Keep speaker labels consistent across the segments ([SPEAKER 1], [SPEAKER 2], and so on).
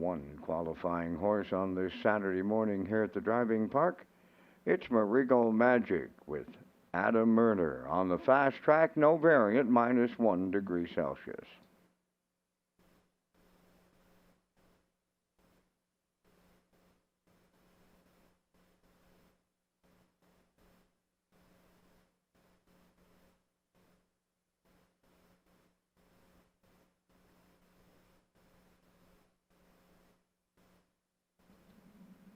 [SPEAKER 1] one qualifying horse on this Saturday morning here at the driving park. It's Marigo Magic with Adam Murner on the fast track, no variant, -1 degree Celsius.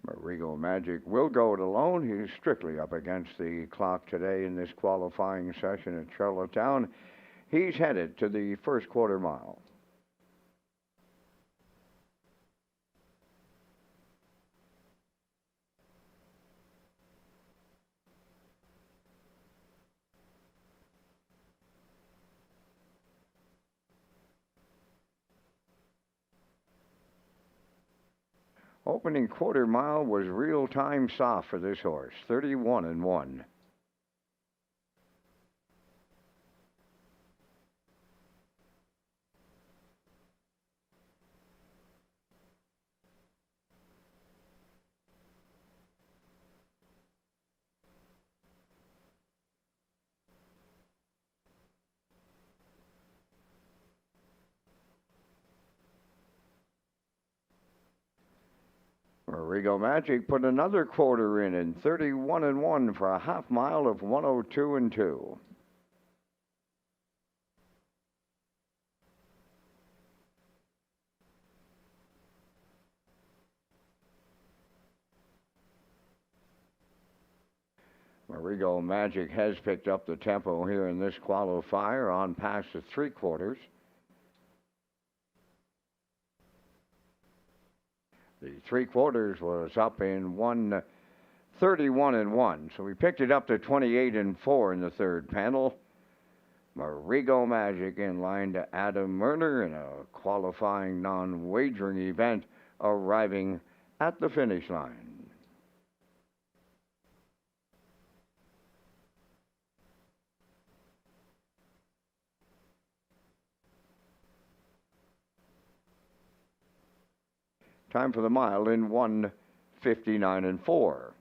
[SPEAKER 1] Marigo Magic will go it alone. He's strictly up against the clock today in this qualifying session at Charlottetown. He's headed to the first quarter mile. Opening quarter mile was real time soft for this horse, 31-1. Marigo Magic put another quarter in 31-1 for a half mile of 102-2. Marigo Magic has picked up the tempo here in this qualifier on past the three quarters. The three quarters was up in 1:31-1, so we picked it up to 28-4 in the third panel. Marigo Magic in line to Adam Murner in a qualifying non-wagering event, arriving at the finish line. Time for the mile in 1:59-4.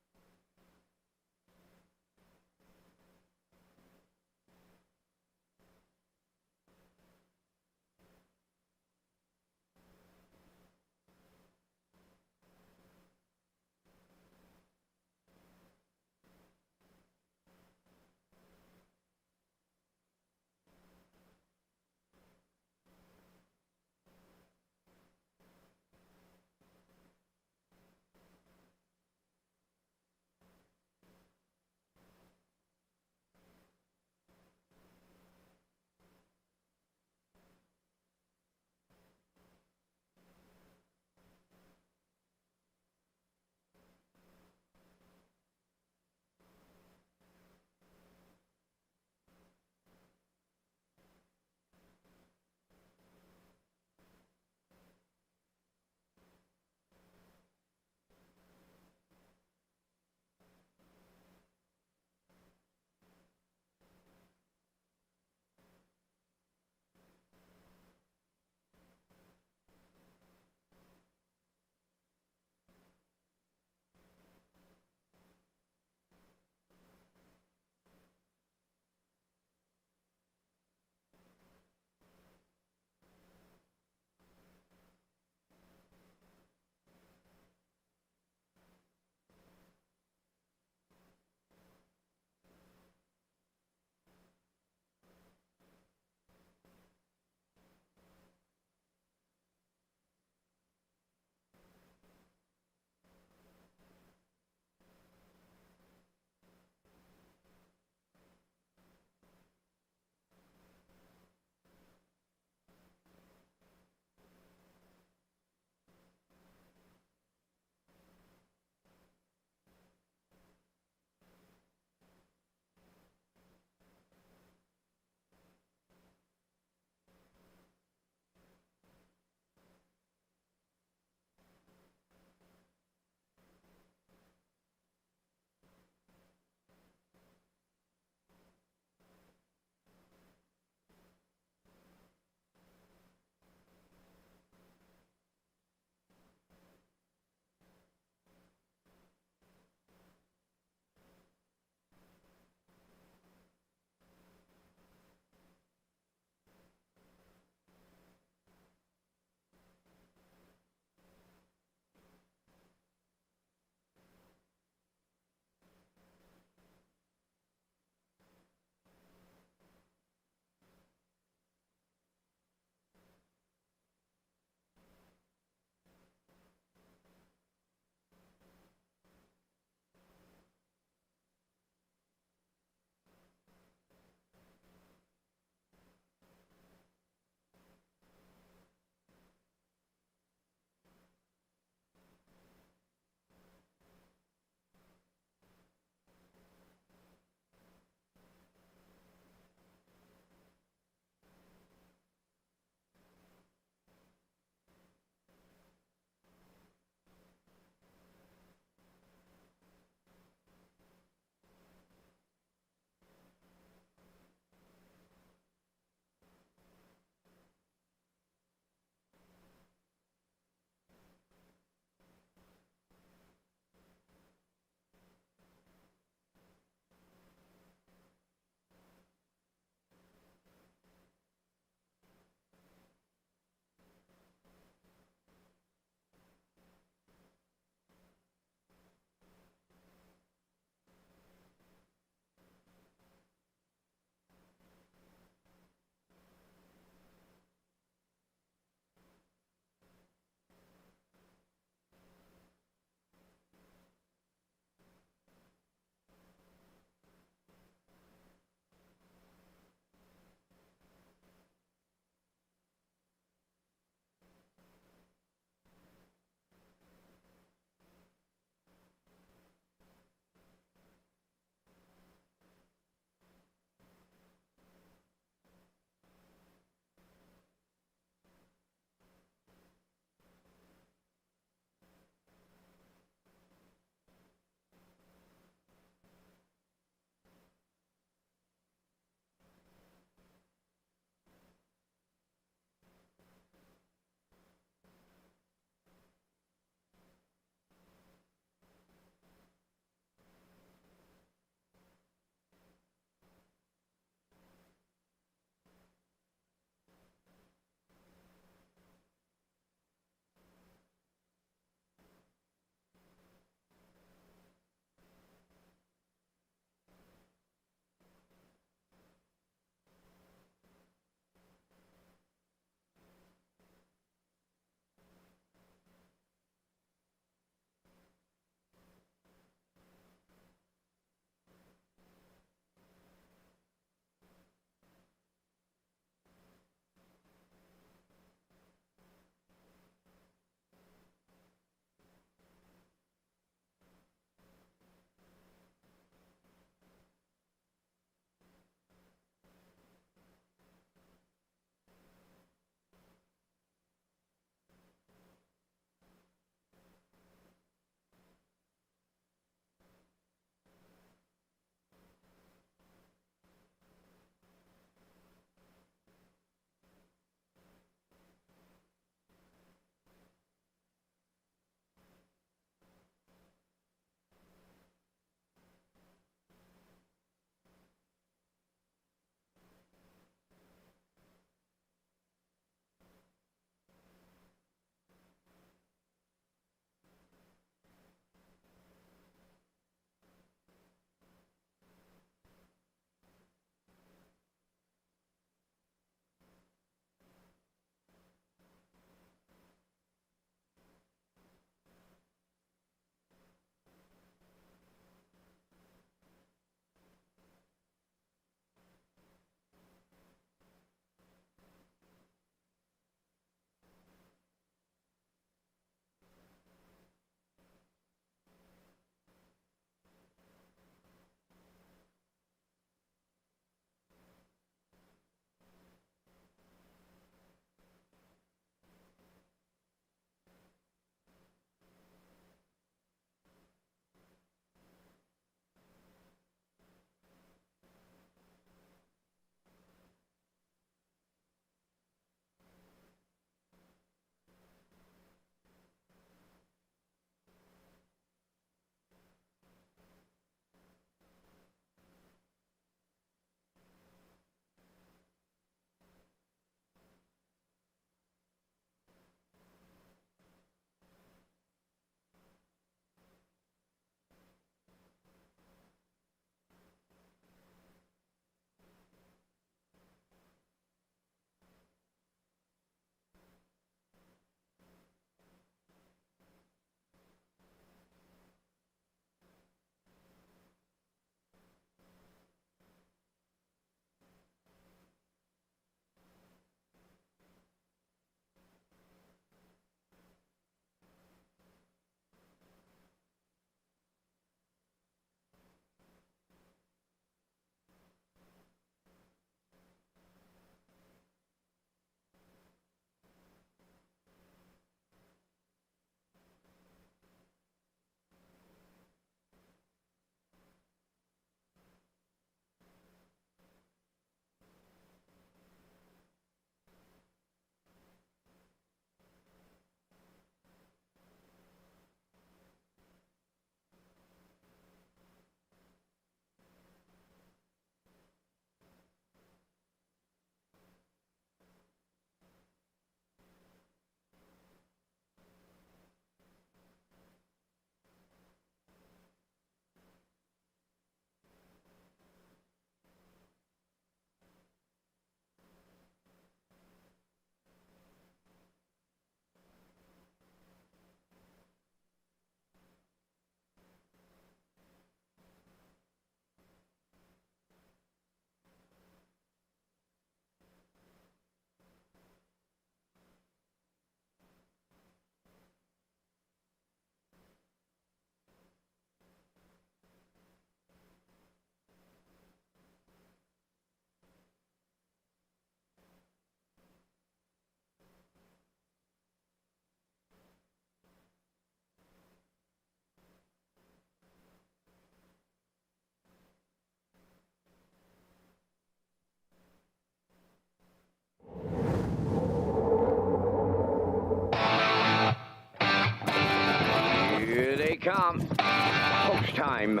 [SPEAKER 1] time.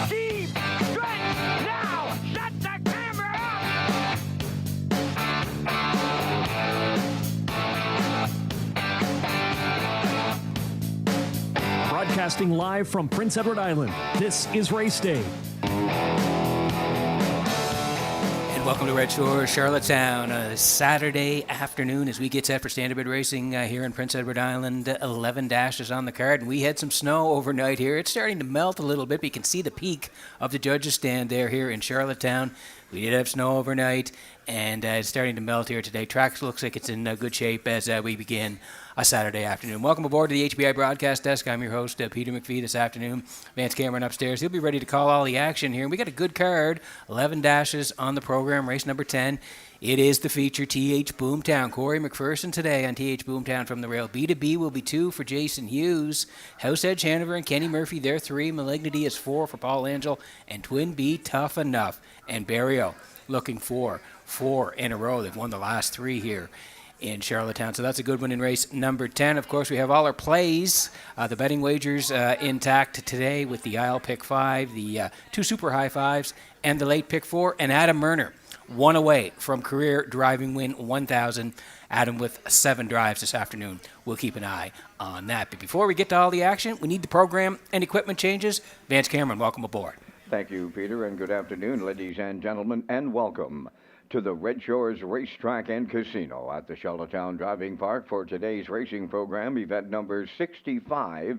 [SPEAKER 2] Deep stretch now. Shut the camera up.
[SPEAKER 3] Broadcasting live from Prince Edward Island, this is Race Day.
[SPEAKER 4] And welcome to Red Shores, Charlottetown, a Saturday afternoon as we get set for Standardbred Racing here in Prince Edward Island. 11 dashes on the card, and we had some snow overnight here. It's starting to melt a little bit, but you can see the peak of the judges' stand there here in Charlottetown. We did have snow overnight, and it's starting to melt here today. Track looks like it's in good shape as we begin a Saturday afternoon. Welcome aboard to the HBI broadcast desk. I'm your host, Peter McPhee, this afternoon. Vance Cameron upstairs. He'll be ready to call all the action here. And we got a good card, 11 dashes on the program, race number 10. It is the feature, TH Boomtown. Corey McPherson today on TH Boomtown from the rail. B2B will be 2 for Jason Hughes. House Edge Hanover and Kenny Murphy, they're 3. Malignity is 4 for Paul Angel. And Twin B, Tough Enough. And Barrio looking for 4 in a row. They've won the last 3 here in Charlottetown. So that's a good one in race number 10. Of course, we have all our plays, the betting wagers intact today with the Isle Pick 5, the 2 Super High Fives, and the late Pick 4. And Adam Murner, 1 away from career driving win 1,000. Adam with 7 drives this afternoon. We'll keep an eye on that. But before we get to all the action, we need the program and equipment changes. Vance Cameron, welcome aboard.
[SPEAKER 1] Thank you, Peter, and good afternoon, ladies and gentlemen, and welcome to the Red Shores Racetrack and Casino at the Charlottetown Driving Park for today's racing program, event number 65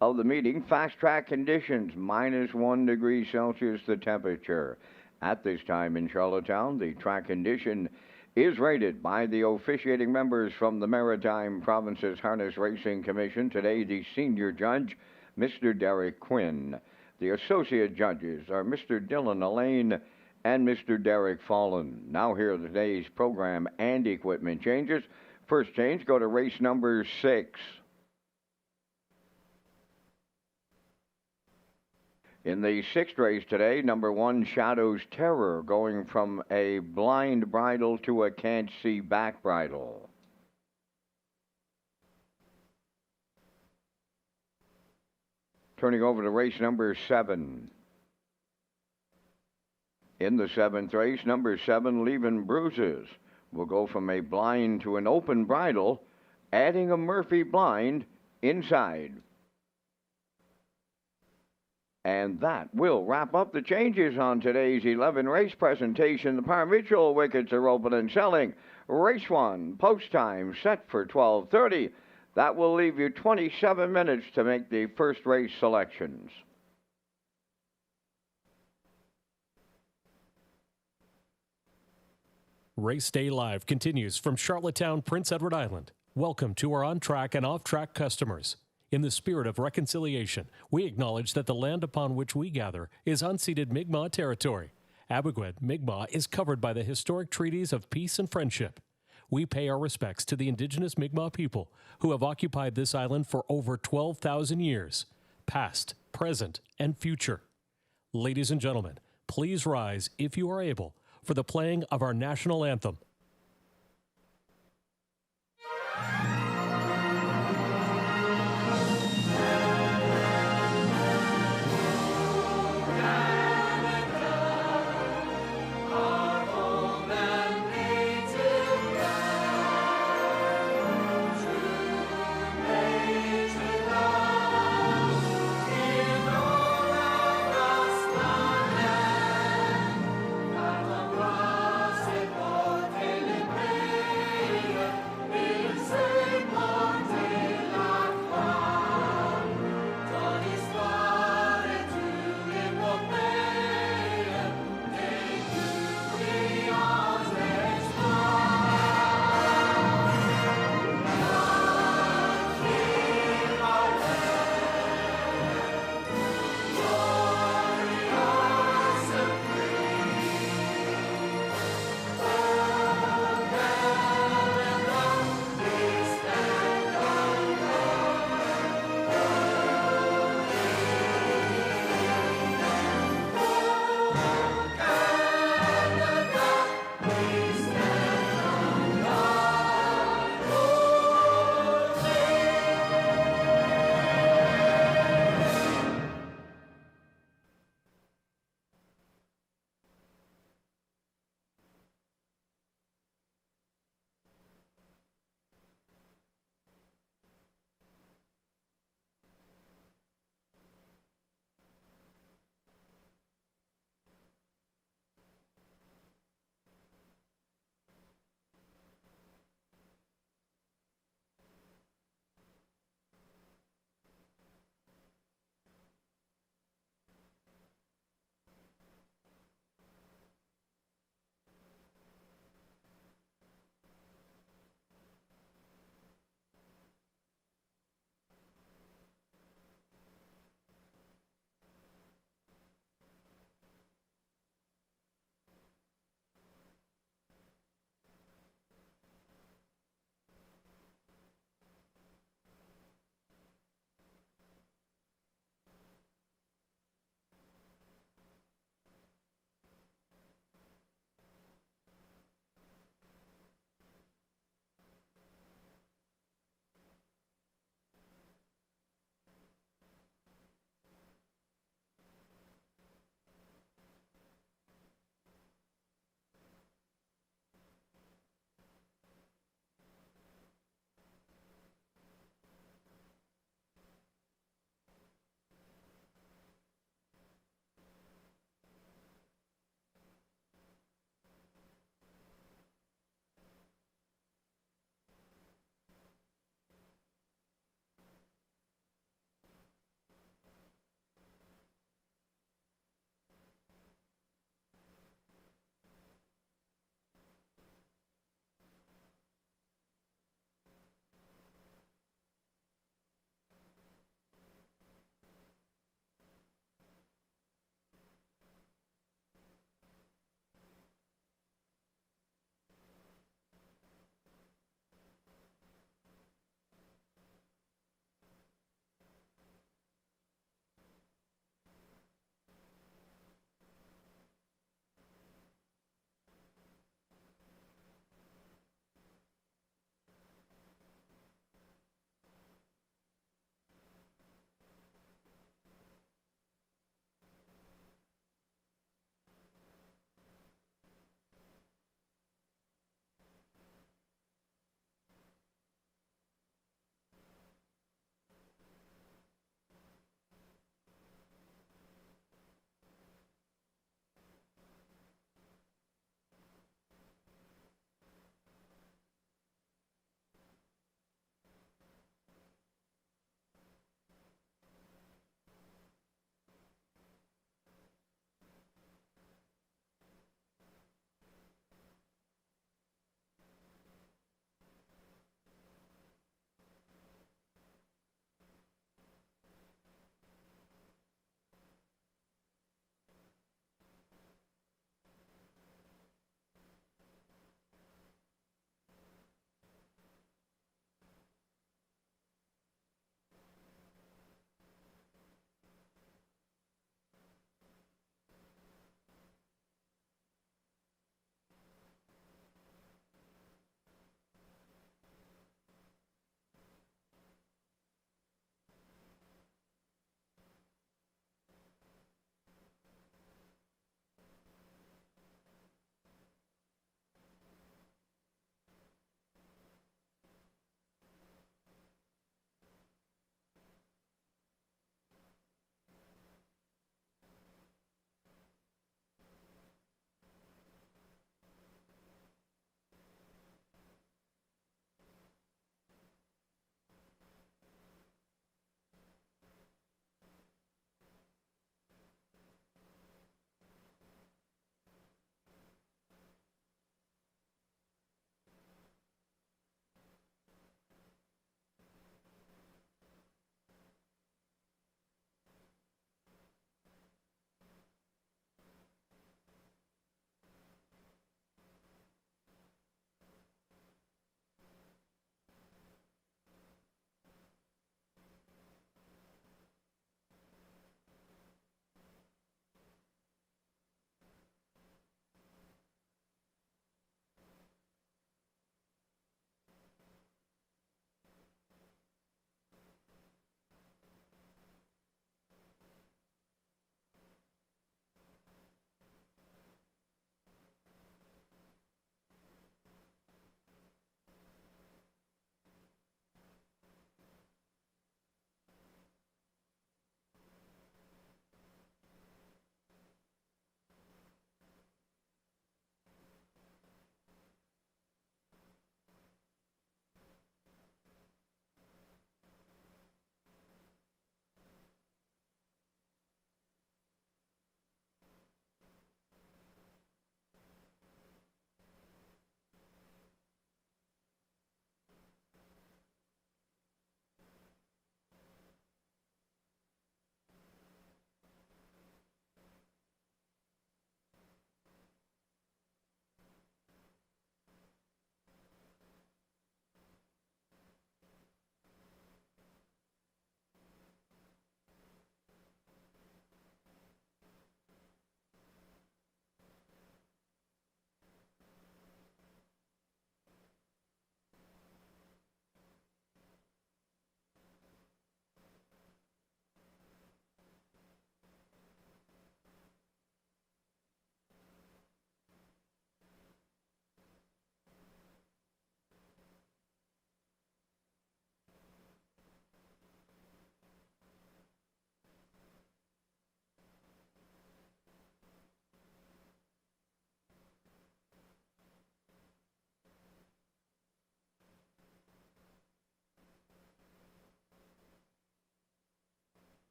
[SPEAKER 1] of the meeting. Fast track conditions, -1 degree Celsius the temperature. At this time in Charlottetown, the track condition is rated by the officiating members from the Maritime Provinces Harness Racing Commission. Today, the senior judge, Mr. Derek Quinn. The associate judges are Mr. Dylan Elaine and Mr. Derek Fallon. Now here are today's program and equipment changes. First change, go to race number 6. In the 6th race today, number 1, Shadow's Terror, going from a blind bridle to a can't-see back bridle. Turning over to race number 7. In the 7th race, number 7, Leaving Bruises, will go from a blind to an open bridle, adding a Murphy blind inside. And that will wrap up the changes on today's 11 race presentation. The Parmigial wickets are open and selling. Race 1, post time set for 12:30. That will leave you 27 minutes to make the first race selections.
[SPEAKER 3] Race Day Live continues from Charlottetown, Prince Edward Island. Welcome to our on-track and off-track customers. In the spirit of reconciliation, we acknowledge that the land upon which we gather is unceded Mi'kmaq territory. Abogwed, Mi'kmaq is covered by the historic treaties of peace and friendship. We pay our respects to the indigenous Mi'kmaq people who have occupied this island for over 12,000 years, past, present, and future. Ladies and gentlemen, please rise, if you are able, for the playing of our national anthem.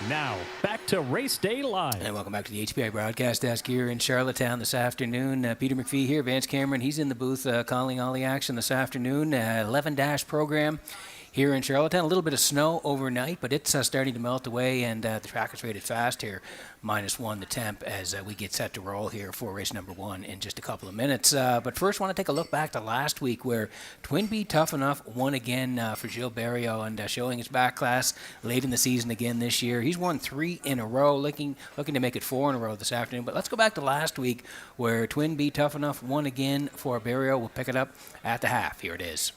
[SPEAKER 3] Now, back to Race Day Live.
[SPEAKER 4] And welcome back to the HPI broadcast desk here in Charlottetown this afternoon. Peter McPhee here, Vance Cameron. He's in the booth calling all the action this afternoon. 11-dash program here in Charlottetown. A little bit of snow overnight, but it's starting to melt away, and the track is rated fast here. -1 the temp as we get set to roll here for race number 1 in just a couple of minutes. But first, want to take a look back to last week where Twin B Tough Enough won again for Gilles Barrio, and showing his back class late in the season again this year. He's won 3 in a row, looking to make it 4 in a row this afternoon. But let's go back to last week where Twin B Tough Enough won again for Barrio. We'll pick it up at the half. Here it is.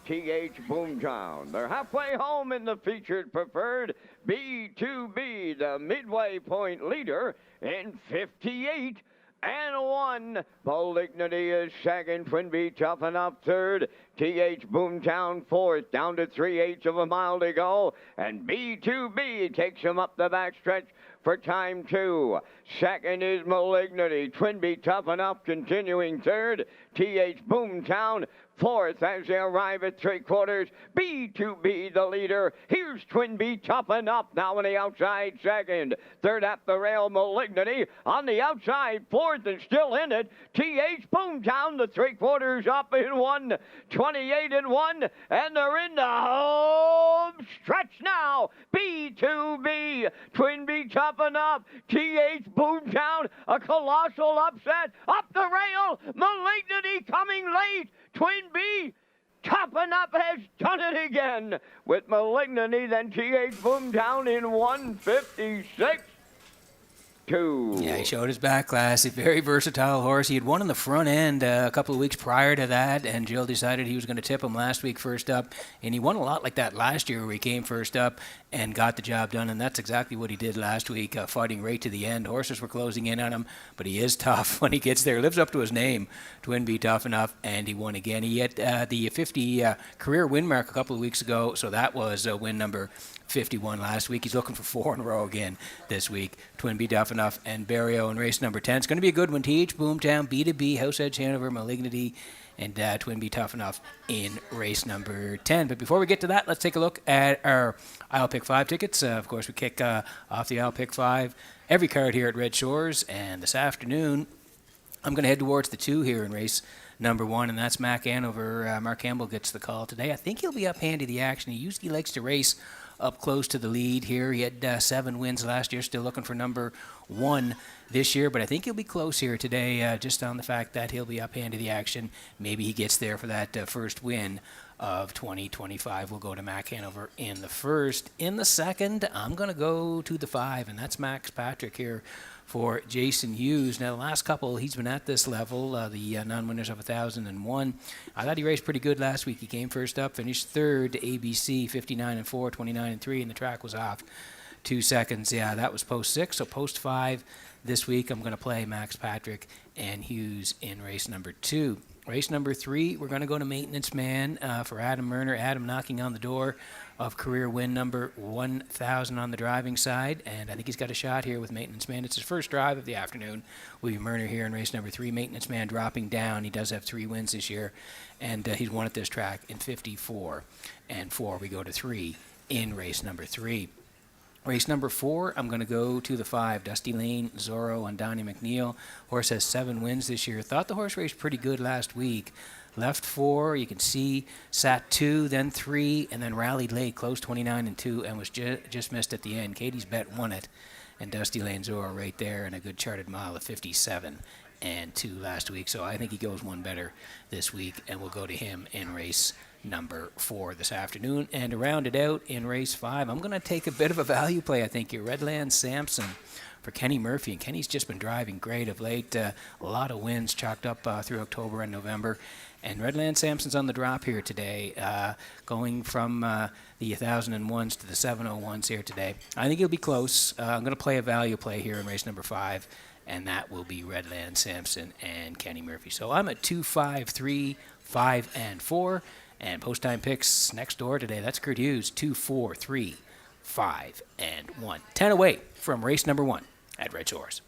[SPEAKER 1] TH Boomtown. They're halfway home in the featured preferred B2B, the midway point leader in 58-1. Malignity is second. Twin B Tough Enough third. TH Boomtown fourth. Down to 3/8 of a mile to go. And B2B takes him up the backstretch for time 2. Second is Malignity. Twin B Tough Enough continuing third. TH Boomtown fourth as they arrive at 3/4. B2B the leader. Here's Twin B Tough Enough now on the outside second. Third at the rail, Malignity on the outside fourth and still in it. TH Boomtown the 3/4 up in 1:28-1, and they're in the home stretch now. B2B, Twin B Tough Enough, TH Boomtown, a colossal upset up the rail. Malignity coming late. Twin B Tough Enough has done it again with Malignity, then TH Boomtown in 1:56.
[SPEAKER 4] Yeah, he showed his back class. A very versatile horse. He had won in the front end a couple of weeks prior to that, and Jill decided he was going to tip him last week first up. And he won a lot like that last year where he came first up and got the job done, and that's exactly what he did last week, fighting right to the end. Horses were closing in on him, but he is tough when he gets there. Lives up to his name, Twin B Tough Enough, and he won again. He hit the 50 career win mark a couple of weeks ago, so that was win number 51 last week. He's looking for 4 in a row again this week. Twin B Tough Enough and Barrio in race number 10. It's going to be a good one. TH Boomtown, B2B, House Edge Hanover, Malignity, and Twin B Tough Enough in race number 10. But before we get to that, let's take a look at our I'll Pick 5 tickets. Of course, we kick off the I'll Pick 5 every card here at Red Shores, and this afternoon I'm going to head towards the 2 here in race number 1, and that's Mac Hanover. Mark Campbell gets the call today. I think he'll be up handy the action. He usually likes to race up close to the lead here. He had 7 wins last year, still looking for number 1 this year, but I think he'll be close here today just on the fact that he'll be up hand to the action. Maybe he gets there for that first win of 2025. We'll go to Mac Hanover in the first. In the second, I'm going to go to the 5, and that's Max Patrick here for Jason Hughes. Now, the last couple, he's been at this level, the non-winners of 1,001. I thought he raced pretty good last week. He came first up, finished third to ABC, 59-4, 29-3, and the track was off 2 seconds. Yeah, that was post 6. So post 5 this week, I'm going to play Max Patrick and Hughes in race number 2. Race number 3, we're going to go to Maintenance Man for Adam Murner. Adam knocking on the door of career win number 1,000 on the driving side, and I think he's got a shot here with Maintenance Man. It's his first drive of the afternoon. William Murner here in race number 3. Maintenance Man dropping down. He does have 3 wins this year, and he's won at this track in 54-4. We go to 3 in race number 3. Race number 4, I'm going to go to the 5, Dusty Lane, Zorro, and Donnie McNeil. Horse has 7 wins this year. Thought the horse raced pretty good last week. Left 4, you can see, sat 2, then 3, and then rallied late, closed 29-2, and was just missed at the end. Katie's Bet won it, and Dusty Lane Zorro right there, and a good charted mile of 57-2 last week. So I think he goes one better this week, and we'll go to him in race number 4 this afternoon. And to round it out in race 5, I'm going to take a bit of a value play, I think, here. Redland Sampson for Kenny Murphy, and Kenny's just been driving great of late. A lot of wins chalked up through October and November. And Redland Sampson's on the drop here today, going from the 1,001s to the 701s here today. I think he'll be close. I'm going to play a value play here in race number 5, and that will be Redland Sampson and Kenny Murphy. So I'm at 2, 5, 3, 5, and 4. And post-time picks next door today. That's Kurt Hughes, 2, 4, 3, 5, and 1. 10 away from race number 1 at Red Shores.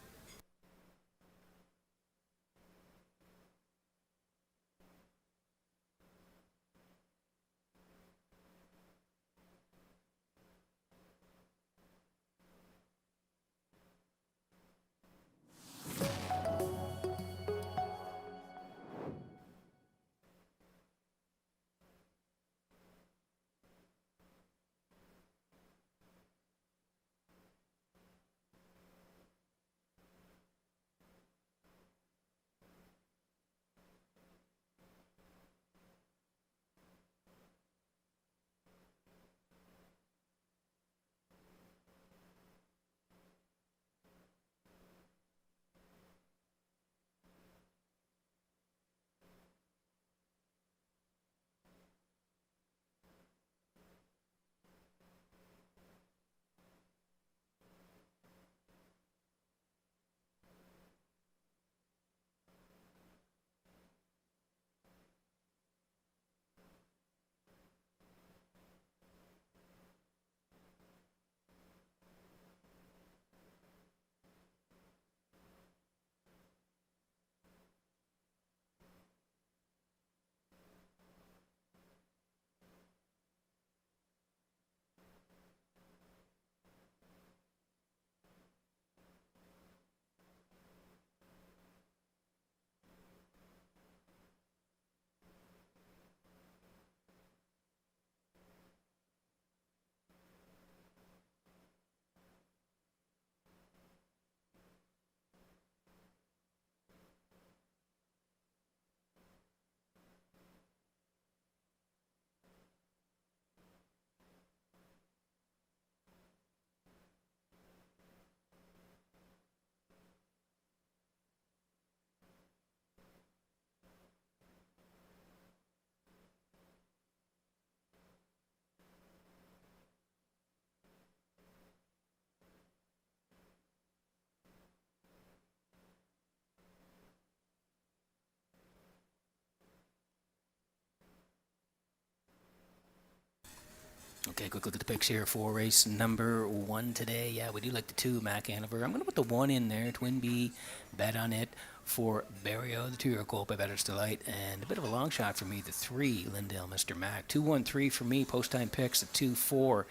[SPEAKER 4] Okay, quick look at the picks here for race number 1 today. Yeah, we do like the 2, Mac Hanover. I'm going to put the 1 in there, Twin B, bet on it for Barrio, the 2-year Colt by Better's Delight, and a bit of a long shot for me, the 3, Lindale, Mr. Mac. 2-1-3 for me, post-time picks, the 2, 4,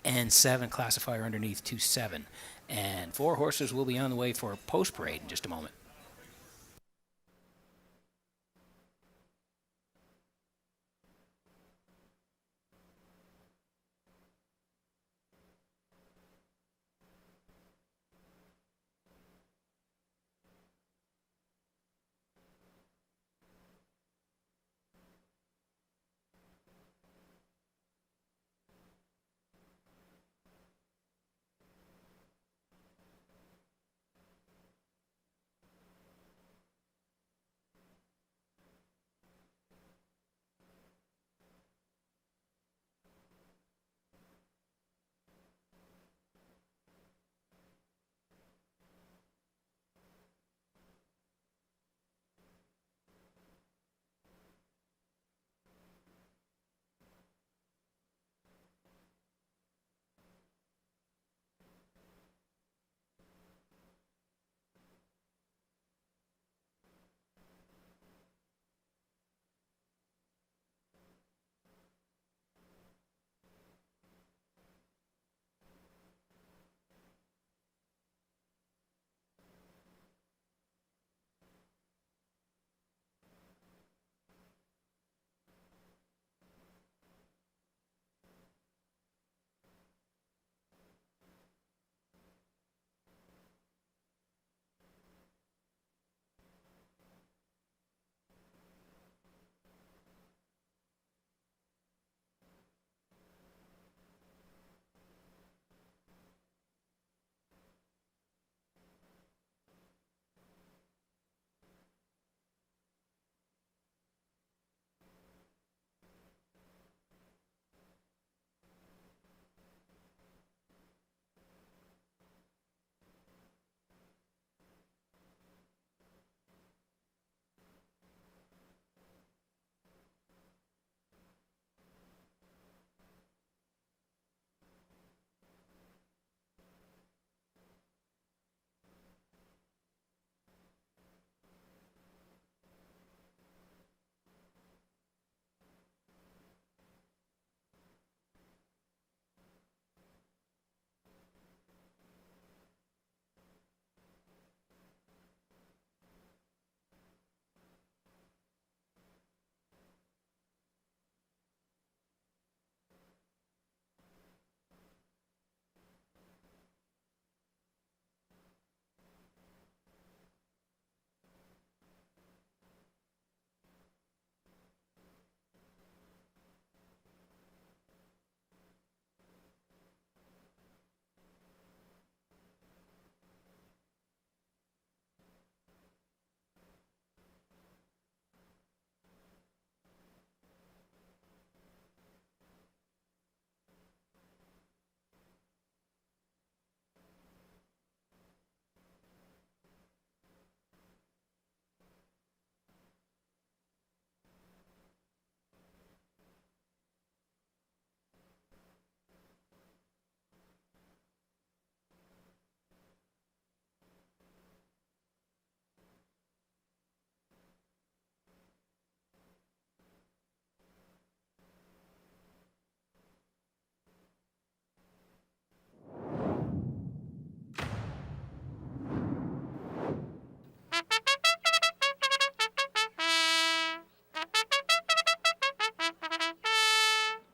[SPEAKER 4] and 7, classifier underneath 2-7. And 4 horses will be on the way for a post-parade in just a moment.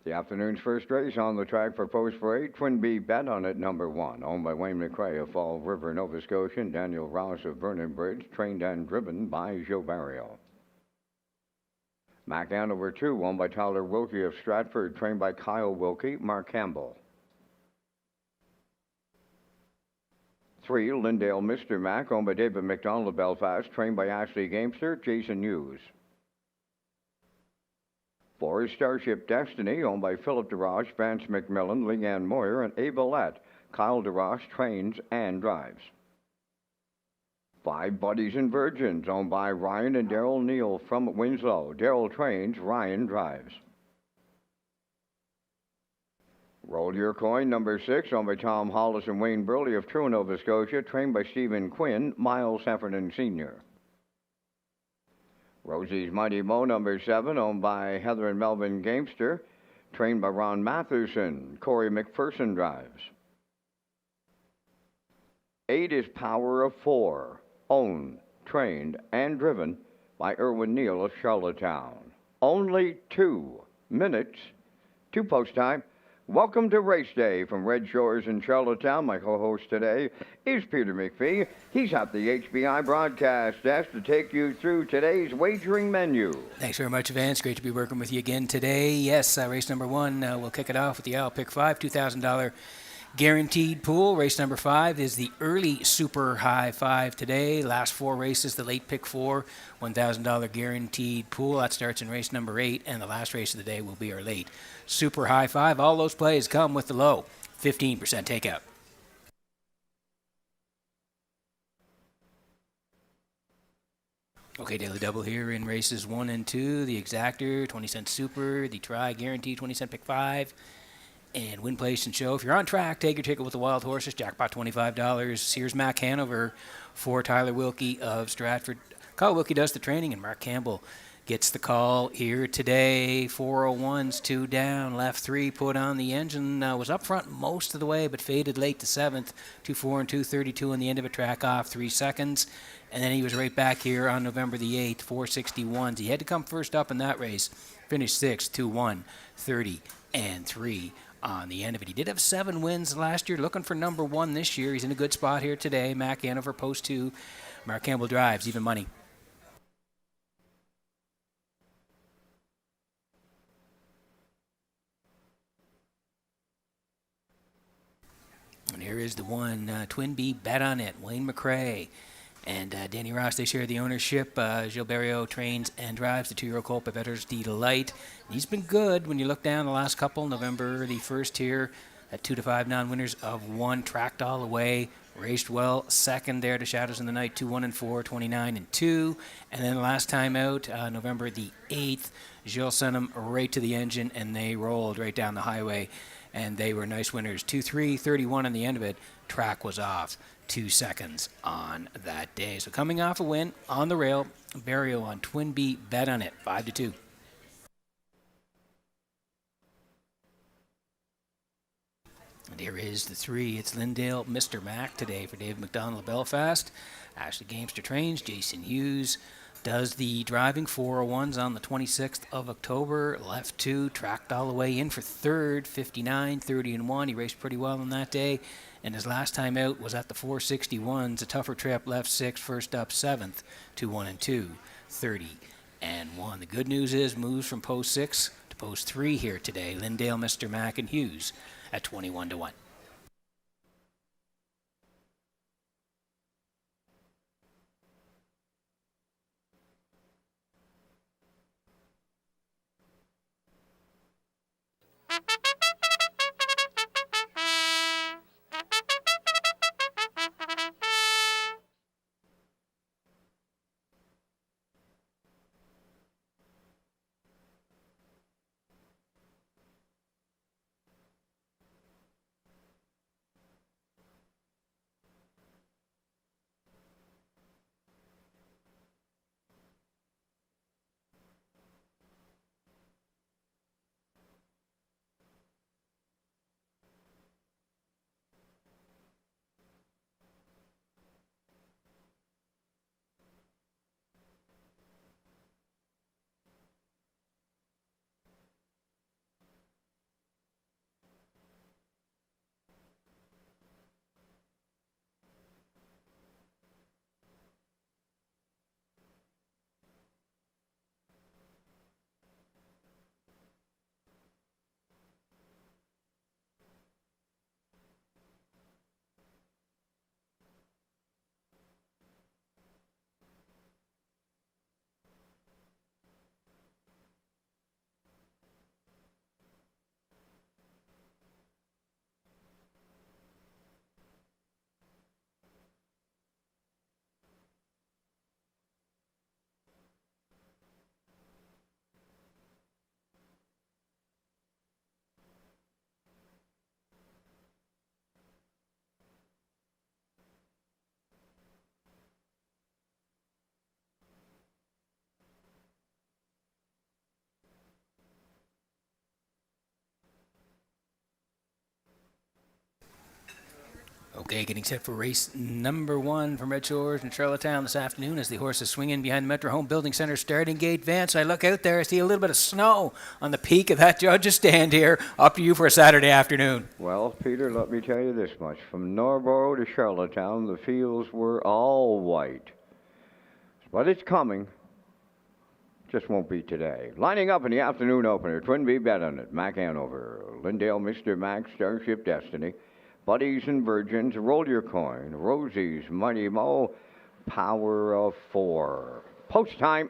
[SPEAKER 1] The afternoon's first race on the track for Post Parade, Twin B Bet on it, number 1, owned by Wayne McRae of Fall River, Nova Scotia, and Daniel Rouse of Vernon Bridge, trained and driven by Joe Barrio. Mac Hanover 2, owned by Tyler Wilkie of Stratford, trained by Kyle Wilkie, Mark Campbell. 3, Lindale Mr. Mac, owned by David McDonald of Belfast, trained by Ashley Gamester, Jason Hughes. 4 is Starship Destiny, owned by Philip DeRoche, Vance McMillan, Leanne Moyer, and Avalette. Kyle DeRoche trains and drives. 5, Buddies and Virgins, owned by Ryan and Daryl Neal from Winslow. Daryl trains, Ryan drives. Roll your coin, number 6, owned by Tom Hollis and Wayne Burley of Truro, Nova Scotia, trained by Stephen Quinn, Miles Heffernan Sr. Rosie's Mighty Mo, number 7, owned by Heather and Melvin Gamester, trained by Ron Matheson, Corey McPherson drives. 8 is Power of 4, owned, trained, and driven by Erwin Neal of Charlottetown. Only 2 minutes to post time. Welcome to Race Day from Red Shores in Charlottetown. My co-host today is Peter McPhee. He's at the HBI broadcast desk to take you through today's wagering menu.
[SPEAKER 4] Thanks very much, Vance. Great to be working with you again today. Yes, race number 1, we'll kick it off with the I'll Pick 5, $2,000 guaranteed pool. Race number 5 is the early Super High 5 today. Last 4 races, the late pick 4, $1,000 guaranteed pool. That starts in race number 8, and the last race of the day will be our late Super High 5. All those plays come with the low 15% takeout. Okay, daily double here in races 1 and 2. The Exactor, 20-cent Super. The Try Guarantee, 20-cent pick 5. And win, place, and show. If you're on track, take your ticket with the Wild Horses. Jackpot $25. Here's Mac Hanover for Tyler Wilkie of Stratford. Kyle Wilkie does the training, and Mark Campbell gets the call here today. 401s, 2 down, left 3 put on the engine. Was up front most of the way, but faded late to 7th. 2-4 and 232 on the end of a track off 3 seconds. And then he was right back here on November the 8th, 461s. He had to come first up in that race. Finished 6th, 2-1, 30 and 3 on the end of it. He did have 7 wins last year. Looking for number 1 this year. He's in a good spot here today. Mac Hanover, post 2. Mark Campbell drives, even money. And here is the one, Twin B, Bet on It, Wayne McRae and Danny Ross. They share the ownership. Gilles Barrio trains and drives the 2-year-old colt by Bettor's Delight. He's been good when you look down the last couple. November the 1st here at 2-5 non-winners of 1, tracked all the way, raced well. 2nd there to Shadows in the Night, 2-1 and 4, 29 and 2. And then last time out, November the 8th, Gilles sent them right to the engine, and they rolled right down the highway. And they were nice winners. 2-3, 31 on the end of it. Track was off 2 seconds on that day. So coming off a win on the rail, Barrio on Twin B, Bet on It, 5-2. And here is the 3. It's Lindale, Mr. Mac today for David McDonald of Belfast. Ashley Gamester trains. Jason Hughes does the driving. 401s on the 26th of October. Left 2, tracked all the way in for 3rd, 59, 30 and 1. He raced pretty well on that day. And his last time out was at the 461s. A tougher trip, left 6, first up 7th, 2-1 and 2, 30 and 1. The good news is moves from post 6 to post 3 here today. Lindale, Mr. Mac, and Hughes at 21-1. Okay, getting set for race number 1 from Red Shores in Charlottetown this afternoon as the horses swing in behind the Metro Home Building Center starting gate. Vance, I look out there, I see a little bit of snow on the peak of that judge's stand here. Up to you for a Saturday afternoon.
[SPEAKER 1] Well, Peter, let me tell you this much. From Norborough to Charlottetown, the fields were all white. But it's coming. Just won't be today. Lining up in the afternoon opener, Twin B bet on it. Mac Hanover, Lindale, Mr. Mac, Starship Destiny, Buddies and Virgins, Roll Your Coin, Rosie's Mighty Mo, Power of 4. Post time.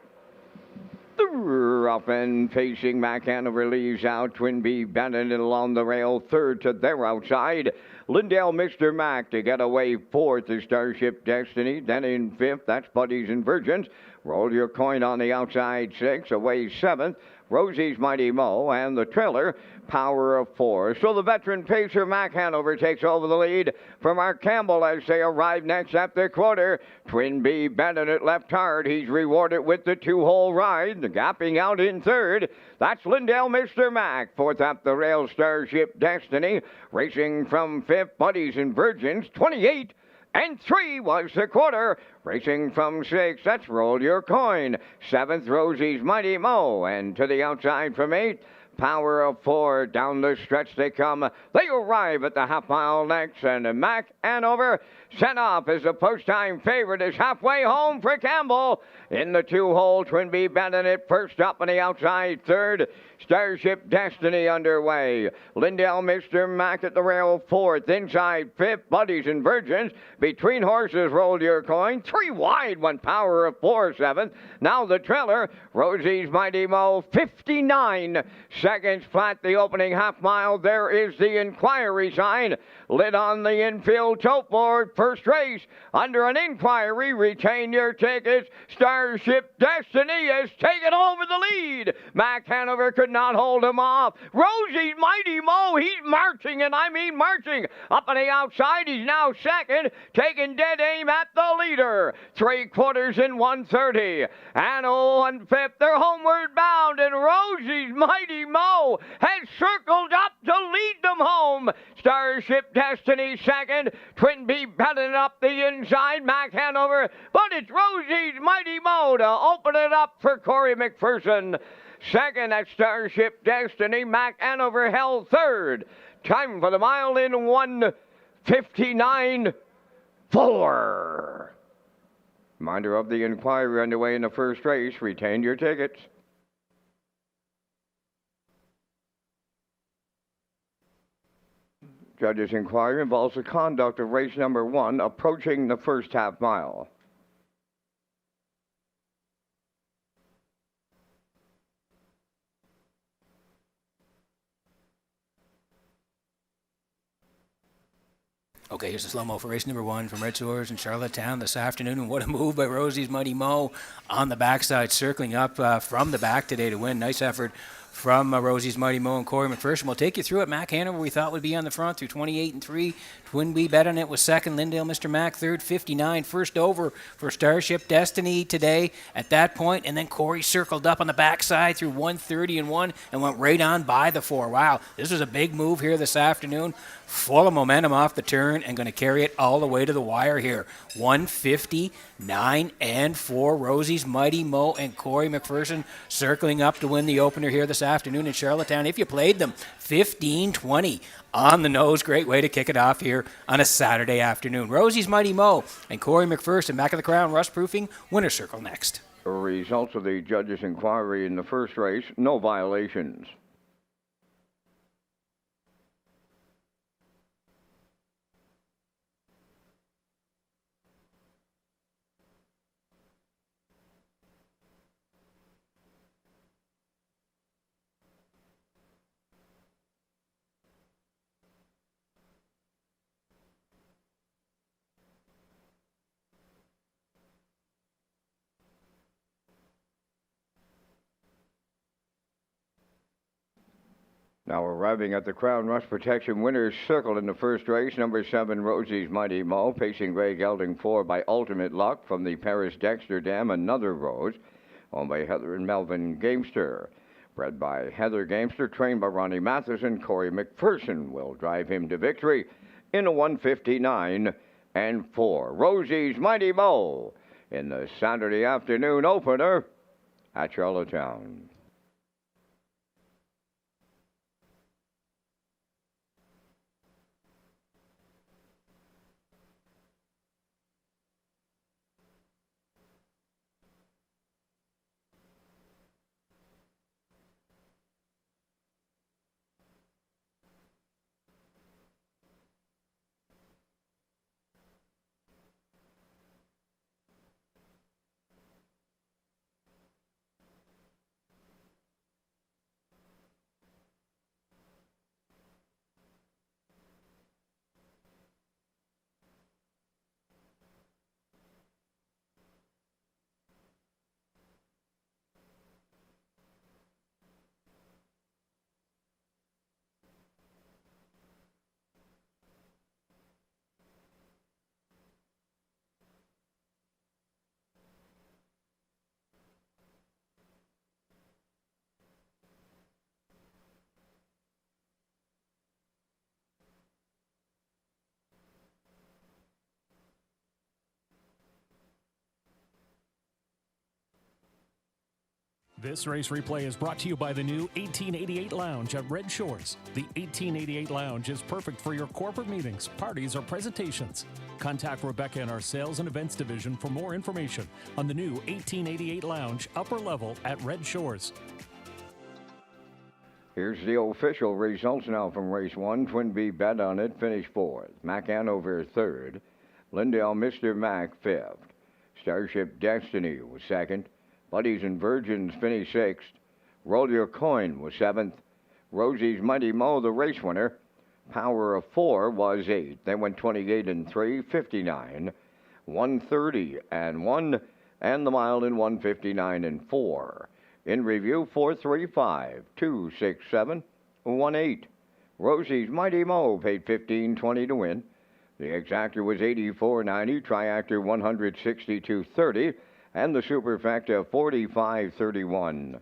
[SPEAKER 1] Up and facing Mac Hanover leaves out. Twin B Bennett along the rail, third to their outside. Lindale, Mr. Mac to get away fourth is Starship Destiny. Then in fifth, that's Buddies and Virgins. Roll Your Coin on the outside, 6. Away 7th, Rosie's Mighty Mo. And the trailer, Power of 4. So the veteran pacer, Mac Hanover, takes over the lead from Mark Campbell as they arrive next at the quarter. Twin B Bennett left hard. He's rewarded with the 2-hole ride. The gapping out in third. That's Lindale, Mr. Mac. Fourth up the rail, Starship Destiny. Racing from fifth, Buddies and Virgins. 28 and 3 was the quarter. Racing from 6, that's Roll Your Coin. 7th, Rosie's Mighty Mo. And to the outside from 8, Power of 4. Down the stretch they come. They arrive at the half-mile next. And Mac Hanover sent off as a post-time favorite is halfway home for Campbell. In the 2-hole, Twin B Bennett first up on the outside third. Starship Destiny underway. Lindale, Mr. Mac at the rail fourth. Inside fifth, Buddies and Virgins. Between horses, Roll Your Coin. 3 wide, 1 Power of 4 seventh. Now the trailer, Rosie's Mighty Mo, 59 seconds flat the opening half mile. There is the inquiry sign lit on the infield tote board. First race under an inquiry. Retain your tickets. Starship Destiny has taken over the lead. Mac Hanover could not hold him off. Rosie's Mighty Mo, he's marching, and I mean marching. Up on the outside, he's now second, taking dead aim at the leader. 3/4 in 1:30. Anno and fifth, they're homeward bound, and Rosie's Mighty Mo has circled up to lead them home. Starship Destiny second, Twin B Bennett up the inside, Mac Hanover, but it's Rosie's Mighty Mo to open it up for Corey McPherson. Second at Starship Destiny, Mac Hanover held third. Time for the mile in 1:59.4. Reminder of the inquiry underway in the first race. Retain your tickets. Judge's inquiry involves the conduct of race number 1 approaching the first half mile.
[SPEAKER 4] Okay, here's the slow-mo for race number 1 from Red Shores in Charlottetown this afternoon. And what a move by Rosie's Mighty Mo on the backside, circling up from the back today to win. Nice effort from Rosie's Mighty Mo and Corey McPherson. We'll take you through it. Mac Hanover we thought would be on the front through 28 and 3. Twin B bet on it was second. Lindale, Mr. Mac third. 59 first over for Starship Destiny today at that point. And then Corey circled up on the backside through 1:30 and 1 and went right on by the 4. Wow, this was a big move here this afternoon. Full of momentum off the turn and going to carry it all the way to the wire here. 1:59 and 4. Rosie's Mighty Mo and Corey McPherson circling up to win the opener here this afternoon in Charlottetown. If you played them, 15-20 on the nose. Great way to kick it off here on a Saturday afternoon. Rosie's Mighty Mo and Corey McPherson back of the crown. Rust Proofing winner circle next.
[SPEAKER 1] Results of the judge's inquiry in the first race, no violations. Now arriving at the Crown Rush Protection Winners Circle in the first race, number 7, Rosie's Mighty Mo, pacing Greg Gelding 4 by Ultimate Luck from the Paris Dexter Dam, Another Rose, owned by Heather and Melvin Gamester. Bred by Heather Gamester, trained by Ronnie Matheson, Corey McPherson will drive him to victory. in a 159 and 4. Rosie's Mighty Mo in the Saturday afternoon opener at Charlottetown.
[SPEAKER 3] This race replay is brought to you by the new 1888 Lounge at Red Shores. The 1888 Lounge is perfect for your corporate meetings, parties, or presentations. Contact Rebecca in our Sales and Events Division for more information on the new 1888 Lounge upper level at Red Shores.
[SPEAKER 1] Here's the official results now from race 1. Twin B Bet on it finished 4th. Mac Hanover 3rd. Lindale Mr. Mac 5th. Starship Destiny was 2nd. Buddies and Virgins finished 6th. Roll Your Coin was 7th. Rosie's Mighty Mo, the race winner. Power of 4 was 8th. They went 28 and 3, 59, 130 and 1, and the mile in 159 and 4. In review, 435, 267, 18. Rosie's Mighty Mo paid $15.20 to win. The exactor was $84.90, triactor $162.30, and the superfecta $45.31.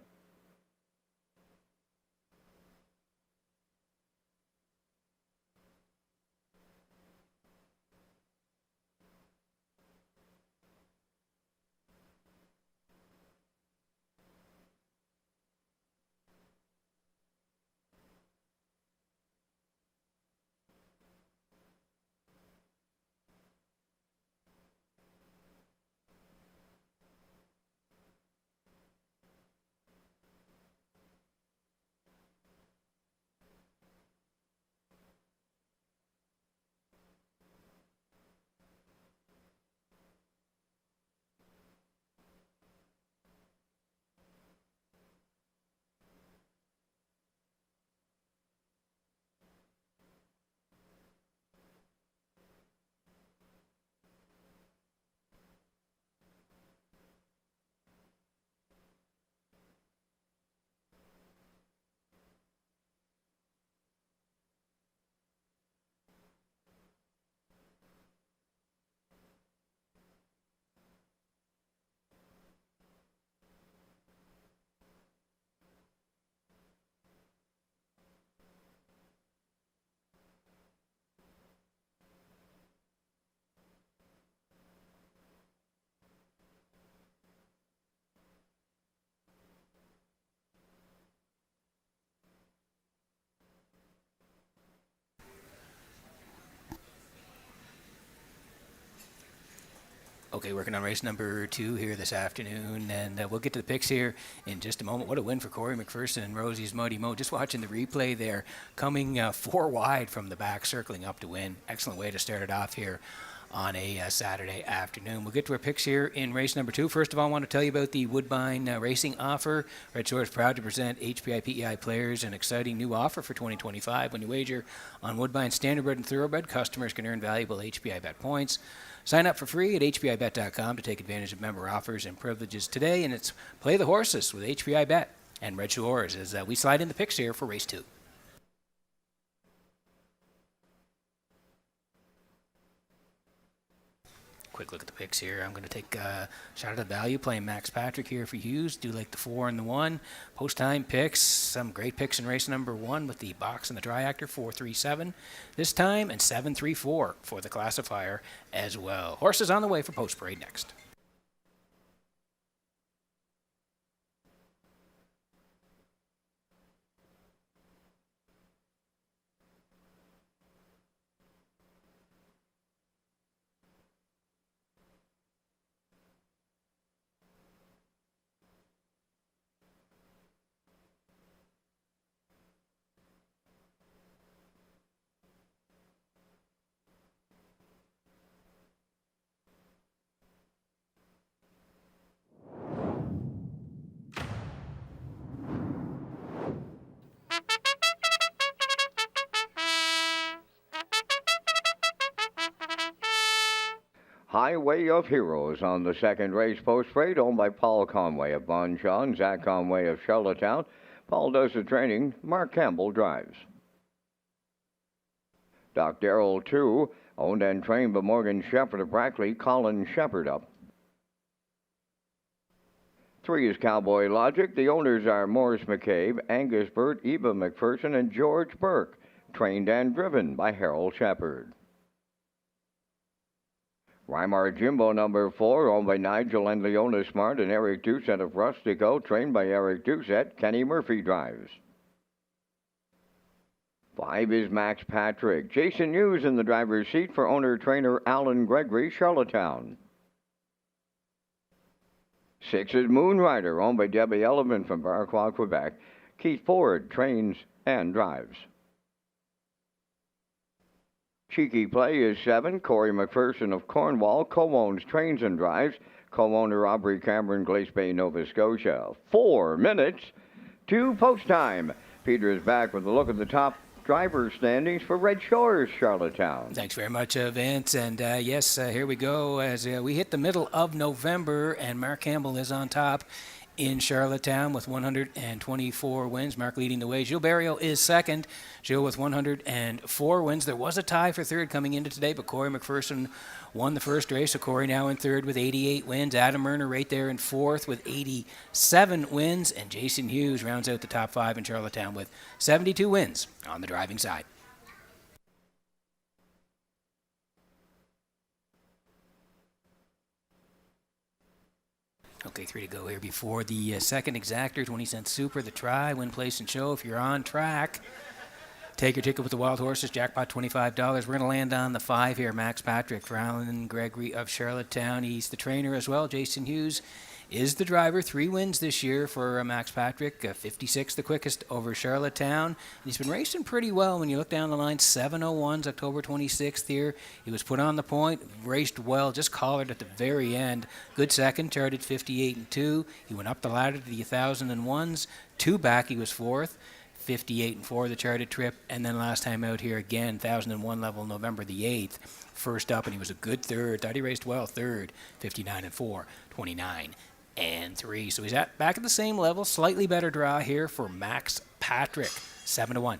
[SPEAKER 4] Okay, working on race number 2 here this afternoon, and we'll get to the picks here in just a moment. What a win for Corey McPherson and Rosie's Mighty Mo. Just watching the replay there, coming 4 wide from the back, circling up to win. Excellent way to start it off here on a Saturday afternoon. We'll get to our picks here in race number 2. First of all, I want to tell you about the Woodbine Racing offer. Red Shore is proud to present HPI PEI players an exciting new offer for 2025. When you wager on Woodbine Standardbred and Thoroughbred, customers can earn valuable HPI Bet points. Sign up for free at hpibet.com to take advantage of member offers and privileges today, and it's Play the Horses with HPI Bet and Red Shores as we slide in the picks here for race 2. quick look at the picks here. I'm going to take a shot at the value playing Max Patrick here for Hughes. Do like the 4 and the 1. Post-time picks. Some great picks in race number 1 with the box and the Triactor 4-3-7 this time, and 7-3-4 for the classifier as well. Horses on the way for post parade next.
[SPEAKER 1] Highway of Heroes on the second race post parade, owned by Paul Conway of Bon Sean, Zach Conway of Charlottetown. Paul does the training. Mark Campbell drives. Doc Darrell 2, owned and trained by Morgan Shepherd of Brackley, Colin Shepherd up. 3 is Cowboy Logic. The owners are Morris McCabe, Angus Burt, Eva McPherson, and George Burke, trained and driven by Harold Shepherd. Weimar Jimbo number 4, owned by Nigel and Leona Smart and Eric Doucette of Rustico, trained by Eric Doucette. Kenny Murphy drives. 5 is Max Patrick. Jason Hughes in the driver's seat for owner-trainer Alan Gregory, Charlottetown. 6 is Moonrider, owned by Debbie Elliman from Barquois, Quebec. Keith Ford trains and drives. Cheeky Play is 7. Corey McPherson of Cornwall co-owns, trains and drives. Co-owner Aubrey Cameron, Glace Bay, Nova Scotia. 4 minutes to post time. Peter is back with a look at the top driver standings for Red Shores, Charlottetown.
[SPEAKER 4] Thanks very much, Vince. And yes, here we go as we hit the middle of November, and Mark Campbell is on top in Charlottetown with 124 wins. Mark leading the way. Gilles Barrio is second. Gilles with 104 wins. There was a tie for third coming into today, but Corey McPherson won the first race, so Corey now in third with 88 wins. Adam Murner right there in fourth with 87 wins, and Jason Hughes rounds out the top 5 in Charlottetown with 72 wins on the driving side. Okay, 3 to go here before the second exactor, 20-cent super, the try, win, place, and show. If you're on track, take your ticket with the Wild Horses, jackpot $25. We're going to land on the 5 here, Max Patrick for Alan Gregory of Charlottetown. He's the trainer as well. Jason Hughes is the driver. 3 wins this year for Max Patrick, 56 the quickest over Charlottetown. He's been racing pretty well when you look down the line. 7:01's October 26th here. He was put on the point, raced well, just collared at the very end. Good second, charted 58-2. He went up the ladder to the 1001s. 2 back, he was 4th. 58-4 the charted trip, and then last time out here again, 1001 level, November the 8th. First up, and he was a good third. Thought he raced well, third, 59-4, 29-3. So he's back at the same level. Slightly better draw here for Max Patrick, 7-1.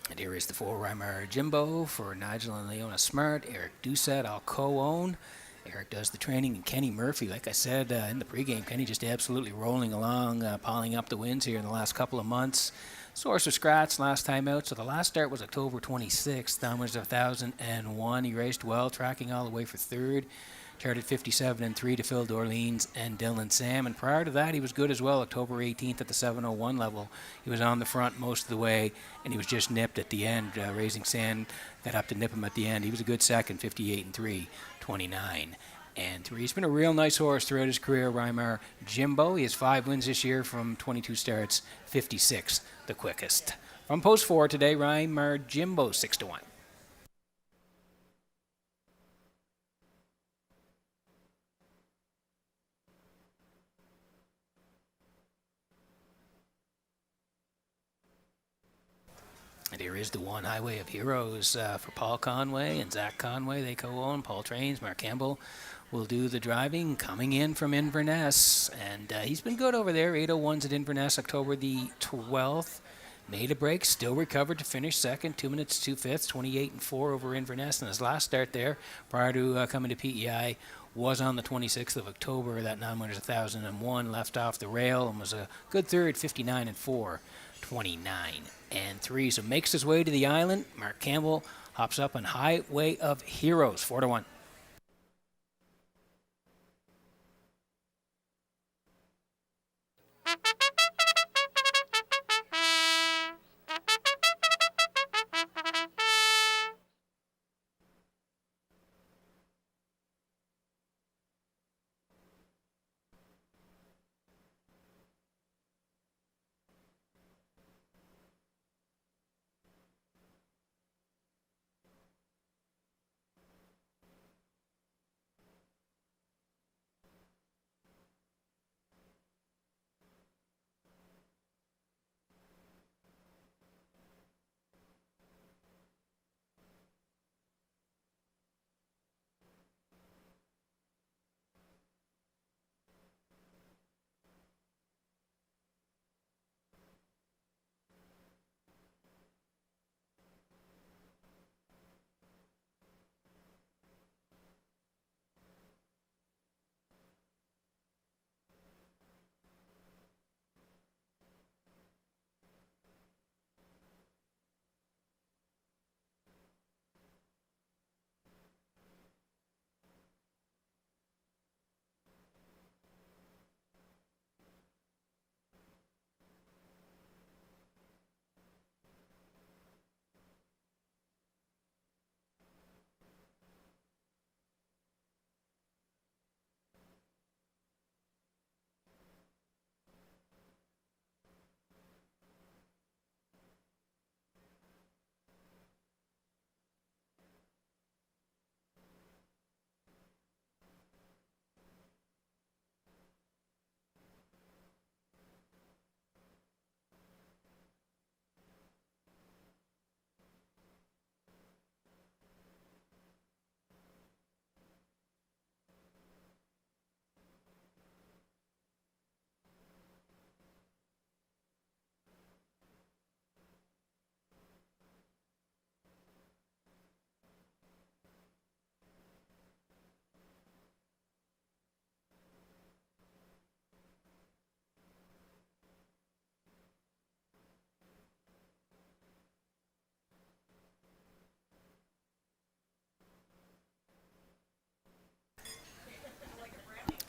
[SPEAKER 4] And here is the 4 Weimar Jimbo for Nigel and Leona Smart. Eric Doucette, I'll co-own. Eric does the training, and Kenny Murphy, like I said in the pregame, Kenny just absolutely rolling along, piling up the wins here in the last couple of months. Source of scratch last time out, so the last start was October 26th. Then was 1001. He raced well, tracking all the way for third. Charted 57-3 to Phil Dorleans and Dylan Sam. And prior to that, he was good as well. October 18th at the 701 level. He was on the front most of the way, and he was just nipped at the end. Raising Sand got up to nip him at the end. He was a good second, 58-3, 29-3. He's been a real nice horse throughout his career, Weimar Jimbo. He has 5 wins this year from 22 starts, 56 the quickest. From post 4 today, Weimar Jimbo, 6-1. And here is the one, Highway of Heroes, for Paul Conway and Zach Conway. They co-own. Paul trains. Mark Campbell will do the driving, coming in from Inverness. And he's been good over there. 8:01s at Inverness, October the 12th. Made a break, still recovered to finish second, 2 minutes 2/5, 28-4 over Inverness. And his last start there, prior to coming to PEI, was on the 26th of October. That 9 winners 1,001, left off the rail and was a good third, 59-4, 29-3. So makes his way to the island. Mark Campbell hops up on Highway of Heroes, 4-1.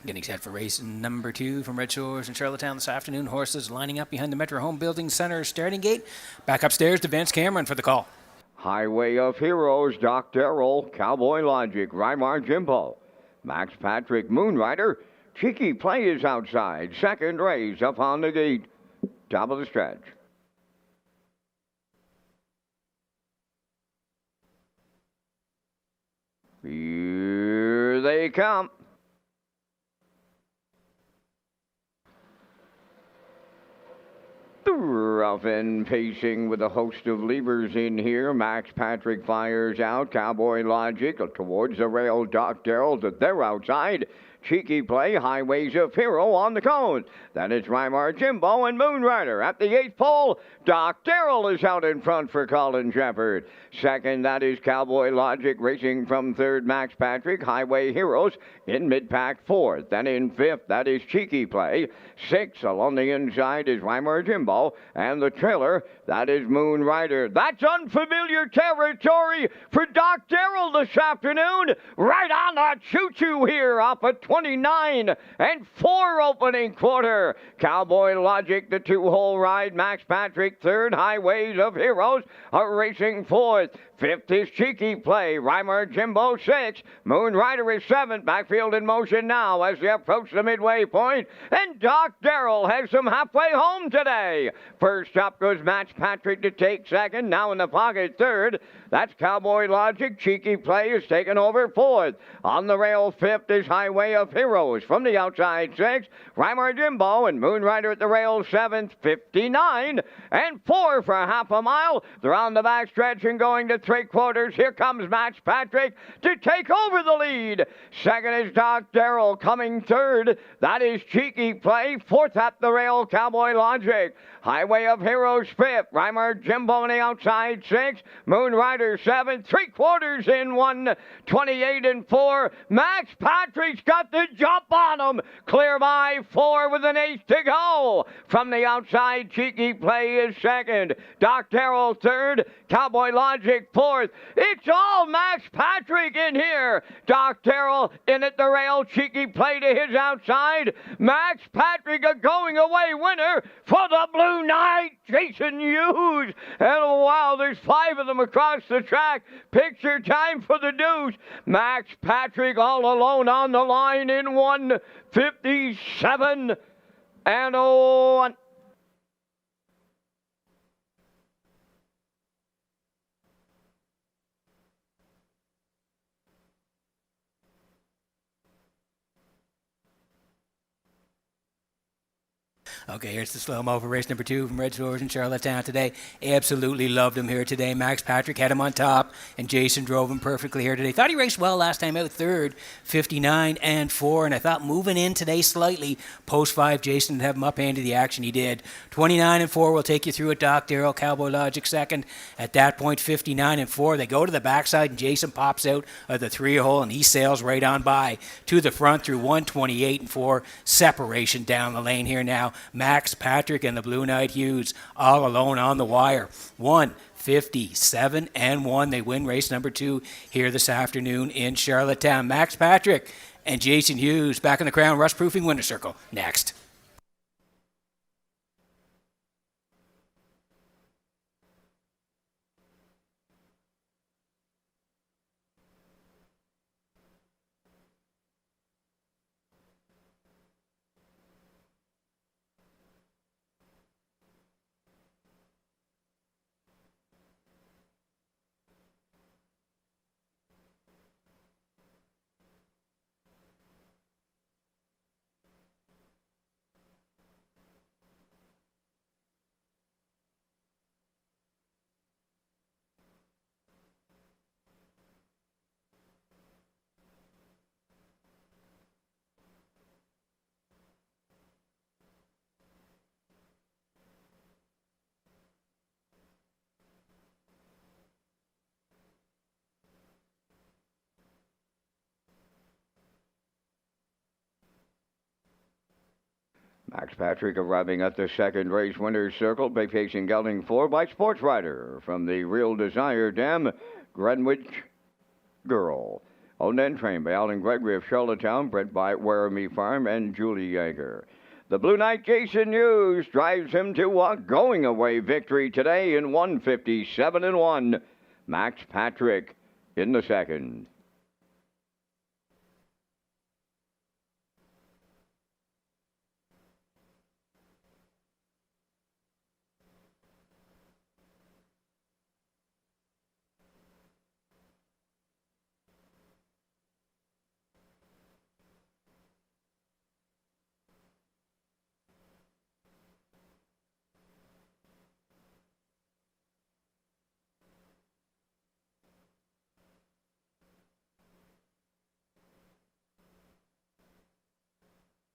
[SPEAKER 4] Getting set for race number 2 from Red Shores in Charlottetown this afternoon. Horses lining up behind the Metro Home Building Center starting gate. Back upstairs to Vance Cameron for the call.
[SPEAKER 1] Highway of Heroes, Doc Darrell, Cowboy Logic, Rymar Jimbo, Max Patrick, Moonrider, Cheeky Play is outside. Second race up on the gate. Top of the stretch. Here they come. Rough and pacing with a host of levers in here. Max Patrick fires out. Cowboy Logic towards the rail. Doc Darrell, they're outside. Cheeky Play, Highways of Hero on the cone. Then it's Rymar Jimbo and Moonrider. At the 8th pole, Doc Darrell is out in front for Colin Shepard. Second, that is Cowboy Logic racing from third, Max Patrick. Highway Heroes in mid-pack 4th. Then in 5th, that is Cheeky Play. 6th, along the inside is Rymar Jimbo. And the trailer, that is Moonrider. That's unfamiliar territory for Doc Darrell this afternoon. Right on the choo-choo here off at 29 and 4 opening quarter. Cowboy Logic, the 2-hole ride. Max Patrick, third. Highways of Heroes are racing 4th. 5th is Cheeky Play. Rymar Jimbo 6th. Moonrider is 7th. Backfield in motion now as they approach the midway point. And Doc Darrell has them halfway home today. First up goes Max Patrick to take second. Now in the pocket third. That's Cowboy Logic. Cheeky Play is taken over 4th. On the rail 5th is Highway of Heroes from the outside 6. Reimer Jimbo and Moonrider at the rail 7th, 59 and 4 for half a mile. They're on the back stretch and going to 3/4. Here comes Max Patrick to take over the lead. Second is Doc Darrell coming third. That is Cheeky Play. Fourth at the rail, Cowboy Logic. Highway of Heroes 5th. Reimer Jimbo on the outside 6. Moonrider 7. 3/4 in 1. 28 and 4. Max Patrick's got the jump on him. Clear by 4 with an 8 to go. From the outside, Cheeky Play is second. Doc Darrell third. Cowboy Logic fourth. It's all Max Patrick in here. Doc Darrell in at the rail. Cheeky Play to his outside. Max Patrick a going away winner for the Blue Knight, Jason Hughes. And wow, there's 5 of them across the track. Picture time for the Deuce. Max Patrick all alone on the line in 1:57 and 1.
[SPEAKER 4] Okay, here's the slow-mo for race number 2 from Red Shores in Charlottetown today. Absolutely loved him here today. Max Patrick had him on top, and Jason drove him perfectly here today. Thought he raced well last time out, third, 59 and 4, and I thought moving in today slightly, post 5, Jason would have him up hand to the action. He did. 29 and 4 will take you through at Doc Darrell, Cowboy Logic second. At that point, 59 and 4, they go to the backside, and Jason pops out of the 3-hole, and he sails right on by to the front through 1:28 and 4. Separation down the lane here now. Max Patrick and the Blue Knight Hughes all alone on the wire. 1:57 and 1. They win race number 2 here this afternoon in Charlottetown. Max Patrick and Jason Hughes back in the Crown Rust Proofing winner circle next.
[SPEAKER 1] Max Patrick arriving at the second race winner's circle, facing gelding 4 by Sports Rider from the Real Desire Dam, Greenwich Girl. Owned and trained by Alan Gregory of Charlottetown, bred by Warramie Farm and Julie Yeager. The Blue Knight Jason Hughes drives him to a going away victory today in 1:57 and 1. Max Patrick in the second.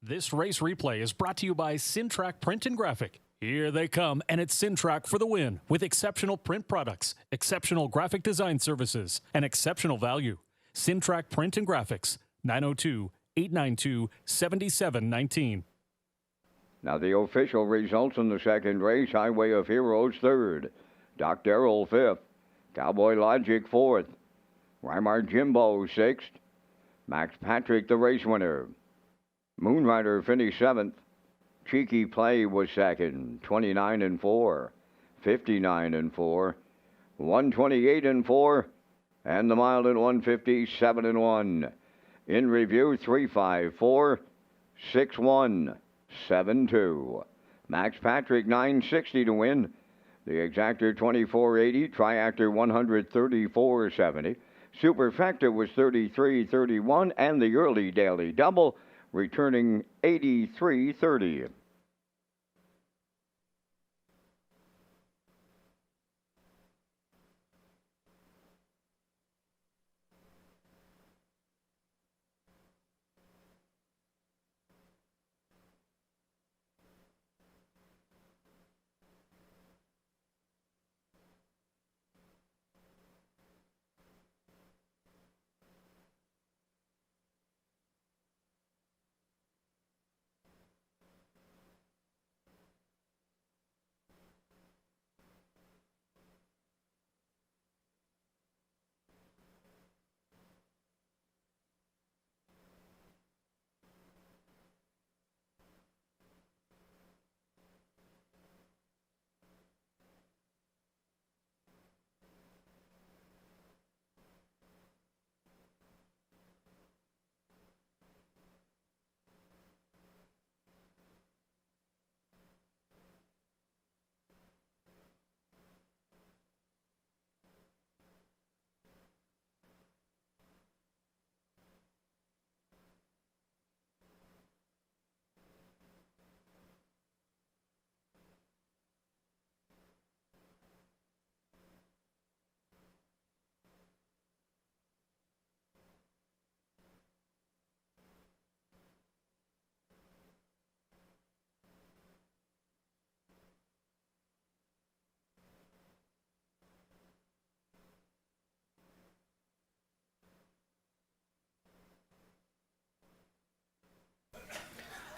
[SPEAKER 3] This race replay is brought to you by Racetrack Print and Graphic. Here they come, and it's Racetrack for the win with exceptional print products, exceptional graphic design services, and exceptional value. Racetrack Print and Graphics, 902-892-7719.
[SPEAKER 1] Now the official results in the second race: Highway of Heroes third, Doc Darrell fifth, Cowboy Logic fourth, Reimer Jimbo sixth, Max Patrick the race winner. Moonrider finished 7th. Cheeky Play was second, 29 and 4, 59 and 4, 128 and 4, and the mile in 1:57 and 1. In review, 354, 61, 72. Max Patrick 960 to win. The exactor 2480, triactor 134.70. Superfecta was 33-31, and the early daily double returning 83-30.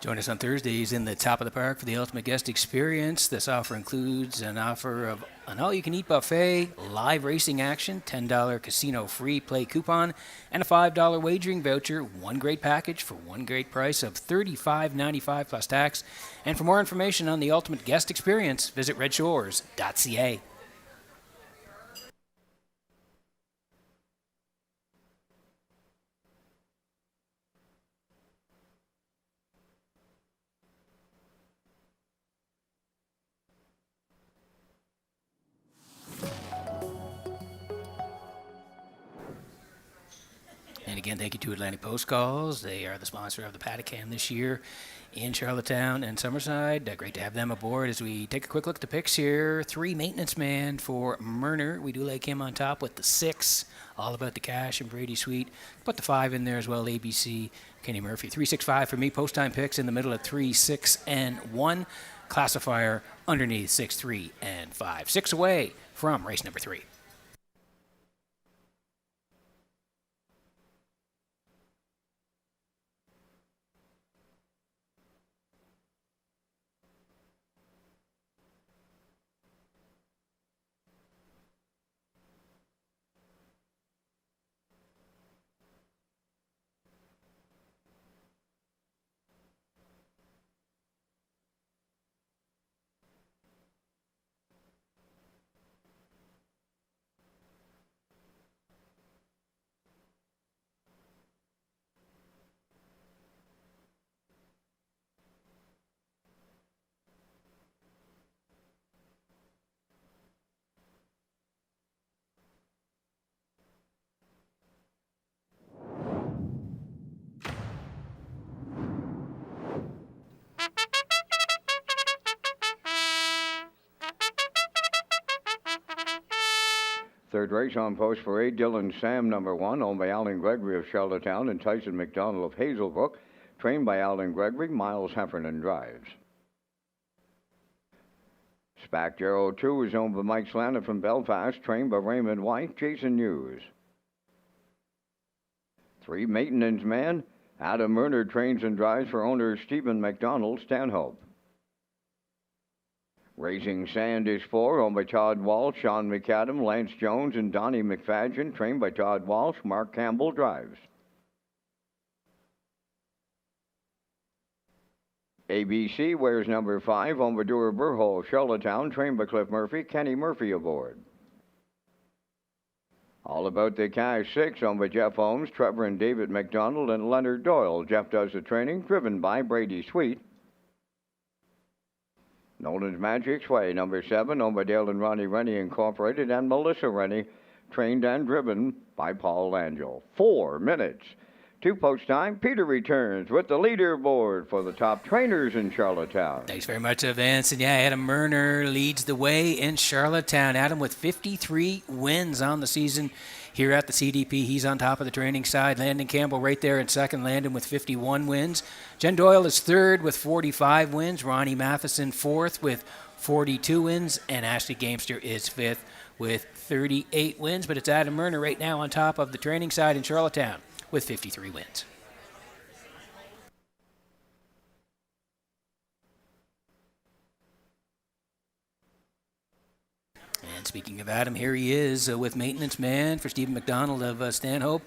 [SPEAKER 4] Join us on Thursdays in the Top of the Park for the Ultimate Guest Experience. This offer includes an offer of an all-you-can-eat buffet, live racing action, $10 casino free play coupon, and a $5 wagering voucher. One great package for one great price of $35.95 plus tax. And for more information on the Ultimate Guest Experience, visit Redshores.ca. And again, thank you to Atlantic Post Calls. They are the sponsor of the Paddock Cam this year in Charlottetown and Summerside. Great to have them aboard as we take a quick look at the picks here. 3 maintenance man for Murner. We do like him on top with the 6. All about the cash and Brady Sweet. Put the 5 in there as well. ABC, Kenny Murphy. 3-6-5 for me. Post time picks in the middle at 3, 6, and 1. Classifier underneath 6, 3, and 5. 6 away from race number 3.
[SPEAKER 1] Third race on post for 8, Dylan Sam, number 1, owned by Alan Gregory of Charlottetown and Tyson McDonald of Hazelbrook, trained by Alan Gregory. Miles Heffernan drives. Spac Jarrow 2 is owned by Mike Slana from Belfast, trained by Raymond White, Jason Hughes. 3, maintenance man, Adam Murner trains and drives for owner Stephen McDonald, Stanhope. Raising Sand is 4, owned by Todd Walsh, Sean McAdam, Lance Jones, and Donnie McFadgen, trained by Todd Walsh. Mark Campbell drives. ABC wears number 5, owned by Dura Burhol, Charlottetown, trained by Cliff Murphy. Kenny Murphy aboard. All About the Cash 6, owned by Jeff Holmes, Trevor and David McDonald, and Leonard Doyle. Jeff does the training, driven by Brady Sweet. Nolan's Magic Sway, number 7, owned by Dale and Ronnie Rennie Incorporated, and Melissa Rennie, trained and driven by Paul Angel. 4 minutes. To post time, Peter returns with the leaderboard for the top trainers in Charlottetown.
[SPEAKER 4] Thanks very much, Vince. And yeah, Adam Murner leads the way in Charlottetown. Adam with 53 wins on the season here at the CDP. He's on top of the training side. Landon Campbell right there in second. Landon with 51 wins. Jen Doyle is third with 45 wins. Ronnie Matheson fourth with 42 wins. And Ashley Gamester is fifth with 38 wins. But it's Adam Murner right now on top of the training side in Charlottetown with 53 wins. And speaking of Adam, here he is with maintenance man for Stephen McDonald of Stanhope.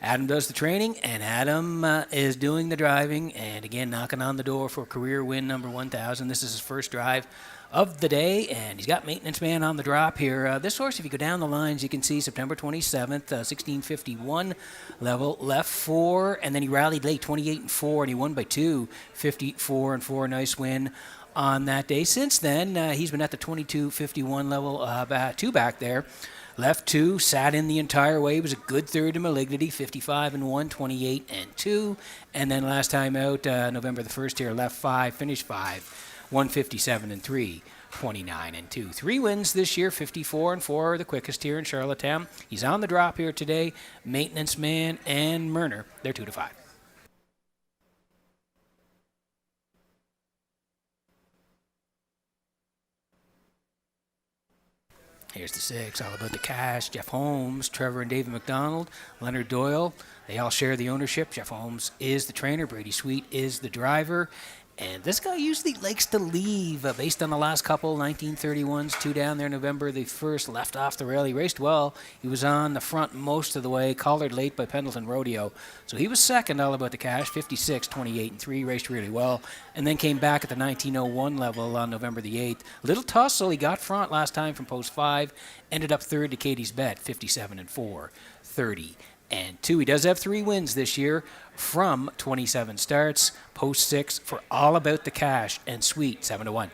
[SPEAKER 4] Adam does the training, and Adam is doing the driving, and again, knocking on the door for career win number 1,000. This is his first drive of the day, and he's got maintenance man on the drop here. This horse, if you go down the lines, you can see September 27th, 1651 level, left 4, and then he rallied late, 28-4, and he won by 2, 54-4, nice win on that day. Since then, he's been at the 22-51 level, 2 back there. Left 2, sat in the entire way. He was a good third to Malignity, 55-1, 28-2. And then last time out, November the 1st here, left 5, finished 5. 157-3, 29-2. 3 wins this year, 54-4, the quickest here in Charlottetown. He's on the drop here today. Maintenance man and Murner, they're 2-5. Here's the 6, all about the cash. Jeff Holmes, Trevor and David McDonald, Leonard Doyle. They all share the ownership. Jeff Holmes is the trainer. Brady Sweet is the driver. And this guy usually likes to leave based on the last couple, 1931s, 2 down there November the 1st, left off the rail. He raced well. He was on the front most of the way, collared late by Pendleton Rodeo. So he was second, all about the cash, 56, 28-3, raced really well. And then came back at the 1901 level on November the 8th. Little tussle, he got front last time from post 5, ended up third to Katie's Bet, 57-4, 30-2. He does have 3 wins this year from 27 starts. Post 6 for All About the Cash and Sweet, 7-1.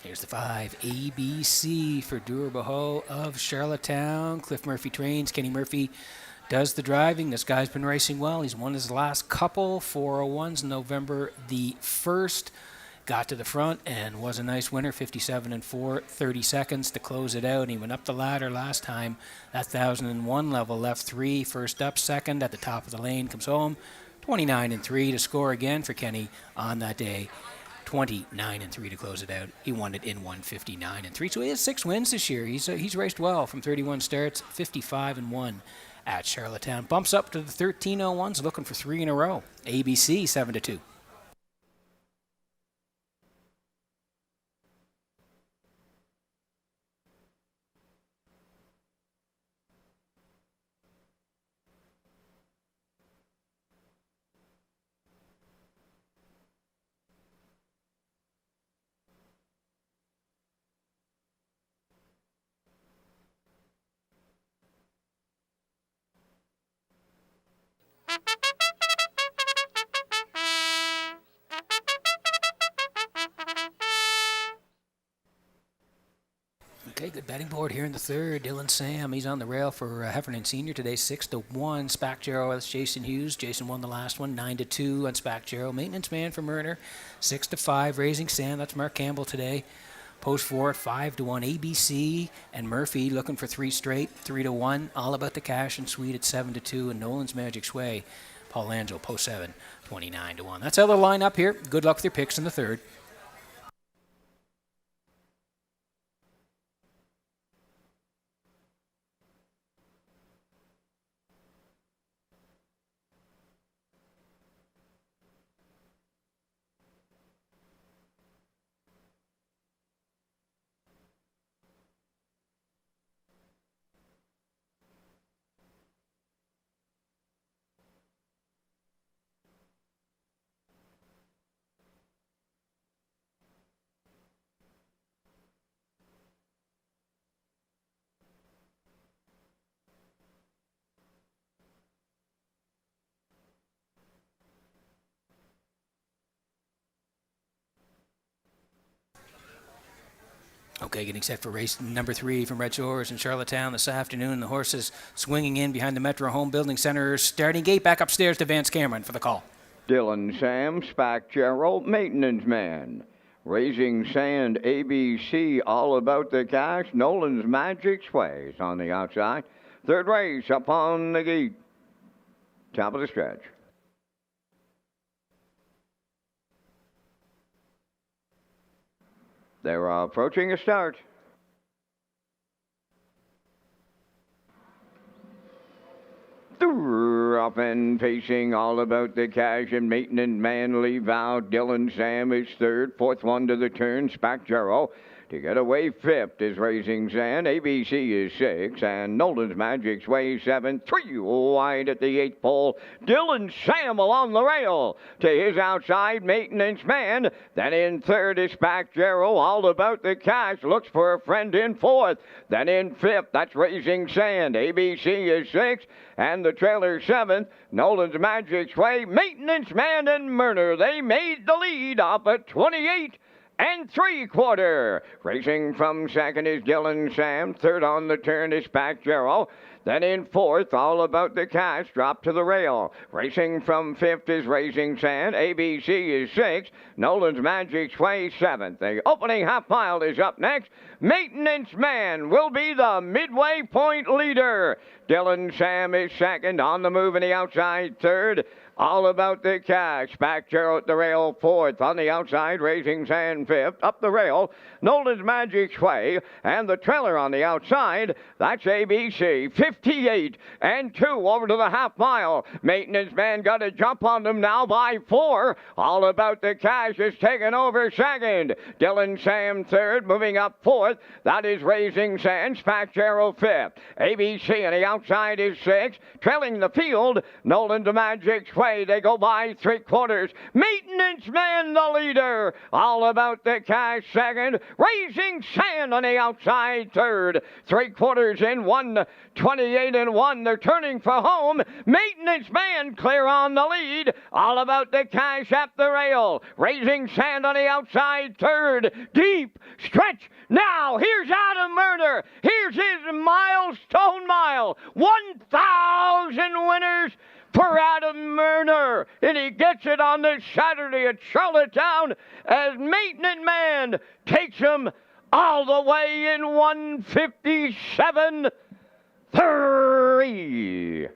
[SPEAKER 4] Here's the 5, ABC for Durbaho of Charlottetown. Cliff Murphy trains. Kenny Murphy does the driving. This guy's been racing well. He's won his last couple 401s November the 1st. Got to the front and was a nice winner, 57-4, 30 seconds to close it out. He went up the ladder last time. That 1001 level, left 3, first up, second at the top of the lane, comes home. 29-3 to score again for Kenny on that day. 29-3 to close it out. He won it in 159-3. So he has 6 wins this year. He's raced well from 31 starts, 55-1 at Charlottetown. Bumps up to the 1301s, looking for 3 in a row. ABC 7-2. Okay, good betting board here in the third. Dylan Sam, he's on the rail for Heffernan Senior today, 6-1. Spac Jarrow, that's Jason Hughes. Jason won the last one, 9-2 on Spac Jarrow. Maintenance man for Murner, 6-5. Raising Sand, that's Mark Campbell today. Post 4 at 5-1. ABC and Murphy looking for 3 straight, 3-1. All About the Cash and Sweet at 7-2. And Nolan's Magic Sway, Paul Angel, post 7, 29-1. That's how they'll line up here. Good luck with your picks in the third. Okay, getting set for race number 3 from Red Shores in Charlottetown this afternoon. The horses swinging in behind the Metro Home Building Center starting gate. Back upstairs to Vance Cameron for the call.
[SPEAKER 1] Dylan Sam, Spack Gerald, maintenance man. Raising Sand, ABC, all about the cash. Nolan's Magic Sways on the outside. Third race up on the gate. Top of the stretch. They're approaching a start. Up and facing all about the cash and maintenance man leave out. Dylan Sam is third. Fourth one to the turn. Spack Jarrow. To get away fifth is Raising Sand. ABC is six. And Nolan's Magic Sway 7. 3 wide at the 8th pole. Dylan Sam along the rail. To his outside, Maintenance Man. Then in third is Spack Jarrow. All about the cash. Looks for a friend in fourth. Then in fifth, that's Raising Sand. ABC is 6. And the trailer 7th. Nolan's Magic Sway, Maintenance Man, and Murner. They made the lead up at 28 and 3/4. Racing from second is Dylan Sam. Third on the turn is Spack Jarrow. Then in fourth, all about the cash, drop to the rail. Racing from fifth is Raising Sand. ABC is 6. Nolan's Magic Sway 7th. The opening half mile is up next. Maintenance Man will be the midway point leader. Dylan Sam is second, on the move in the outside third. All about the cash. Spack Jarrow at the rail fourth. On the outside, Raising Sand fifth. Up the rail, Nolan's Magic Sway. And the trailer on the outside, that's ABC. 58 and 2 over to the half mile. Maintenance Man got a jump on them now by 4. All about the cash is taken over second. Dylan Sam third, moving up fourth. That is Raising Sand. Spack Jarrow fifth. ABC on the outside is 6. Trailing the field, Nolan's Magic Sway. They go by 3/4. Maintenance Man the leader. All about the cash second. Raising Sand on the outside third. 3/4 in 1:28 and 1. They're turning for home. Maintenance Man clear on the lead. All about the cash at the rail. Raising Sand on the outside third. Deep stretch. Now here's Adam Murner. Here's his milestone mile. 1,000 winners for Adam Murner, and he gets it on this Saturday at Charlottetown as Maintenance Man takes him all the way in 1:57.3.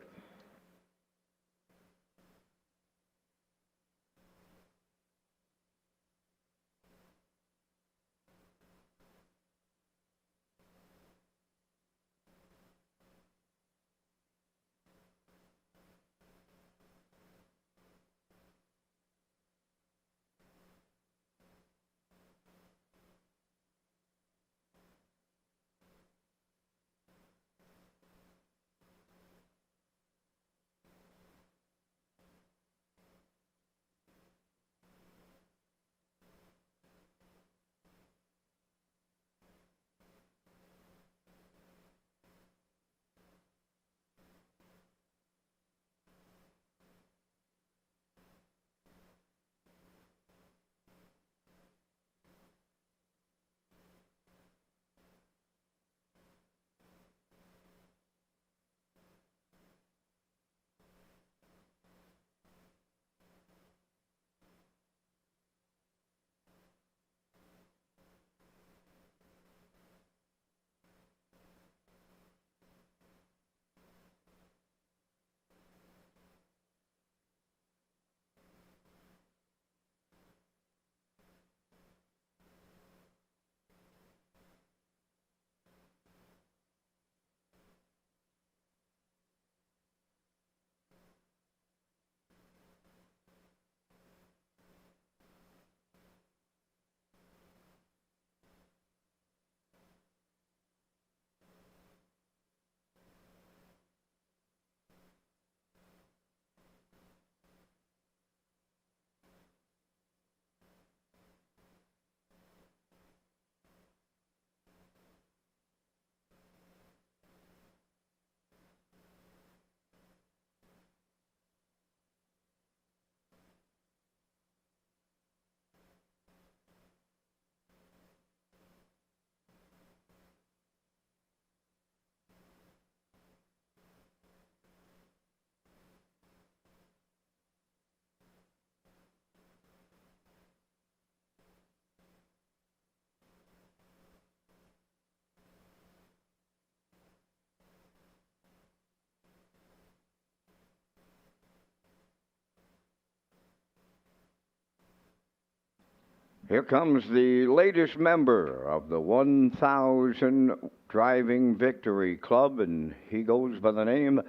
[SPEAKER 1] Here comes the latest member of the 1,000 Driving Victory Club, and he goes by the name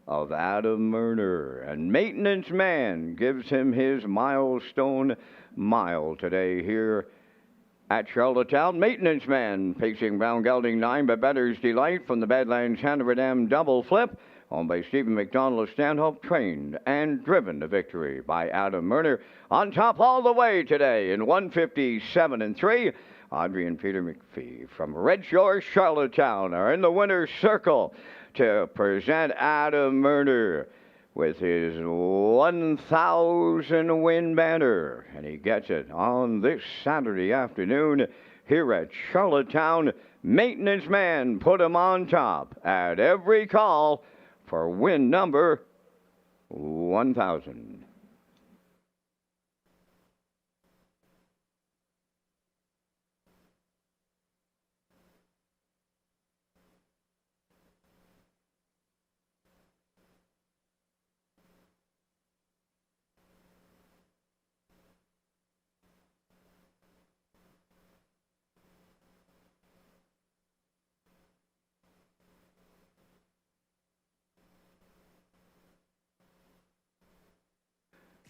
[SPEAKER 1] of Adam Murner. And Maintenance Man gives him his milestone mile today here at Charlottetown. Maintenance Man pacing Brown Gelding 9 by Better's Delight from the Badlands Hanover Dam double flip. Owned by Stephen McDonald of Stanhope, trained and driven to victory by Adam Murner. On top all the way today in 157 and 3. Audrey and Peter McPhee from Red Shores, Charlottetown are in the winner's circle to present Adam Murner with his 1,000 win banner. And he gets it on this Saturday afternoon here at Charlottetown. Maintenance Man put him on top at every call for win number 1,000.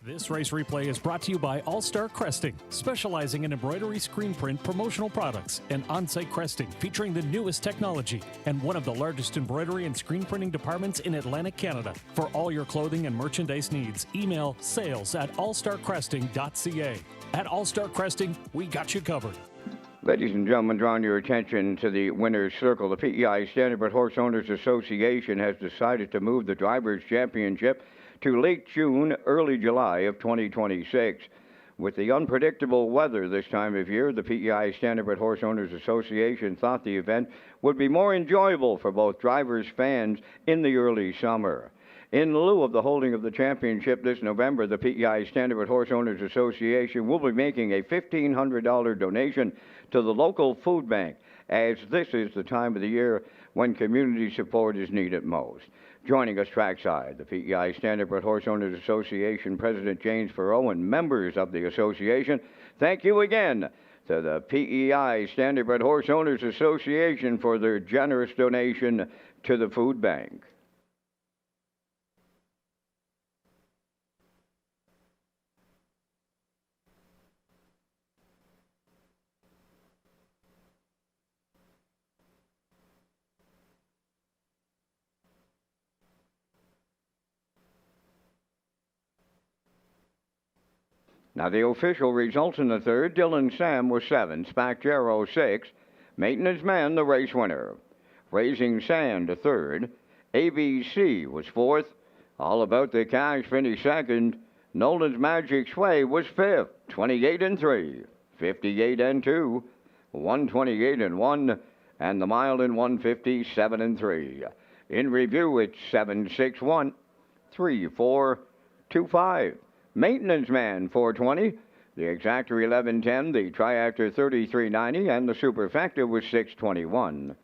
[SPEAKER 3] This race replay is brought to you by All Star Cresting, specializing in embroidery, screen print, promotional products, and on-site cresting featuring the newest technology and one of the largest embroidery and screen printing departments in Atlantic Canada. For all your clothing and merchandise needs, email sales@allstarcresting.ca. At All Star Cresting, we got you covered.
[SPEAKER 1] Ladies and gentlemen, drawing your attention to the winner's circle, the PEI Standardbred Horse Owners Association has decided to move the Drivers' Championship to late June, early July of 2026. With the unpredictable weather this time of year, the PEI Standardbred Horse Owners Association thought the event would be more enjoyable for both drivers' fans in the early summer. In lieu of the holding of the championship this November, the PEI Standardbred Horse Owners Association will be making a $1,500 donation to the local food bank, as this is the time of the year when community support is needed most. Joining us trackside, the PEI Standardbred Horse Owners Association President James Farrow and members of the association. Thank you again to the PEI Standardbred Horse Owners Association for their generous donation to the food bank. Now, the official results in the third, Dylan Sam was 7, Spack Jarrow 6, Maintenance Man the race winner. Raising Sand third, ABC was 4th, All About the Cash finished 2nd, Nolan's Magic Sway was 5th, 28 and 3, 58 and 2, 128 and 1, and the mile in 157 and 3. In review, it's 7-6-1, 3-4, 2-5. Maintenance Man 420, the Exactor 1110, the Triactor 3390, and the Superfecta was 621.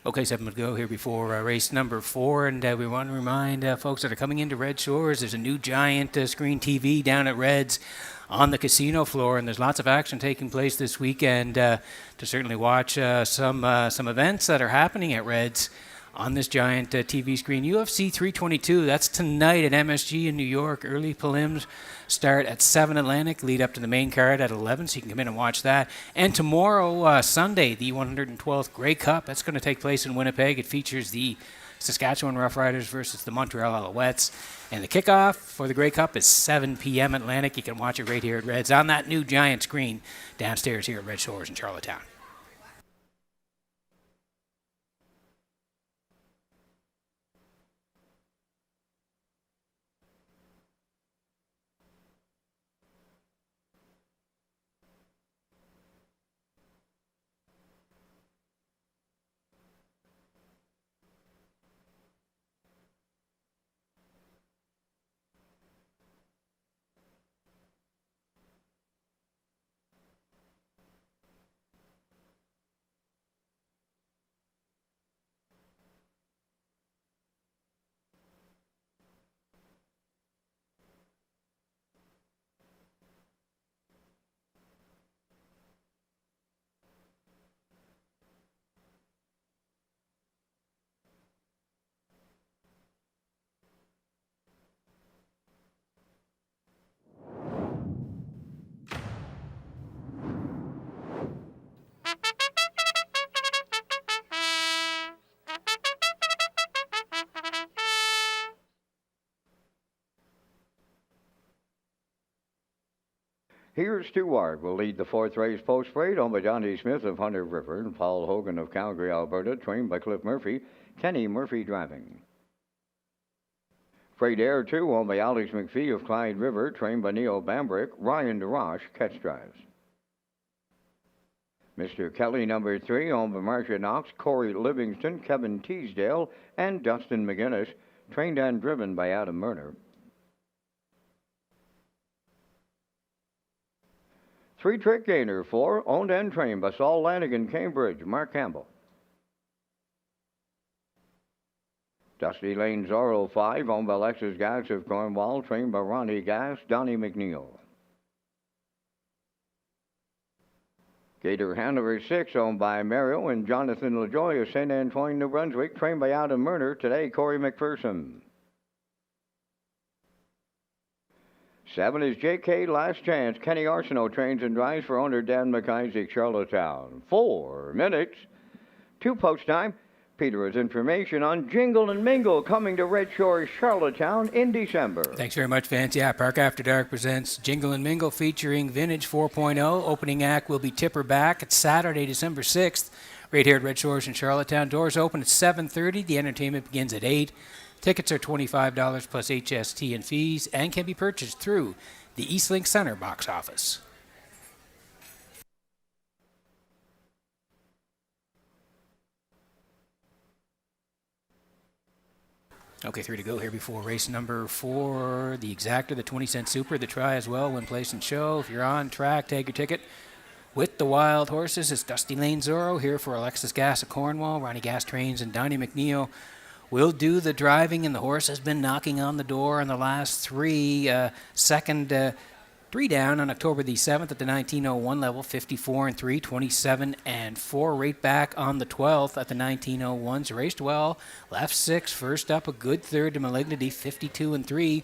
[SPEAKER 4] Okay, 7 to go here before race number 4, and we want to remind folks that are coming into Red Shores, there's a new giant screen TV down at Red's on the casino floor, and there's lots of action taking place this weekend to certainly watch some events that are happening at Red's on this giant TV screen. UFC 322, that's tonight at MSG in New York. Early prelims start at 7 Atlantic, lead up to the main card at 11, so you can come in and watch that. And tomorrow, Sunday, the 112th Grey Cup, that's going to take place in Winnipeg. It features the Saskatchewan Roughriders versus the Montreal Alouettes. And the kickoff for the Grey Cup is 7 p.m. Atlantic. You can watch it right here at Reds on that new giant screen downstairs here at Red Shores in Charlottetown.
[SPEAKER 1] Here's Stewart will lead the fourth race post-parade owned by Johnny Smith of Hunter River and Paul Hogan of Calgary, Alberta, trained by Cliff Murphy, Kenny Murphy driving. Freight Air 2 owned by Alex McPhee of Clyde River, trained by Neil Bambrick, Ryan DeRoche, catch drives. Mr. Kelly number 3 owned by Marcia Knox, Corey Livingston, Kevin Teasdale, and Dustin McGinnis, trained and driven by Adam Murner. 3-trick gainer 4, owned and trained by Saul Lanigan, Cambridge, Mark Campbell. Dusty Lane Zorro 5, owned by Alexis Gass of Cornwall, trained by Ronnie Gass, Donnie McNeil. Gator Handler 6, owned by Mario and Jonathan LaJoy of St. Antoine, New Brunswick, trained by Adam Murner, today Corey McPherson. 7 is J.K. Last Chance. Kenny Arsenault trains and drives for owner Dan McIsaac, Charlottetown. 4 minutes. 2 post time. Peter has information on Jingle and Mingle coming to Red Shores, Charlottetown in December.
[SPEAKER 4] Thanks very much, Vance. Yeah, Park After Dark presents Jingle and Mingle featuring Vintage 4.0. Opening act will be Tipper Back. It's Saturday, December 6th, right here at Red Shores in Charlottetown. Doors open at 7:30. The entertainment begins at 8. Tickets are $25 plus HST and fees and can be purchased through the Eastlink Center box office. Okay, 3 to go here before race number 4. The Exactor, the 20-cent Super, the try as well, win, place, and show. If you're on track, take your ticket. With the wild horses, it's Dusty Lane Zorro here for Alexis Gass of Cornwall. Ronnie Gass trains and Donnie McNeil will do the driving, and the horse has been knocking on the door in the last 3. Second 3 down on October the 7th at the 1901 level, 54-3, 27-4. Right back on the 12th at the 1901s. Raced well, left 6, first up a good third to Malignity, 52-3,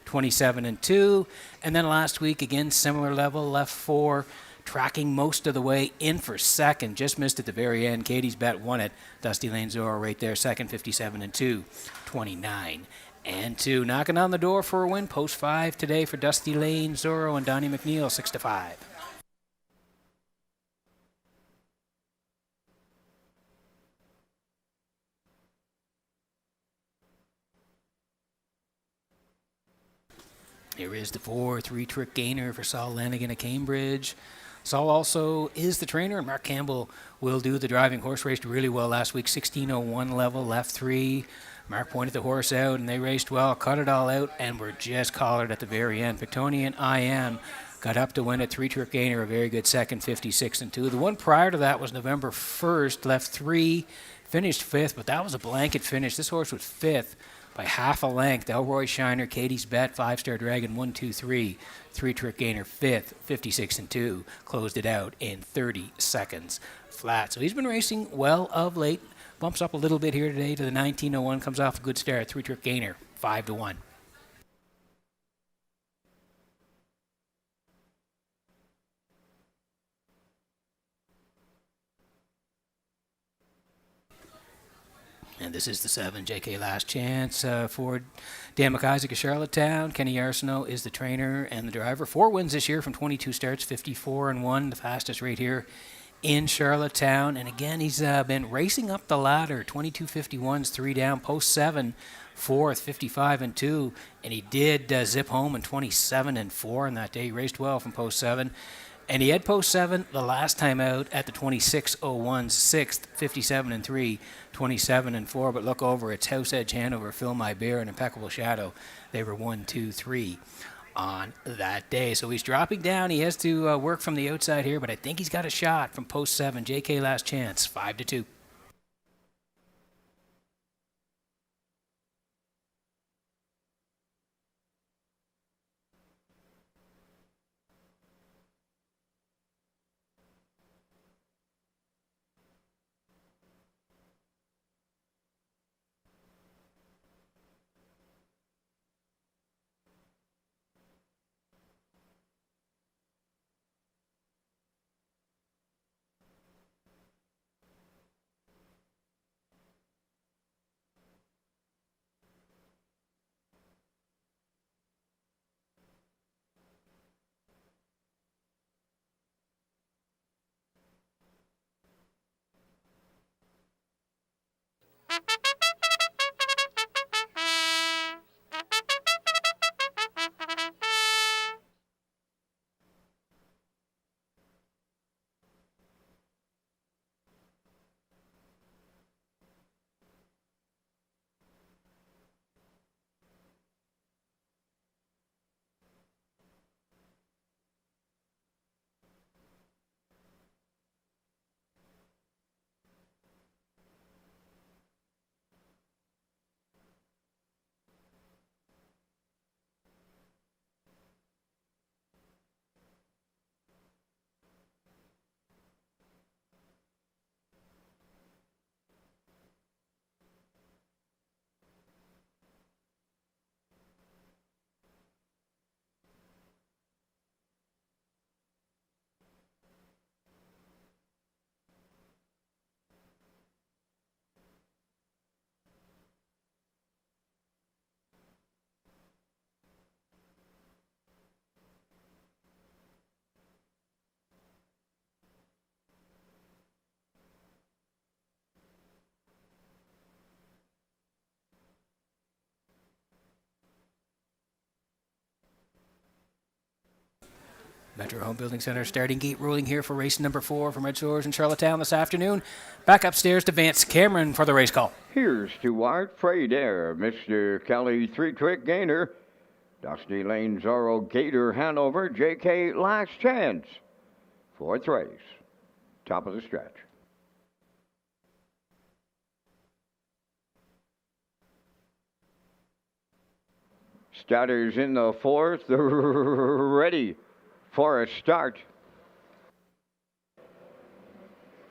[SPEAKER 4] 27-2. And then last week, again, similar level, left 4, tracking most of the way in for second. Just missed at the very end. Katie's Bet won it. Dusty Lane Zorro right there, second, 57-2, 29-2. Knocking on the door for a win. Post 5 today for Dusty Lane Zorro and Donnie McNeil, 6-5. Here is the 4 3-trick gainer for Saul Lanigan of Cambridge. Saul also is the trainer, and Mark Campbell will do the driving. Horse raced really well last week, 16:01 level, left 3. Mark pointed the horse out, and they raced well, cut it all out, and were just collared at the very end. Pictonian I Am got up to win a 3-trick gainer, a very good second, 56-2. The one prior to that was November 1st, left 3, finished 5th, but that was a blanket finish. This horse was 5th by half a length. Elroy Shiner, Katie's Bet, 5-star Dragon, 1-2-3. 3-trick gainer, 5th, 56-2. Closed it out in 30 seconds flat. So he's been racing well of late. Bumps up a little bit here today to the 1901. Comes off a good start. 3-trick gainer, 5-1. And this is the 7, JK Last Chance for Dan McIsaac of Charlottetown. Kenny Arsenault is the trainer and the driver. 4 wins this year from 22 starts, 54-1, the fastest rate here in Charlottetown. And again, he's been racing up the ladder. 22.51s, 3 down, post 7, 4th, 55-2. And he did zip home in 27-4 on that day. He raced well from post 7. And he had post 7 the last time out at the 26.01s, 6th, 57-3, 27-4. But look over, it's House Edge Hanover, Fill My Beer, and Impeccable Shadow. They were 1, 2, 3 on that day. So he's dropping down. He has to work from the outside here, but I think he's got a shot from post 7. JK Last Chance, 5-2. Metro Home Building Center starting gate ruling here for race number 4 from Red Shores in Charlottetown this afternoon. Back upstairs to Vance Cameron for the race call.
[SPEAKER 1] Here's Stuart Fradair, Mr. Kelly 3-trick gainer, Dusty Lane Zorro Gator Hanover, JK Last Chance. 4th race, top of the stretch. Starters in the 4th, they're ready for a start.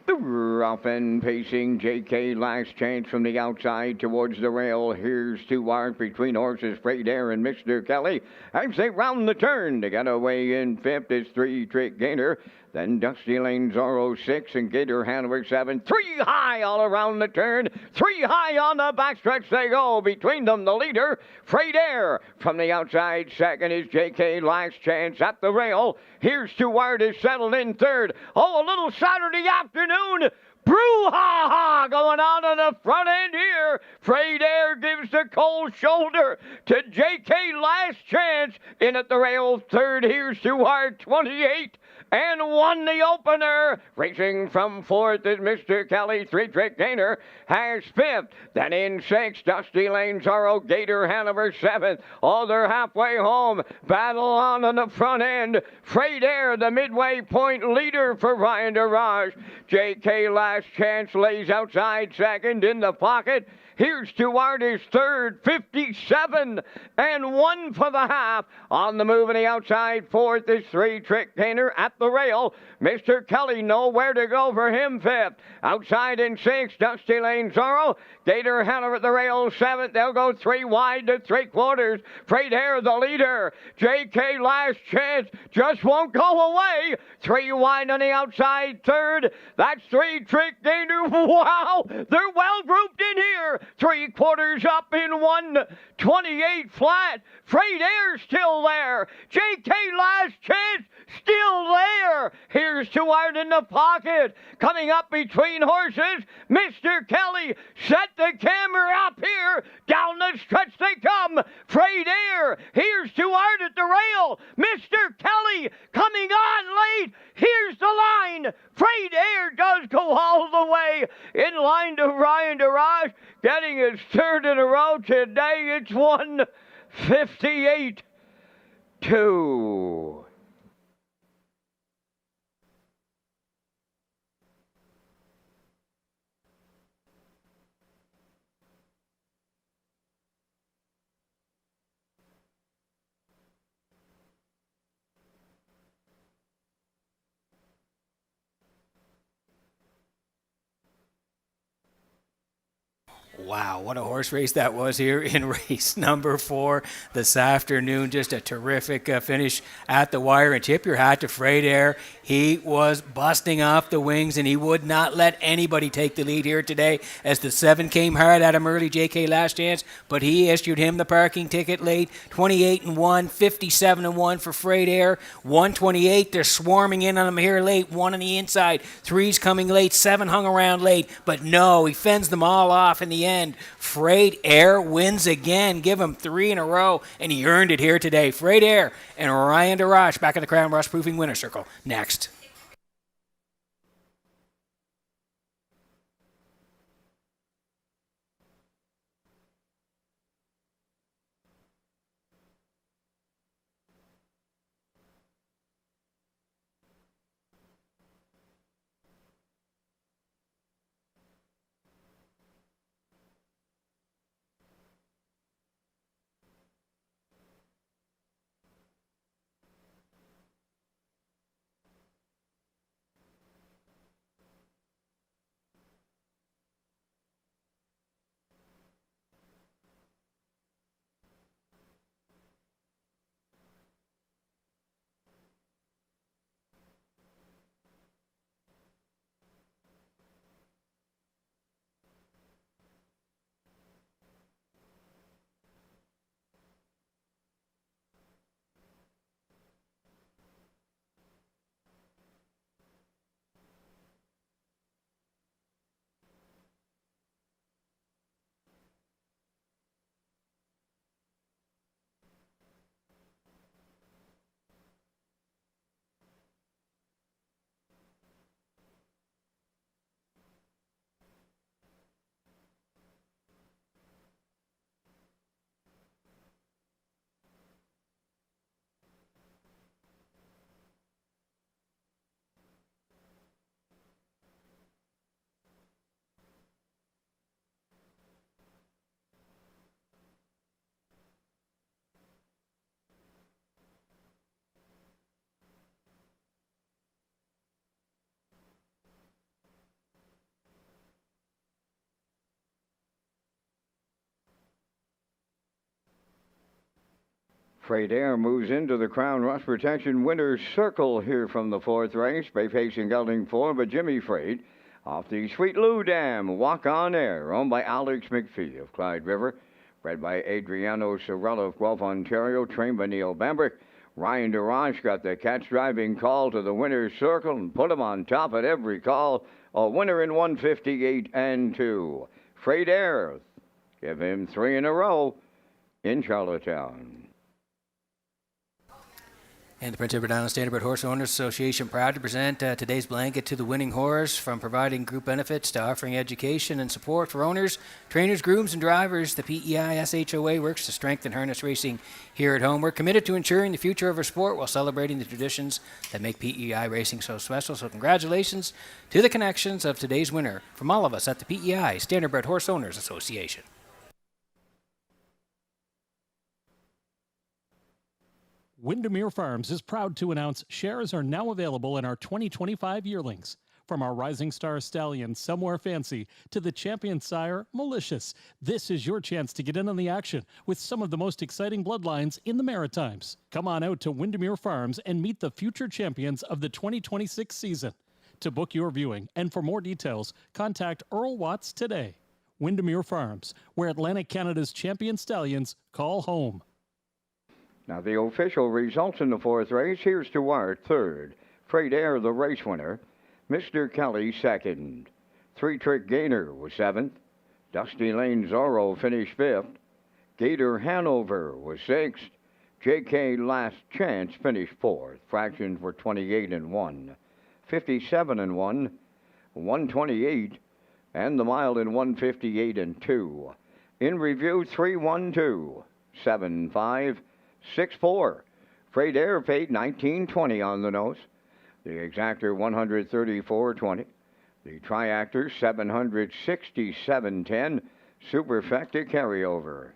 [SPEAKER 1] Rough and pacing, JK Last Chance from the outside towards the rail. Here's Stuart between horses, Fradair and Mr. Kelly. As they round the turn, to get away in 5th is 3-trick gainer. Then Dusty Lane Zorro 6 and Gator Hanover 7. 3 high all around the turn. 3 high on the backstretch they go. Between them, the leader, Fradair. From the outside, second is JK Last Chance at the rail. Here's Stuart is settled in 3rd. Oh, a little Saturday afternoon brouhaha going on the front end here. Fradair gives the cold shoulder to JK Last Chance. In at the rail, 3rd. Here's Stuart 28. And won the opener. Racing from 4th is Mr. Kelly, 3-trick gainer, has 5th. Then in 6th, Dusty Lane Zorro, Gator Hanover 7th. Oh, they're halfway home. Battle on the front end. Fradair, the midway point leader for Ryan DeRage. JK Last Chance lays outside 2nd in the pocket. Here's Stuart, his third, 57 and 1 for the half. On the move on the outside, fourth is Three-Trick Gainer at the rail. Mr. Kelly, nowhere to go for him, fifth. Outside in sixth, Dusty Lane Zorro. Gator Heller at the rail, seventh. They'll go 3 wide to 3/4. Freight Air, the leader. J.K. Last Chance just won't go away. 3 wide on the outside, third. That's Three-Trick Gainer. Wow, they're well grouped in here. 3/4 up in 1:28 flat. Freight Air still there. J.K. Last Chance still there. Here's Stuart in the pocket. Coming up between horses, Mr. Kelly set the camera up here. Down the stretch they come. Freight Air. Here's Stuart at the rail. Mr. Kelly coming on late. Here's the line. Freight Air does go all the way. In line to Ryan DeRoche. Getting his third in a row today. It's 1:58-2.
[SPEAKER 4] Wow, what a horse race that was here in race number 4 this afternoon. Just a terrific finish at the wire. And tip your hat to Freight Air. He was busting off the wings, and he would not let anybody take the lead here today as the 7 came hard at him early, J.K. Last Chance, but he issued him the parking ticket late. 28 and 1, 57 and 1 for Freight Air. 128, they're swarming in on him here late. 1 on the inside, 3's coming late, 7 hung around late, but no, he fends them all off in the end. Freight Air wins again. Give him 3 in a row, and he earned it here today. Freight Air and Ryan DeRoche back in the Crown Rust Proofing winner circle next.
[SPEAKER 1] Freight Air moves into the Crown Rust Protection winner's circle here from the 4th race. Bay facing gelding 4, but Jimmy Freight off the Sweet Lou Dam. Walk On Air, owned by Alex McPhee of Clyde River. Bred by Adriano Sorella of Guelph, Ontario. Trained by Neil Bambrick. Ryan DeRoche got the catch driving call to the winner's circle and put him on top at every call. A winner in 1:58-2. Freight Air, give him 3 in a row in Charlottetown.
[SPEAKER 4] And the Prince Edward Island Standardbred Horse Owners Association proud to present today's blanket to the winning horse. From providing group benefits to offering education and support for owners, trainers, grooms, and drivers, the PEI SHOA works to strengthen harness racing here at home. We're committed to ensuring the future of our sport while celebrating the traditions that make PEI racing so special. So congratulations to the connections of today's winner from all of us at the PEI Standardbred Horse Owners Association.
[SPEAKER 3] Windermere Farms is proud to announce shares are now available in our 2025 yearlings. From our Rising Star Stallion, Somewhere Fancy, to the champion sire, Malicious, this is your chance to get in on the action with some of the most exciting bloodlines in the Maritimes. Come on out to Windermere Farms and meet the future champions of the 2026 season. To book your viewing and for more details, contact Earl Watts today. Windermere Farms, where Atlantic Canada's champion stallions call home.
[SPEAKER 1] Now the official results in the fourth race. Here's to our third. Freight Air, the race winner. Mr. Kelly, second. Three Trick Gainer was seventh. Dusty Lane Zorro finished fifth. Gator Hanover was sixth. J.K. Last Chance finished fourth. Fractions were 28 and 1, 57 and 1, 128, and the mile in 158 and 2. In review, 312, 75, 64. Freight Air paid $19.20 on the nose. The exactor $134.20. The triactor $767.10. Superfecta carryover.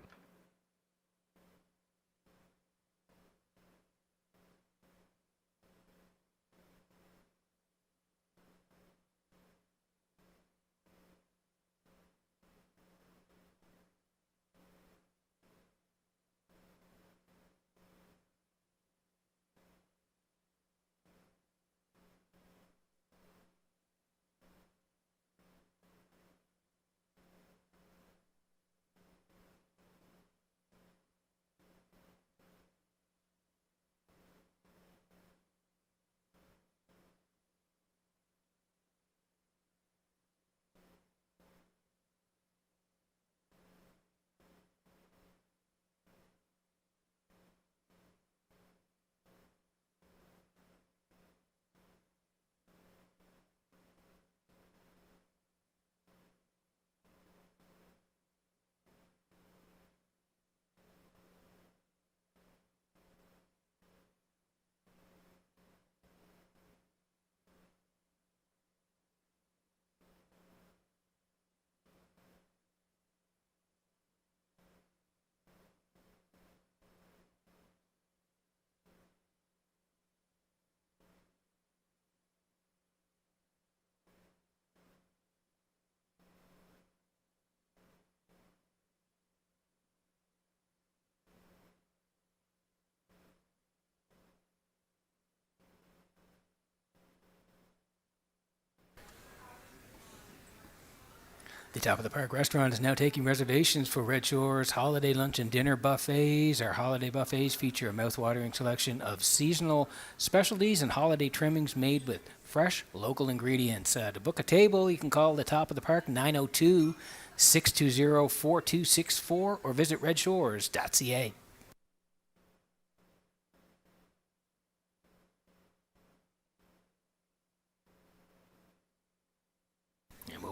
[SPEAKER 4] The Top of the Park restaurant is now taking reservations for Red Shores holiday lunch and dinner buffets. Our holiday buffets feature a mouth-watering selection of seasonal specialties and holiday trimmings made with fresh local ingredients. To book a table, you can call the Top of the Park 902-620-4264 or visit Redshores.ca.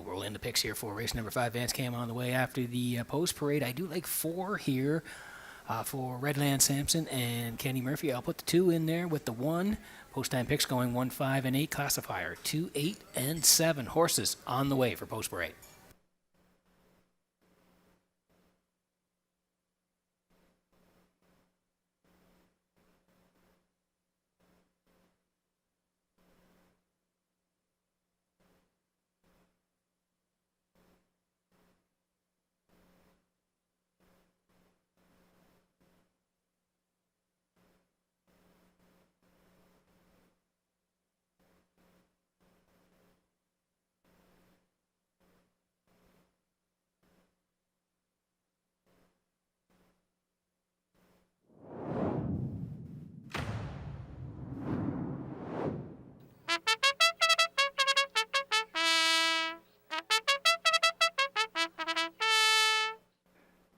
[SPEAKER 4] Roll in the picks here for race number 5. Vance Cam on the way after the post parade. I do like 4 here for Redland Sampson and Kenny Murphy. I'll put the 2 in there with the 1. Post time picks going 1, 5, and 8. Classifier 2, 8, and 7. Horses on the way for post parade.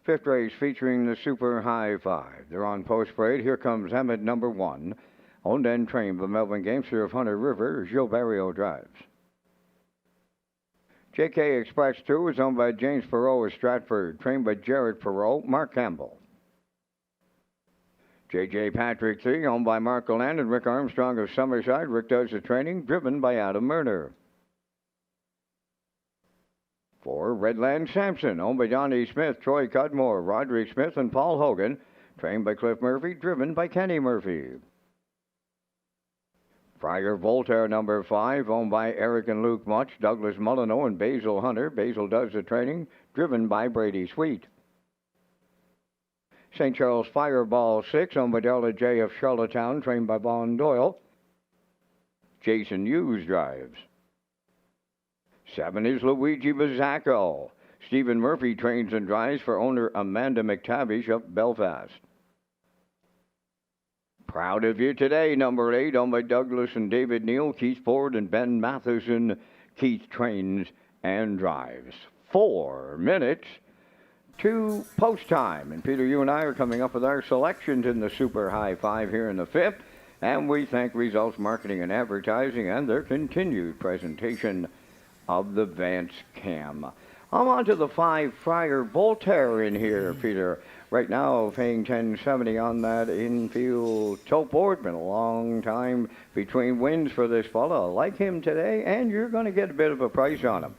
[SPEAKER 1] Fifth race featuring the Super High Five. They're on post parade. Here comes Emmett, number 1. Owned and trained by Melvin Gamester of Hunter River. Gilles Barrio drives. JK Express 2 is owned by James Perot of Stratford. Trained by Jared Perot, Mark Campbell. JJ Patrick 3, owned by Mark Galand and Rick Armstrong of Summerside. Rick does the training, driven by Adam Murner. 4, Redland Sampson, owned by Donnie Smith, Troy Cudmore, Roderick Smith, and Paul Hogan. trained by Cliff Murphy, driven by Kenny Murphy. Friar Voltaire number 5, owned by Eric and Luke Much, Douglas Mullino, and Basil Hunter. Basil does the training, driven by Brady Sweet. St. Charles Fireball 6, owned by Darla J. of Charlottetown, trained by Vaughn Doyle. Jason Hughes drives. 7 is Luigi Bizzacco. Stephen Murphy trains and drives for owner Amanda McTavish of Belfast. Proud of you today, number 8, owned by Douglas and David Neal, Keith Ford and Ben Matheson. Keith trains and drives. 4 minutes to post time. And Peter, you and I are coming up with our selections in the Super High 5 here in the 5th. And we thank Results Marketing and Advertising and their continued presentation of the Vance Cam. I'm on to the 5 Friar Voltaire in here, Peter. Right now, paying $10.70 on that infield tote board. Been a long time between wins for this fella. I like him today, and you're going to get a bit of a price on him.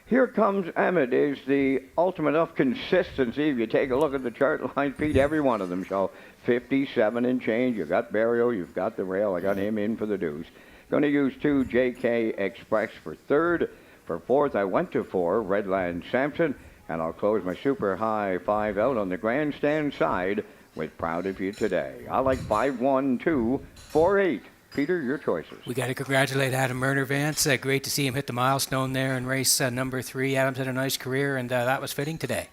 [SPEAKER 1] Here Comes Emmett is the ultimate of consistency. If you take a look at the chart line, Pete, every one of them show 57 and change. You've got Barrio, you've got the rail. I got him in for the deuce. Going to use 2 JK Express for third. For fourth, I went to 4 Redland Sampson. And I'll close my Super High 5 out on the grandstand side with Proud of You today. I like 5, 1, 2, 4, 8. Peter, your choices.
[SPEAKER 4] We got to congratulate Adam Murner, Vance. Great to see him hit the milestone there in race number 3. Adam's had a nice career, and that was fitting today.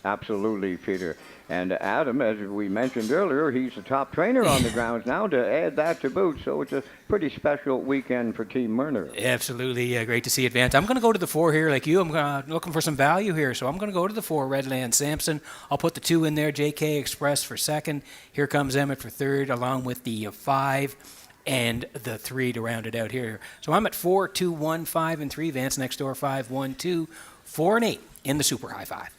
[SPEAKER 1] Absolutely, Peter. And Adam, as we mentioned earlier, he's the top trainer on the grounds now to add that to boot. So it's a pretty special weekend for Team Murner.
[SPEAKER 4] Absolutely. Great to see it, Vance. I'm going to go to the 4 here like you. I'm looking for some value here. So I'm going to go to the 4, Redland Sampson. I'll put the 2 in there, JK Express for second. Here Comes Emmett for third, along with the 5 and the 3 to round it out here. So I'm at 4, 2, 1, 5, and 3. Vance next door, 5, 1, 2, 4, and 8 in the Super High 5.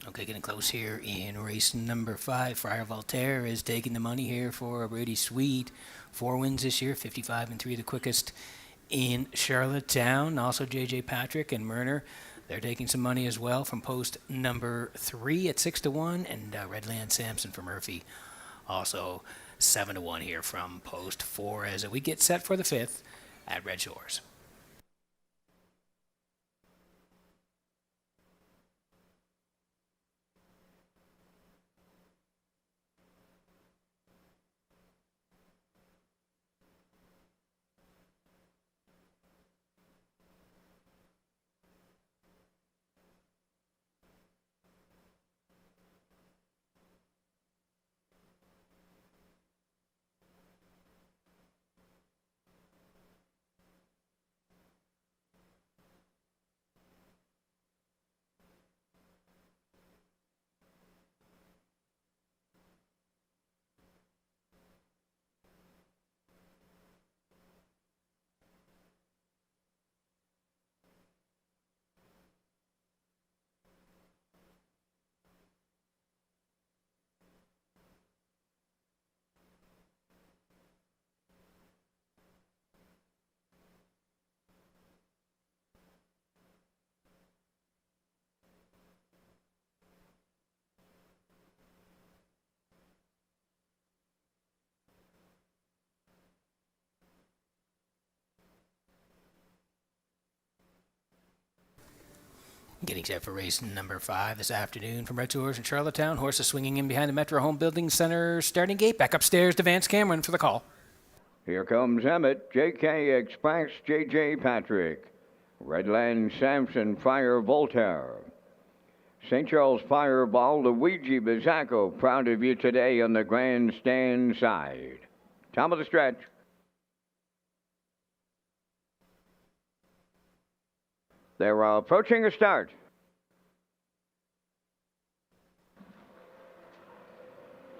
[SPEAKER 4] Okay, getting close here in race number 5. Friar Voltaire is taking the money here for Brady Sweet. 4 wins this year, 55 and 3, the quickest in Charlottetown. Also, J.J. Patrick and Murner, they're taking some money as well from post number 3 at 6-1, and Redland Sampson for Murphy also 7-1 here from post 4 as we get set for the 5th at Red Shores. Getting set for race number 5 this afternoon from Red Shores in Charlottetown. Horses swinging in behind the Metro Home Building Center starting gate. Back upstairs to Vance Cameron for the call.
[SPEAKER 1] Here comes Emmett, JK Express, J.J. Patrick, Redland Sampson, Fire Voltaire, St. Charles Fireball, Luigi Bizzacco, proud of you today on the grandstand side. Top of the stretch. They're approaching a start.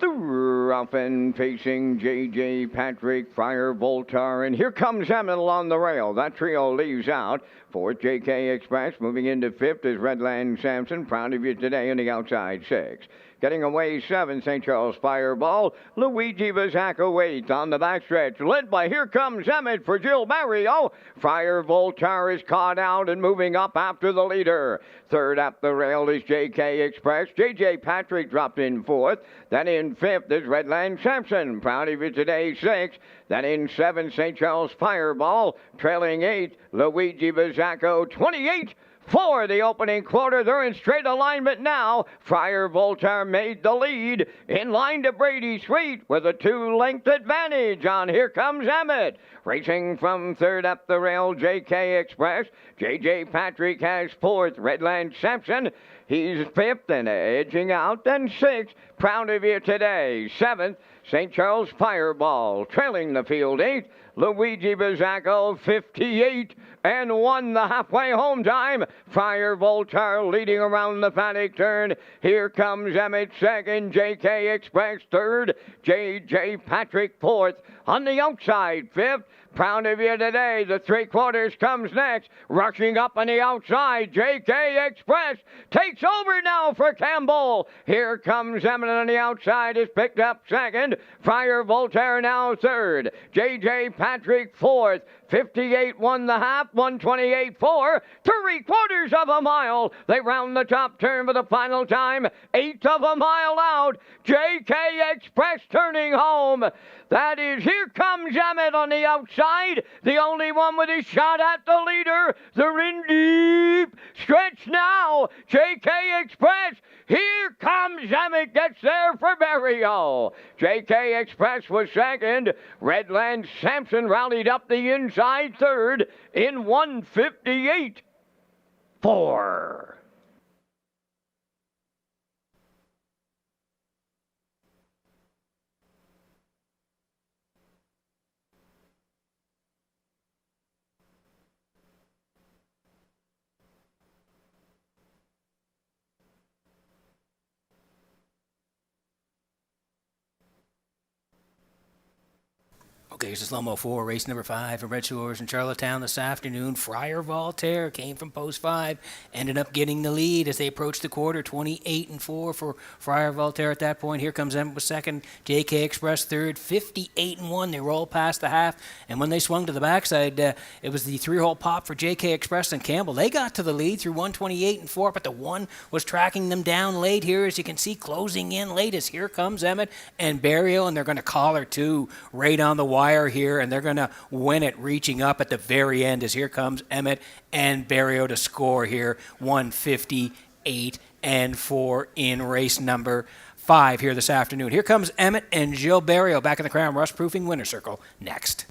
[SPEAKER 1] Off and facing J.J. Patrick, Friar Voltaire, and here comes Emmett on the rail. That trio leaves out. Fourth, J.K. Express. Moving into fifth is Redland Sampson, proud of you today on the outside 6. Getting away 7, St. Charles Fireball. Luigi Bizzacco 8 on the backstretch. Led by Here Comes Emmett for Jill Barrio. Friar Voltaire is caught out and moving up after the leader. Third up the rail is J.K. Express. J.J. Patrick dropped in 4th. Then in 5th is Redland Sampson, proud of you today 6. Then in 7, St. Charles Fireball. Trailing 8, Luigi Bizzacco 28. For the opening quarter, they're in straight alignment now. Friar Voltaire made the lead in line to Brady Sweet with a 2-length advantage on Here Comes Emmett. Racing from 3rd up the rail, J.K. Express. J.J. Patrick has 4th, Redland Sampson. He's 5th and edging out. Then 6th, proud of you today. 7th, St. Charles Fireball. Trailing the field 8th, Luigi Bizzacco 58 and 1 the halfway home time. Friar Voltaire leading around the paddock turn. Here comes Emmett 2nd, J.K. Express 3rd, J.J. Patrick 4th. On the outside 5th, proud of you today. The 3/4 comes next. Rushing up on the outside, J.K. Express takes over now for Campbell. Here comes Emmett on the outside, is picked up 2nd. Friar Voltaire now 3rd. J.J. Patrick 4th. 58 1 the half, 128 4. 3/4 of a mile. They round the top turn for the final time. 1/8 of a mile out. J.K. Express turning home. That is Here Comes Emmett on the outside. The only one with a shot at the leader. They're in deep stretch now. J.K. Express. Here Comes Emmett gets there for Barrio. J.K. Express was 2nd. Redland Sampson rallied up the inside 3rd in 158 4.
[SPEAKER 4] Okay, here's the slow-mo 4, race number 5 from Redshores in Charlottetown this afternoon. Friar Voltaire came from post 5, ended up getting the lead as they approached the quarter, 28-4 for Friar Voltaire at that point. Here comes Emmett with second, JK Express third, 58-1. They roll past the half, and when they swung to the backside, it was the 3-hole pop for JK Express and Campbell. They got to the lead through 128-4, but the 1 was tracking them down late here, as you can see, closing in late as here comes Emmett and Burial, and they're going to collar 2 right on the wire here, and they're going to win it, reaching up at the very end as here comes Emmett and Barrio to score here, 158-4 in race number 5 here this afternoon. Here comes Emmett and Gilles Barrio back in the Crown Rust Proofing Winner Circle next.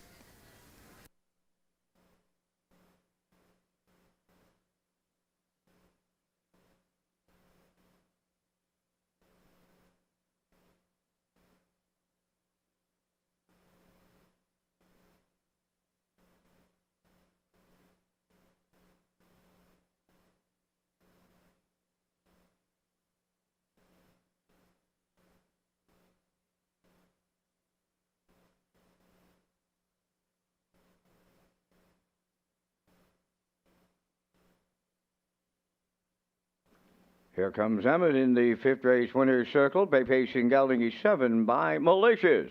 [SPEAKER 1] Here comes Emmett in the 5th race winner's circle. Bay Pacing gelding is 7 by Malicious.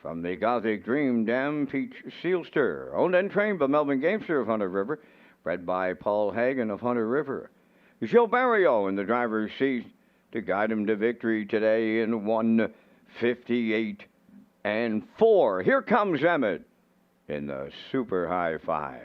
[SPEAKER 1] From the Gothic Dream Dam Peach Sealster. Owned and trained by Melvin Gamester of Hunter River. Bred by Paul Hagen of Hunter River. Gilles Barrio in the driver's seat to guide him to victory today in 158-4. Here comes Emmett in the Super High 5.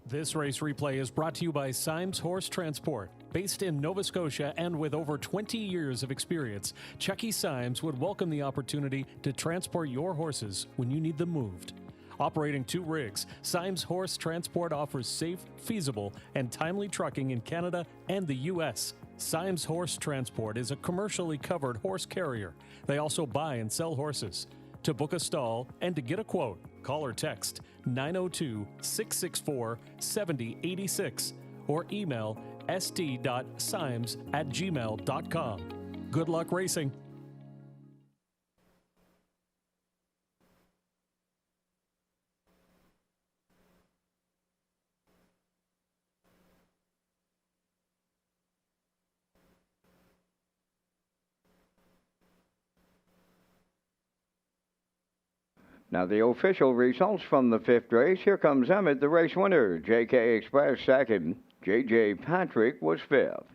[SPEAKER 3] This race replay is brought to you by Symes Horse Transport. Based in Nova Scotia and with over 20 years of experience, Chucky Symes would welcome the opportunity to transport your horses when you need them moved. Operating 2 rigs, Symes Horse Transport offers safe, feasible, and timely trucking in Canada and the U.S. Symes Horse Transport is a commercially covered horse carrier. They also buy and sell horses. To book a stall and to get a quote, call or text 902-664-7086 or email st.symes@gmail.com. Good luck racing.
[SPEAKER 1] Now the official results from the 5th race. Here comes Emmett, the race winner. JK Express second. JJ Patrick was 5th.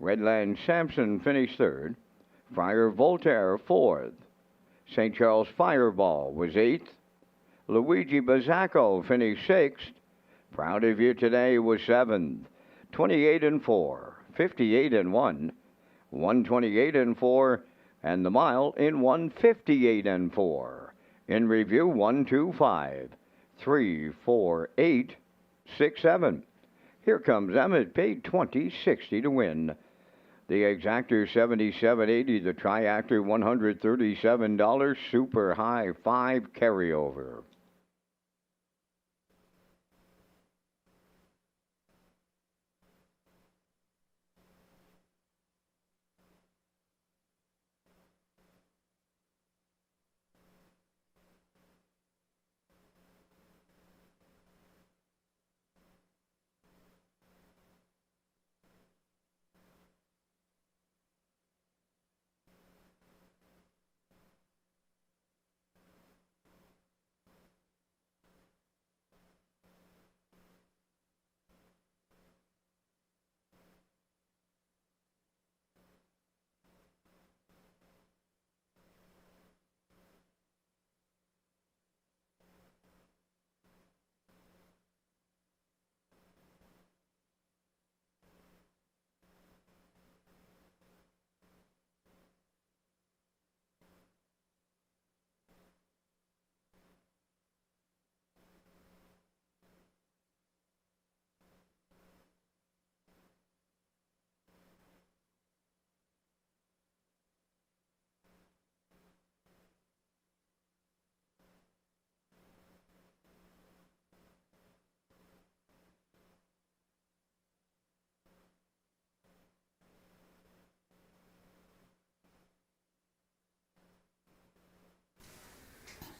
[SPEAKER 1] Redland Sampson finished 3rd. Friar Voltaire 4th. St. Charles Fireball was 8th. Luigi Bazzacco finished 6th. Proud of You Today was 7th. 28-4, 58-1, 128-4, and the mile in 158-4. In review, 1, 2, 5, 3, 4, 8, 6, 7. Here comes Emmett, paid $20.60 to win. The exactor $77.80, the triactor $137, super high 5 carryover.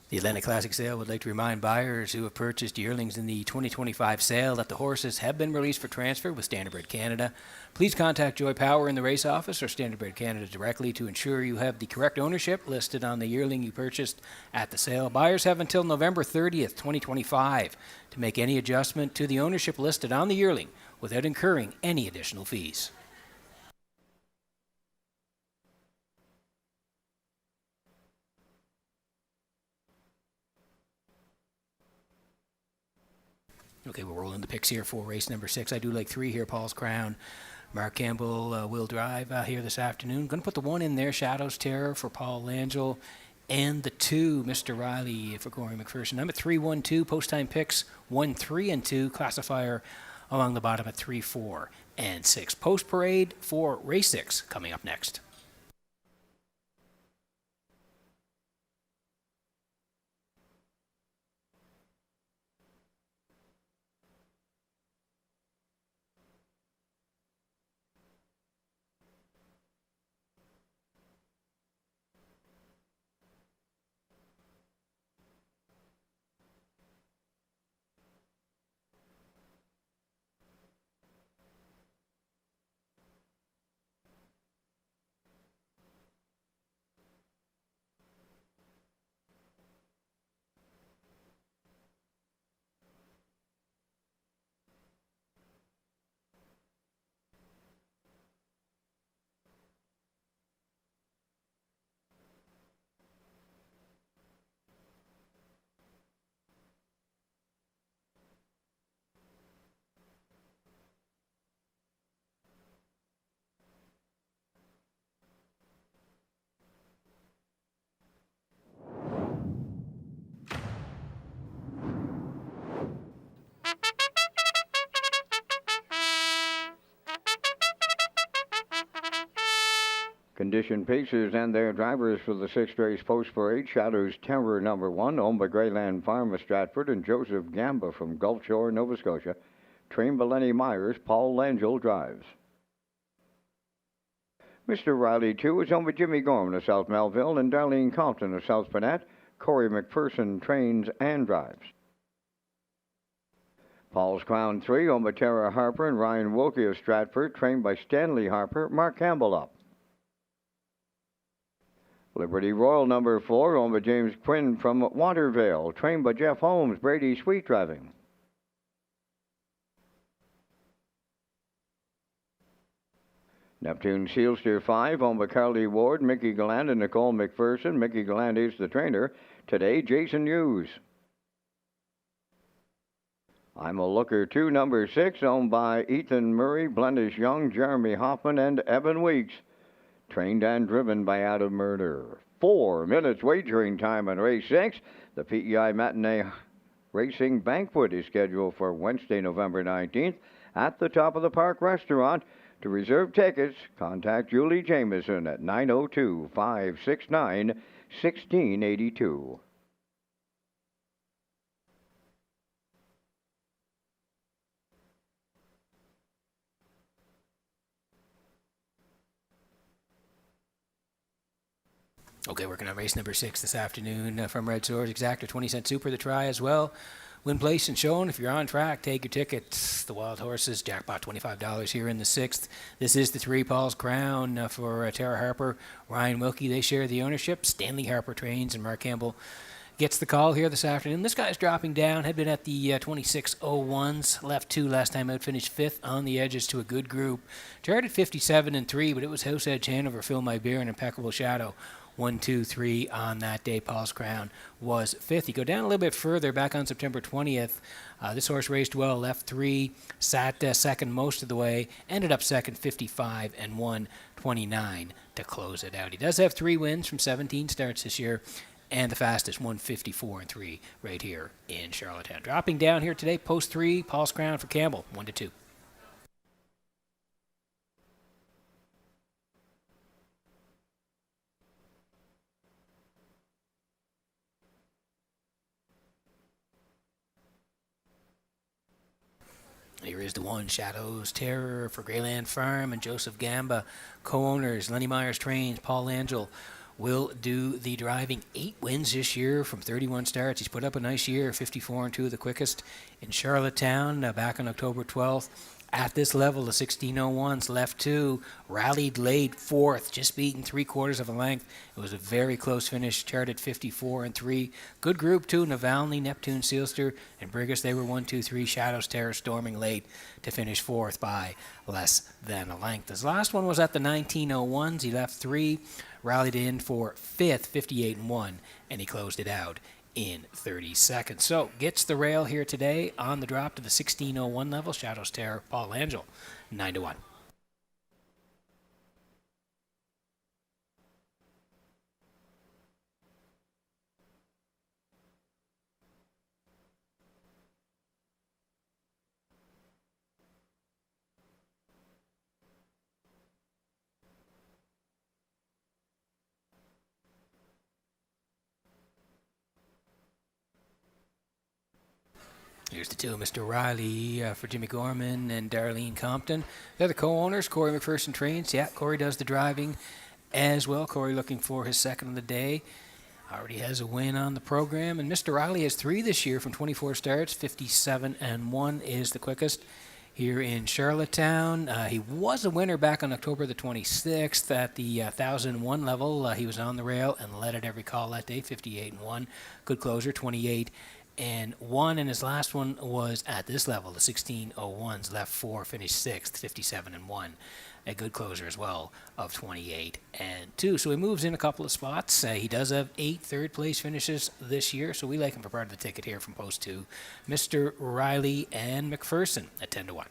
[SPEAKER 4] The Atlantic Classic Sale would like to remind buyers who have purchased yearlings in the 2025 sale that the horses have been released for transfer with Standardbred Canada. Please contact Joy Power in the race office or Standardbred Canada directly to ensure you have the correct ownership listed on the yearling you purchased at the sale. Buyers have until November 30th, 2025 to make any adjustment to the ownership listed on the yearling without incurring any additional fees. Okay, we're rolling the picks here for race number 6. I do like 3 here, Paul's Crown. Mark Campbell will drive here this afternoon. Going to put the 1 in there, Shadow's Terror for Paul Langell. And the 2, Mr. Riley for Corey McPherson. I'm at 3-1-2, post-time picks 1-3 and 2, classifier along the bottom at 3-4 and 6. Post parade for race 6 coming up next.
[SPEAKER 1] Condition pacers and their drivers for the 6th race post parade. Shadow's Terror number 1, owned by Greyland Farm of Stratford, and Joseph Gamba from Gulf Shore, Nova Scotia. Trained by Lenny Myers, Paul Langell drives. Mr. Riley 2 is owned by Jimmy Gorman of South Melville and Darlene Compton of South Panat. Corey McPherson trains and drives. Paul's Crown 3, owned by Tara Harper and Ryan Wilkie of Stratford, trained by Stanley Harper. Mark Campbell up. Liberty Royal number 4, owned by James Quinn from Watervale, trained by Jeff Holmes, Brady Sweet driving. Neptune Sealster 5, owned by Carly Ward, Mickey Galland, and Nicole McPherson. Mickey Galland is the trainer. Today, Jason Hughes. I'm a Looker 2, number 6, owned by Ethan Murray, Blendish Young, Jeremy Hoffman, and Evan Weeks. Trained and driven by Adam Murder. 4 minutes wagering time on race 6. The PEI Matinee Racing Banquet is scheduled for Wednesday, November 19th at the Top of the Park Restaurant. To reserve tickets, contact Julie Jameson at 902-569-1682.
[SPEAKER 4] Okay, working on race number 6 this afternoon from Redshores. Exacta 20-cent super the try as well. Win, place, and shown. If you're on track, take your tickets. The Wild Horses, jackpot $25 here in the 6th. This is the 3, Paul's Crown for Tara Harper, Ryan Wilkie. They share the ownership. Stanley Harper trains, and Mark Campbell gets the call here this afternoon. This guy's dropping down. Had been at the 26.01s. Left 2 last time out. Finished 5th on the edges to a good group. Started 57-3, but it was House Edge Hanover, Fill My Beer, and Impeccable Shadow. 1, 2, 3 on that day. Paul's Crown was 5th. You go down a little bit further, back on September 20th. This horse raced well, left 3, sat second most of the way, ended up second, 55 and 129 to close it out. He does have 3 wins from 17 starts this year, and the fastest 154 and 3 right here in Charlottetown. Dropping down here today, post 3, Paul's Crown for Campbell, 1 to 2. Here is the 1, Shadow's Terror for Greyland Farm and Joseph Gamba. Co-owners, Lenny Myers trains, Paul Langell will do the driving. 8 wins this year from 31 starts. He's put up a nice year, 54-2, the quickest in Charlottetown back on October 12th. At this level, the 16:01s left 2, rallied late 4th, just beaten 3/4 of a length. It was a very close finish, charted 54-3. Good group too, Navalny, Neptune, Sealster, and Brigus. They were 1, 2, 3. Shadows Terror storming late to finish 4th by less than a length. His last one was at the 19:01s. He left 3, rallied in for 5th, 58-1, and he closed it out in 30 seconds. So gets the rail here today on the drop to the 16:01 level. Shadows Terror, Paul Angel, 9-1. Here's the two, Mr. Riley for Jimmy Gorman and Darlene Compton. They're the co-owners. Corey McPherson trains. Yeah, Corey does the driving as well. Corey looking for his second of the day. Already has a win on the program. And Mr. Riley has 3 this year from 24 starts. 57-1 is the quickest here in Charlottetown. He was a winner back on October the 26th at the 1001 level. He was on the rail and led at every call that day, 58-1. Good closer, 28-1, and his last one was at this level, the 16:01s, left 4, finished 6th, 57-1. A good closer as well of 28-2. So he moves in a couple of spots. He does have 8 third-place finishes this year, so we like him for part of the ticket here from Post 2. Mr. Riley and McPherson at 10-1.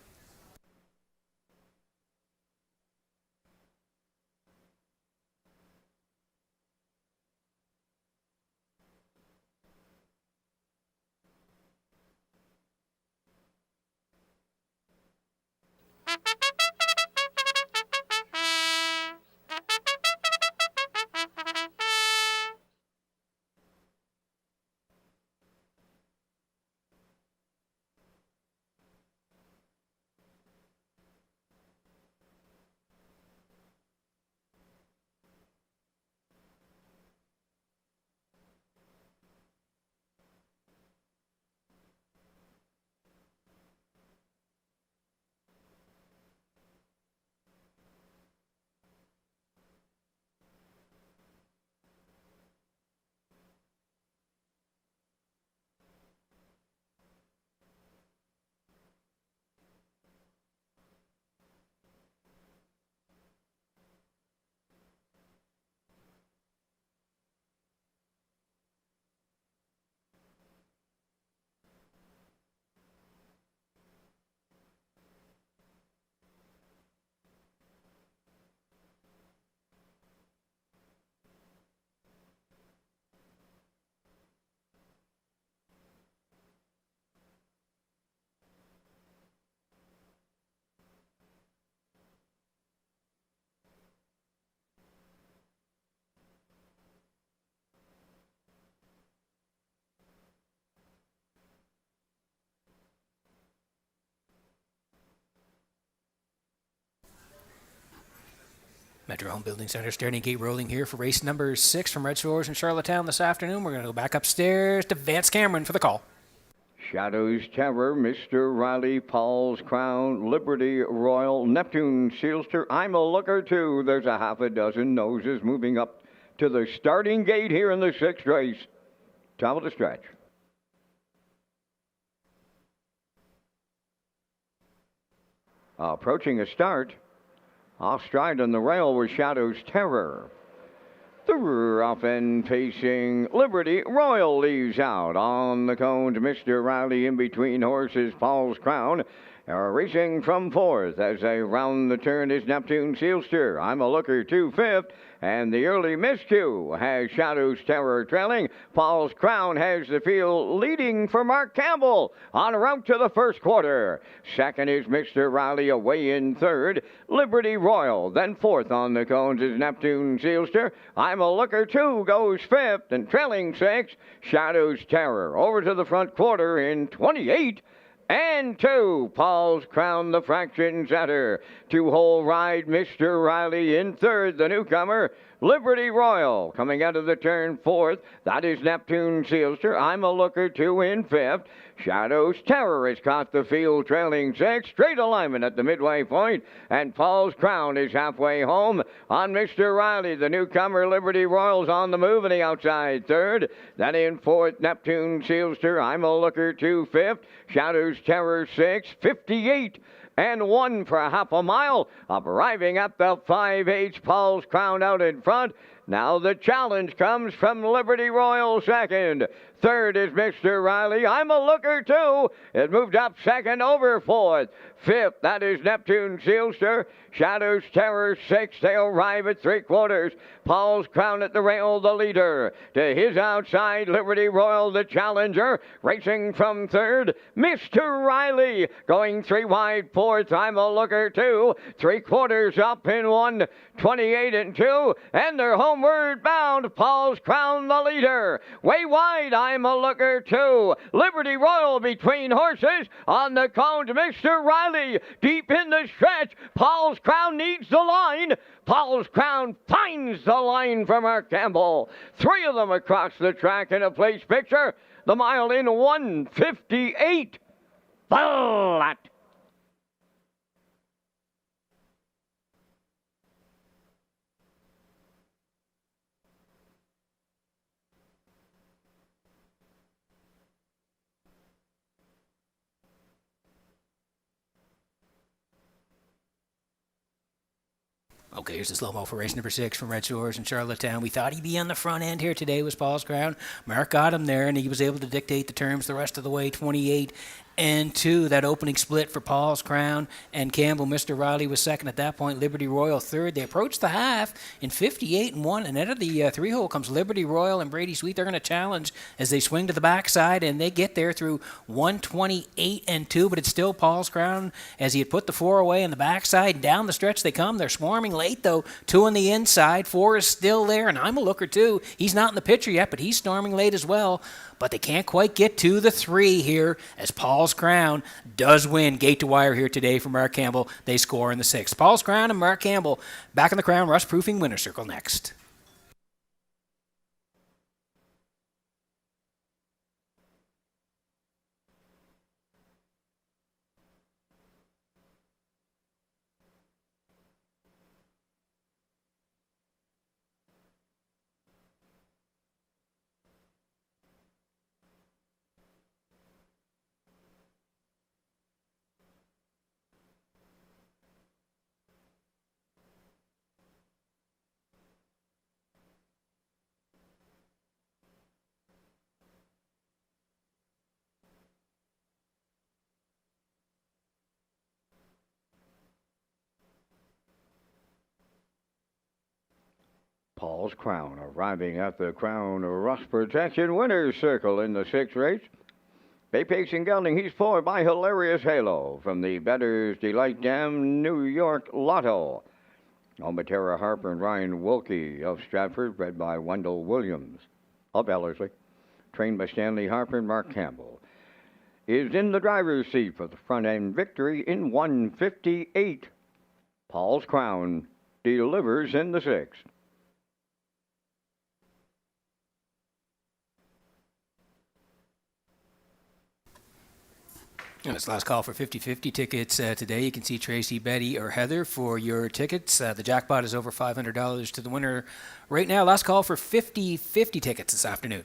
[SPEAKER 4] Metro Home Building Center starting gate rolling here for race number 6 from Red Shores in Charlottetown this afternoon. We're going to go back upstairs to Vance Cameron for the call.
[SPEAKER 1] Shadows Terror, Mr. Riley, Paul's Crown, Liberty Royal, Neptune Sealster. I'm a looker too. There's a half a dozen noses moving up to the starting gate here in the 6th race. Top of the stretch. Approaching a start. Off stride on the rail was Shadows Terror. The rough end pacing Liberty Royal leaves out on the cones. Mr. Riley in between horses, Paul's Crown. Racing from 4th as they round the turn is Neptune Sealster. I'm a looker to 5th. And the early miscue has Shadows Terror trailing. Paul's Crown has the field leading for Mark Campbell on route to the 1st quarter. Second is Mr. Riley away in 3rd. Liberty Royal. Then 4th on the cones is Neptune Sealster. I'm a looker 2 goes 5th. And trailing 6, Shadows Terror. Over to the front quarter in 28 and 2. Paul's Crown, the fraction setter. 2-hole ride, Mr. Riley in third. The newcomer, Liberty Royal, coming out of the turn fourth. That is Neptune Sealster. I'm a Looker 2 in fifth. Shadow's Terror has caught the field, trailing 6. Straight alignment at the midway point, and Paul's Crown is halfway home on Mr. Riley. The newcomer, Liberty Royal's on the move in the outside third. Then in fourth, Neptune Sealster. I'm a Looker 2 fifth. Shadow's Terror 6. 58 and 1 for half a mile. Arriving at the 5/8, Paul's Crown out in front. Now the challenge comes from Liberty Royal second. Third is Mr. Riley. I'm a Looker 2. It moved up second over fourth. Fifth, that is Neptune Sealster. Shadow's Terror 6. They arrive at 3/4. Paul's Crown at the rail, the leader. To his outside, Liberty Royal, the challenger. Racing from third, Mr. Riley. Going 3 wide fourth. I'm a Looker 2. 3/4 up in 1. 28 and 2. And they're homeward bound. Paul's Crown, the leader. Way wide, I'm a Looker 2. Liberty Royal between horses. On the cone to Mr. Riley. Deep in the stretch. Paul's Crown needs the line. Paul's Crown finds the line from Mark Campbell. 3 of them across the track in a place picture. The mile in 1:58. Flat.
[SPEAKER 4] Okay, here's the slow-mo for race number 6 from Red Shores in Charlottetown. We thought he'd be on the front end here today was Paul's Crown. Mark got him there, and he was able to dictate the terms the rest of the way, 28 and 2. That opening split for Paul's Crown and Campbell. Mr. Riley was second at that point. Liberty Royal third. They approached the half in 58 and 1, and out of the 3-hole comes Liberty Royal and Brady Sweet. They're going to challenge as they swing to the backside, and they get there through 128 and 2, but it's still Paul's Crown as he had put the 4 away on the backside. Down the stretch they come. They're swarming late, though. 2 on the inside. 4 is still there, and I'm a Looker 2. He's not in the picture yet, but he's storming late as well. But they can't quite get to the 3 here as Paul's Crown does win gate to wire here today for Mark Campbell. They score in the 6th. Paul's Crown and Mark Campbell back in the Crown Rust-proofing winner circle next.
[SPEAKER 1] Paul's Crown arriving at the Crown Rust Protection Winners Circle in the 6th race. Bay Pacing Gelding, he's forward by Hilarious Halo from the Bettor's Delight Dam New York Lotto. Omatera Harper and Ryan Wilkie of Stratford, bred by Wendell Williams of Ellerslie, trained by Stanley Harper and Mark Campbell, is in the driver's seat for the front-end victory in 158. Paul's Crown delivers in the 6th.
[SPEAKER 4] It's last call for 50-50 tickets today. You can see Tracy, Betty, or Heather for your tickets. The jackpot is over $500 to the winner right now. Last call for 50-50 tickets this afternoon.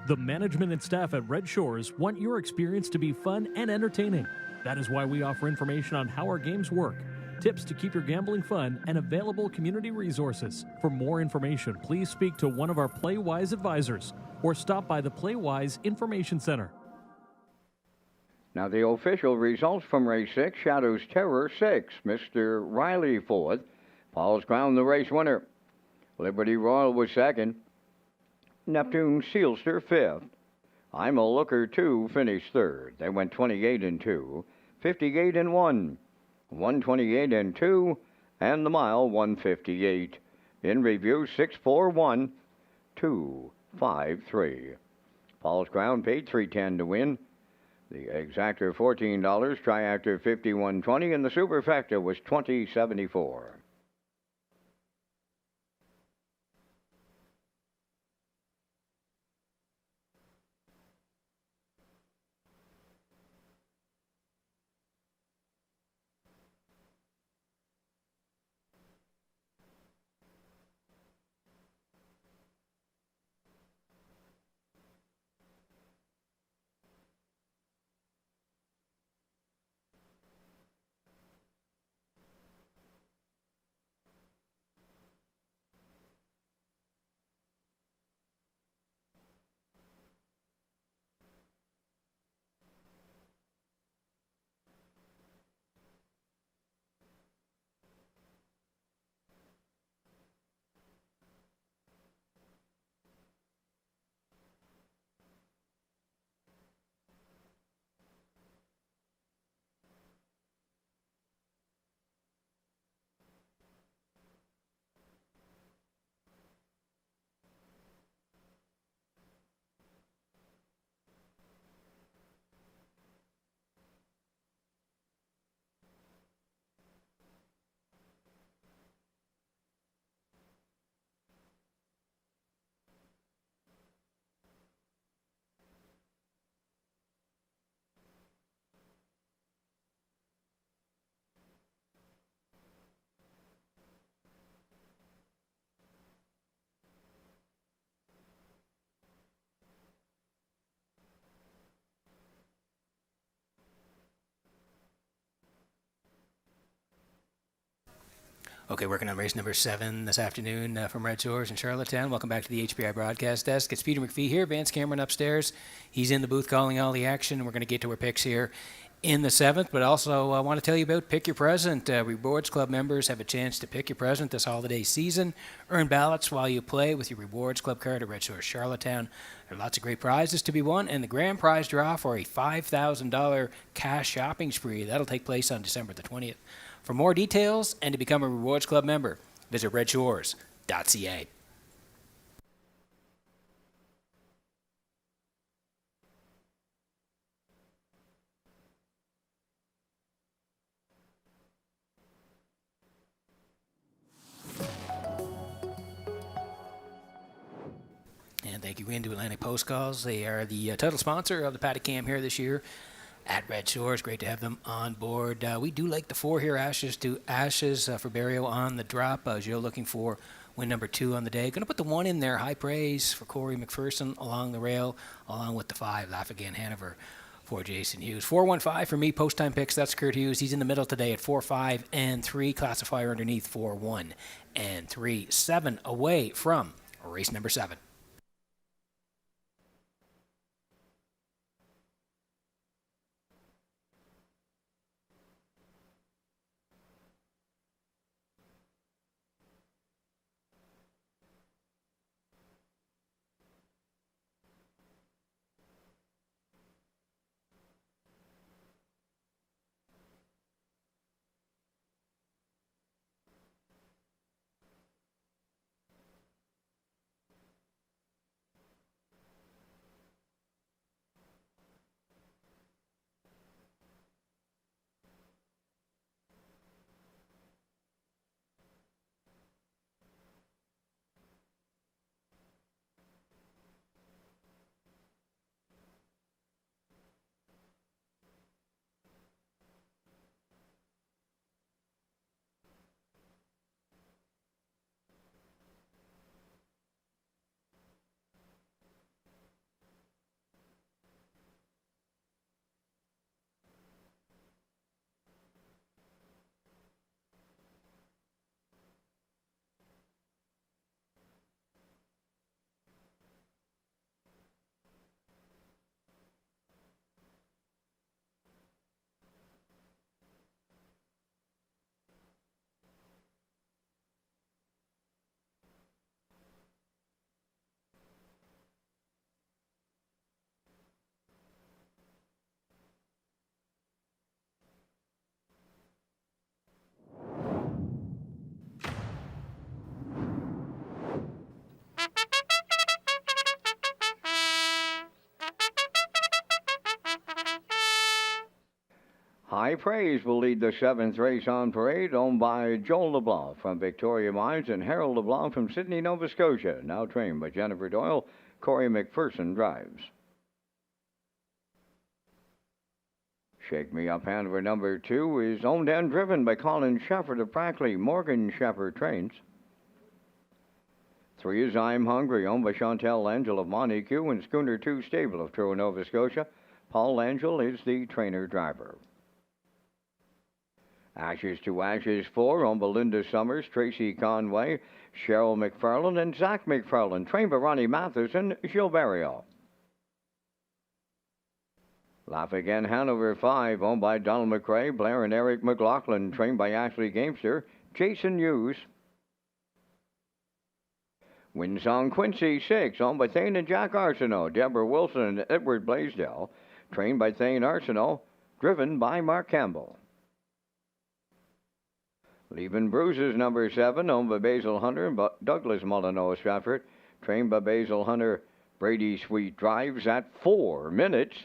[SPEAKER 3] The management and staff at Red Shores want your experience to be fun and entertaining. That is why we offer information on how our games work, tips to keep your gambling fun, and available community resources. For more information, please speak to one of our PlayWise advisors or stop by the PlayWise Information Center.
[SPEAKER 1] Now the official results from race 6, Shadow's Terror 6, Mr. Riley 4th, Paul's Crown, the race winner. Liberty Royal was second. Neptune Sealster fifth. I'm a Looker 2 finished third. They went 28 and 2, 58 and 1, 128 and 2, and the mile 158. In review 641 253. Paul's Crown paid $310 to win. The exactor $14, triactor $51.20, and the superfecta was $20.74.
[SPEAKER 4] Okay, working on race number 7 this afternoon from Red Shores in Charlottetown. Welcome back to the HPI broadcast desk. It's Peter McPhee here, Vance Cameron upstairs. He's in the booth calling all the action. We're going to get to our picks here in the 7th, but also I want to tell you about Pick Your Present. Rewards Club members have a chance to pick your present this holiday season. Earn ballots while you play with your Rewards Club card at Red Shores Charlottetown. There are lots of great prizes to be won, and the grand prize draw for a $5,000 cash shopping spree. That'll take place on December the 20th. For more details and to become a Rewards Club member, visit Redshores.ca. And thank you again to Atlantic Post Calls. They are the title sponsor of the Paddock Cam here this year at Red Shores. Great to have them on board. We do like the 4 here, Ashes for Barrio on the drop. Joe looking for win number 2 on the day. Going to put the 1 in there. High praise for Corey McPherson along the rail, along with the 5, Laugh Again Hanover for Jason Hughes. 4-1-5 for me, post-time picks. That's Kurt Hughes. He's in the middle today at 4-5 and 3. Classifier underneath 4-1 and 3. 7 away from race number 7.
[SPEAKER 1] High Praise will lead the seventh race on parade, owned by Joel LeBlanc from Victoria Mines and Harold LeBlanc from Sydney, Nova Scotia. Now trained by Jennifer Doyle, Corey McPherson drives. Shake Me Up Hanover number 2 is owned and driven by Colin Shepard of Brackley. Morgan Shepard trains. 3 is I'm Hungry, owned by Chantel Angel of Montague and Schooner 2 Stable of Truro, Nova Scotia. Paul Angel is the trainer-driver. Ashes to Ashes 4, owned by Linda Summers, Tracy Conway, Cheryl McFarland, and Zach McFarland, trained by Ronnie Mathis and Gilberto. Laugh Again Hanover 5, owned by Donald McRae, Blair and Eric McLaughlin, trained by Ashley Gamester, Jason Hughes. Windsong Quincy 6, owned by Thane and Jack Arsenault, Deborah Wilson and Edward Blaisdell, trained by Thane Arsenault, driven by Mark Campbell. Leaving Bruises number 7, owned by Basil Hunter and Douglas Molyneux Stratford, trained by Basil Hunter. Brady Sweet drives at 4 minutes.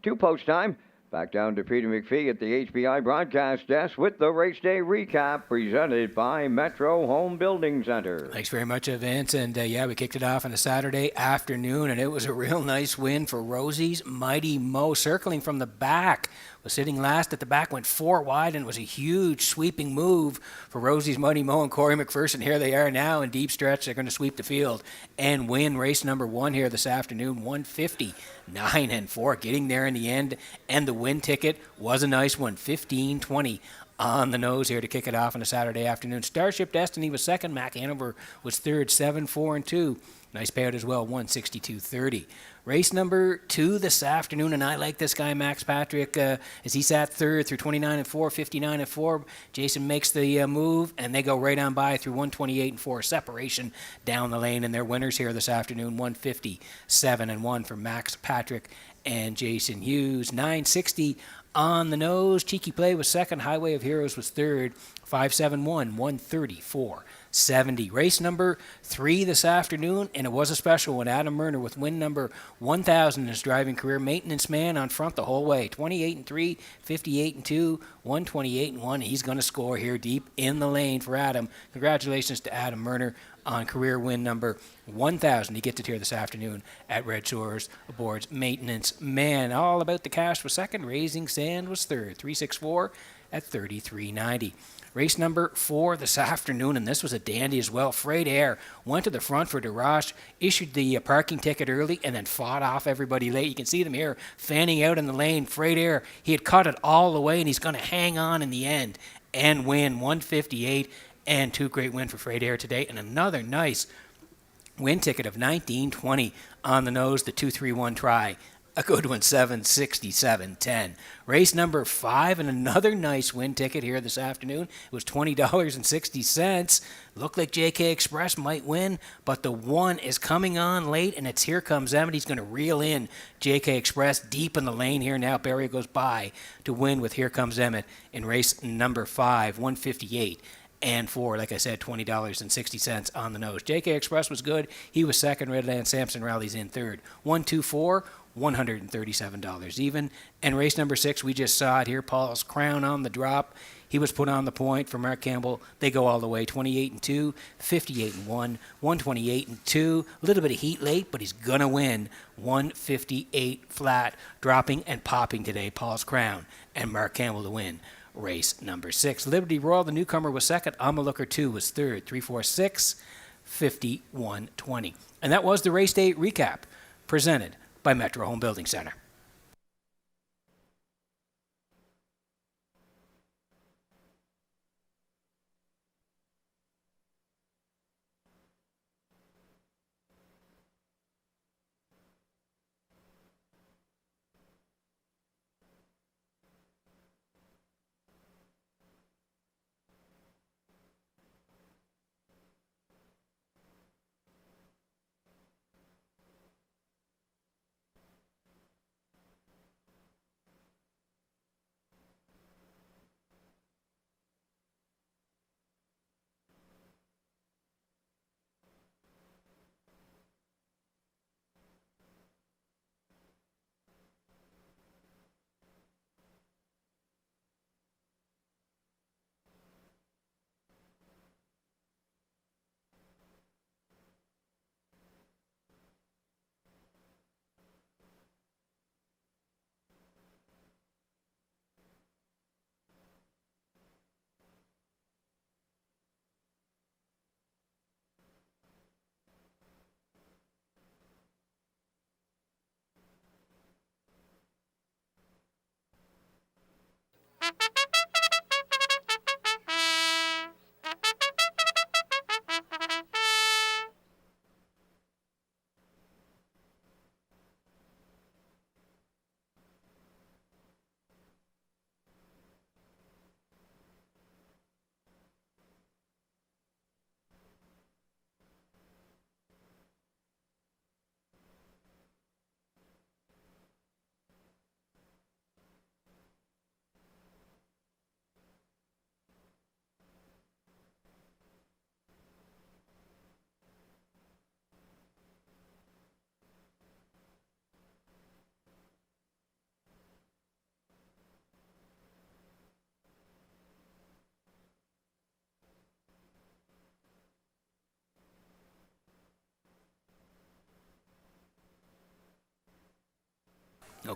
[SPEAKER 1] 2 post time. Back down to Peter McPhee at the HBI broadcast desk with the race day recap presented by Metro Home Building Center.
[SPEAKER 4] Thanks very much, Vince. And we kicked it off on a Saturday afternoon, and it was a real nice win for Rosie's Mighty Mo. Circling from the back, was sitting last at the back, went 4 wide, and it was a huge sweeping move for Rosie's Mighty Mo and Corey McPherson. Here they are now in deep stretch. They're going to sweep the field and win race number 1 here this afternoon, 1:59.4, getting there in the end. And the win ticket was a nice one, 15:20 on the nose here to kick it off on a Saturday afternoon. Starship Destiny was second. Mac Hanover was third, 7-4-2. Nice payout as well, 162.30. Race number 2 this afternoon, and I like this guy, Max Patrick, as he sat third through 29-4, 59-4. Jason makes the move, and they go right on by through 128-4. Separation down the lane, and they're winners here this afternoon, 157-1 for Max Patrick and Jason Hughes. 960 on the nose. Cheeky Play was second. Highway of Heroes was third. 571, 134.70. Race number 3 this afternoon, and it was a special one. Adam Murner with win number 1,000 in his driving career. Maintenance man on front the whole way. 28-3, 58-2, 128-1. He's going to score here deep in the lane for Adam. Congratulations to Adam Murner on career win number 1,000. He gets it here this afternoon at Red Shores aboard Maintenance Man. All About the Cash was second. Raising Sand was third. 364 at 33.90. Race number 4 this afternoon, and this was a dandy as well. Freight Air went to the front for DeRoche, issued the parking ticket early, and then fought off everybody late. You can see them here fanning out in the lane. Freight Air, he had cut it all the way, and he's going to hang on in the end and win 158. And 2 great win for Freight Air today, and another nice win ticket of 19.20 on the nose, the 2-3-1 try. A good one, 767.10. Race number 5, and another nice win ticket here this afternoon. It was $20.60. Looked like JK Express might win, but the 1 is coming on late, and it's Here Comes Emmett. He's going to reel in JK Express deep in the lane here now. Barry goes by to win with Here Comes Emmett in race number 5, 158. And 4, like I said, $20.60 on the nose. JK Express was good. He was second. Redland Sampson rallies in third. 1-2-4, $137 even. And race number 6, we just saw it here. Paul's Crown on the drop. He was put on the point for Mark Campbell. They go all the way, 28-2, 58-1, 128-2. A little bit of heat late, but he's going to win 158 flat, dropping and popping today. Paul's Crown and Mark Campbell to win race number 6. Liberty Royal, the newcomer, was second. Amalooker 2 was third. 346, 51-20. And that was the race day recap presented by Metro Home Building Center.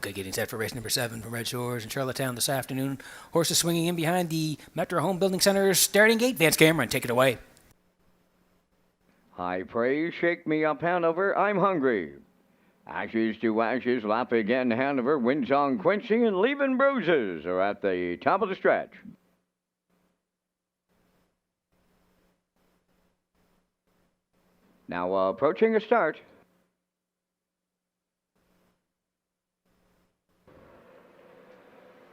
[SPEAKER 4] Okay, getting set for race number 7 from Red Shores in Charlottetown this afternoon. Horses swinging in behind the Metro Home Building Center starting gate. Vance Cameron, take it away.
[SPEAKER 1] High Praise, Shake Me Up Hanover, I'm Hungry. Ashes to Ashes, Lap Again Hanover, Winds on Quincy, and Leaving Bruises are at the top of the stretch. Now approaching a start.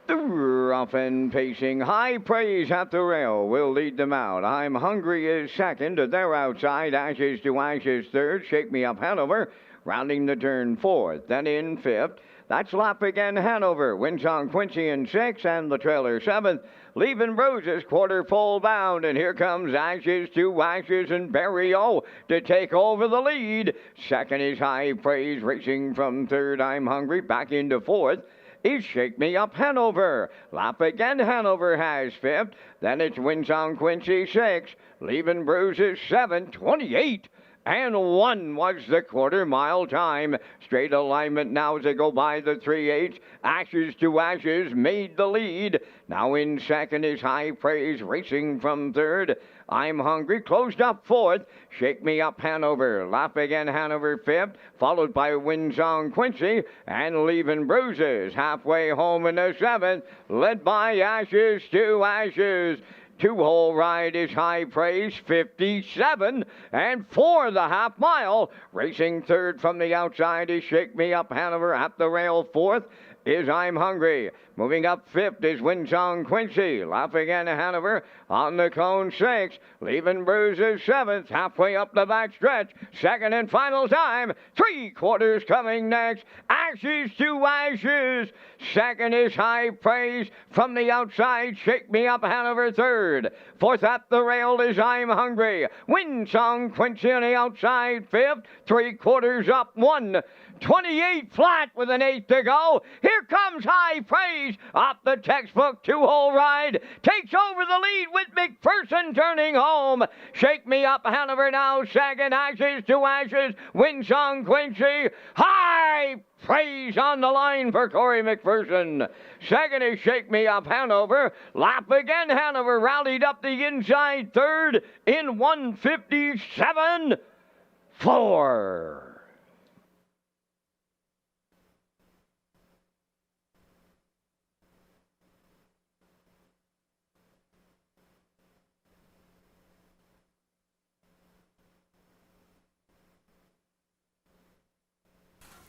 [SPEAKER 1] The rough and pacing High Praise at the rail will lead them out. I'm Hungry is second. They're outside. Ashes to Ashes third. Shake Me Up Hanover rounding the turn fourth. Then in fifth. That's Lap Again Hanover. Wins on Quincy in sixth and the trailer seventh. Leaving Bruises quarter full bound. And here comes Ashes to Ashes and Barrio to take over the lead. Second is High Praise racing from third. I'm Hungry back into fourth. Is Shake Me Up Hanover. Lap Again Hanover has fifth. Then it's Wins on Quincy sixth. Leaving Bruises 7:28. And 1 was the quarter-mile time. Straight alignment now as they go by the 3/8. Ashes to Ashes made the lead. Now in second is High Praise racing from third. I'm Hungry closed up fourth. Shake Me Up Hanover. Lap Again Hanover fifth. Followed by Winds on Quincy. And Leaving Bruises halfway home in the seventh. Led by Ashes to Ashes. Two-hole ride is High Praise, 57, and for the half mile. Racing third from the outside is Shake Me Up Hanover. At the rail fourth is I'm Hungry. Moving up fifth is Winds on Quincy. Lap Again Hanover on the cone sixth. Leaving Bruises seventh. Halfway up the back stretch. Second and final time. 3/4 coming next. Ashes to Ashes. Second is High Praise. From the outside, Shake Me Up Hanover third. Fourth at the rail is I'm Hungry. Winds on Quincy on the outside fifth. 3/4 up 1:28 flat with an 8 to go. Here comes High Praise off the textbook two-hole ride. Takes over the lead with McPherson turning home. Shake Me Up Hanover now second. Ashes to Ashes. Winds on Quincy. High Praise on the line for Corey McPherson. Second is Shake Me Up Hanover. Lap Again Hanover rallied up the inside third in 1:57.4.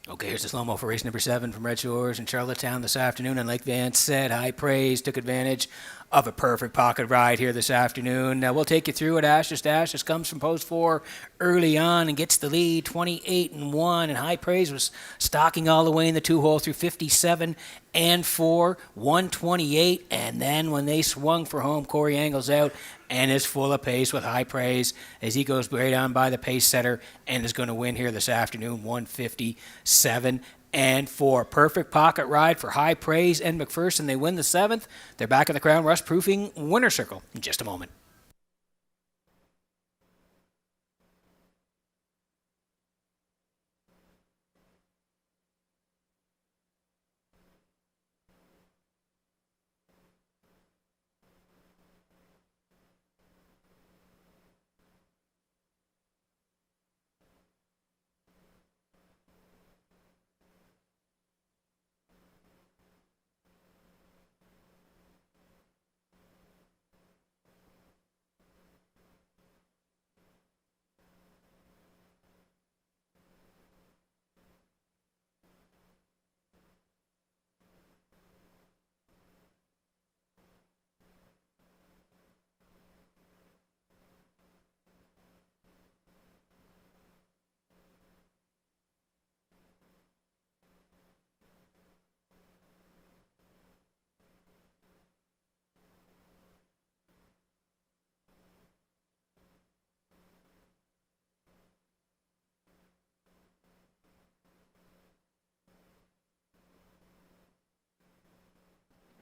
[SPEAKER 4] Okay, here's the slow-mo for race number 7 from Red Shores in Charlottetown this afternoon. And like Vance said, High Praise took advantage of a perfect pocket ride here this afternoon. Now, we'll take you through it. Ashes to Ashes comes from post 4 early on and gets the lead, 28-1. And High Praise was stalking all the way in the two-hole through 57-4, 128. And then when they swung for home, Corey angles out and is full of pace with High Praise as he goes right on by the pace setter and is going to win here this afternoon, 157-4. Perfect pocket ride for High Praise and McPherson. They win the 7th. They're back in the Crown Rush Proofing winner circle in just a moment.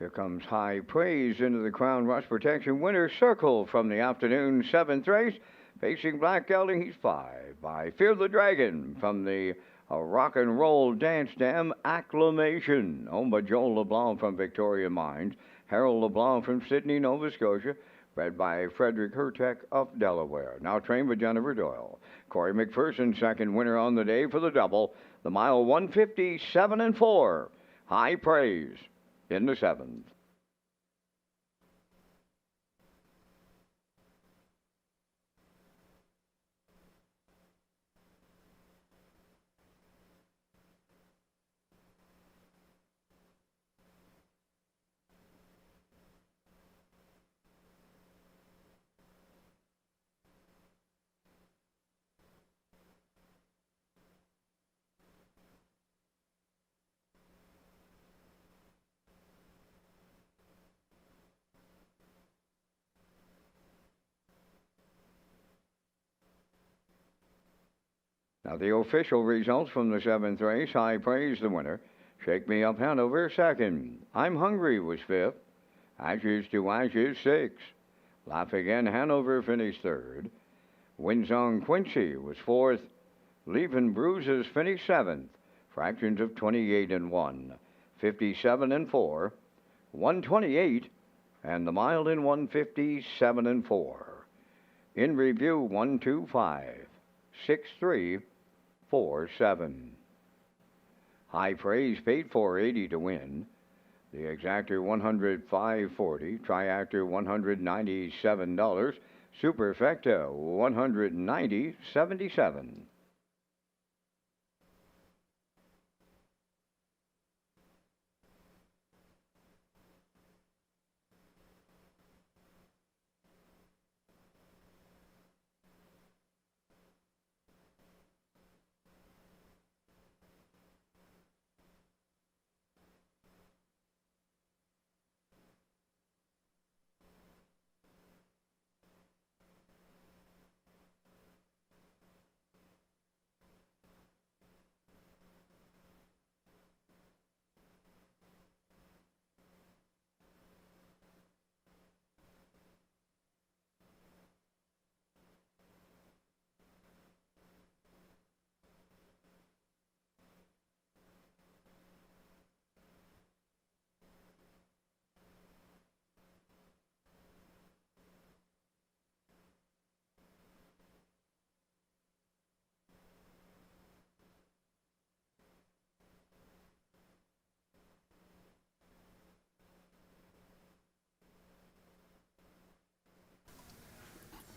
[SPEAKER 1] Here comes High Praise into the Crown Rush Protection winner's circle from the afternoon 7th race. Facing Black Gelding, he's 5 by Fear the Dragon from the A rock and roll dance dam acclamation, owned by Joel LeBlanc from Victoria Mines, Harold LeBlanc from Sydney, Nova Scotia, bred by Frederick Hertek of Delaware. Now trained by Jennifer Doyle. Corey McPherson, second winner on the day for the double. The mile 157 and 4. High praise in the seventh. Now the official results from the seventh race. High praise the winner. Shake Me Up Hanover second. I'm Hungry was fifth. Ashes to Ashes sixth. Laugh Again Hanover finished third. Windsong Quincy was fourth. Leaving Bruises finished seventh. Fractions of 28 and 1. 57 and 4. 128 and the mile in 157 and 4. In review 125 63 47. High praise paid $480 to win. The exactor $105.40, triactor $197, superfecta $190.77.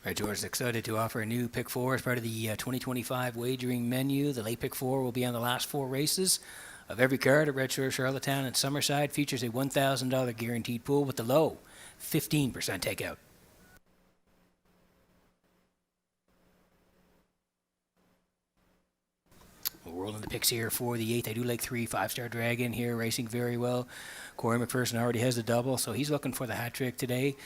[SPEAKER 4] Red Shores is excited to offer a new Pick 4 as part of the 2025 wagering menu. The late Pick 4 will be on the last 4 races of every card at Red Shores, Charlottetown, and Summerside. Features a $1,000 guaranteed pool with the low 15% takeout. We're rolling the picks here for the 8th. I do like 3 5-star Dragon here, racing very well. Corey McPherson already has the double, so he's looking for the hat trick today.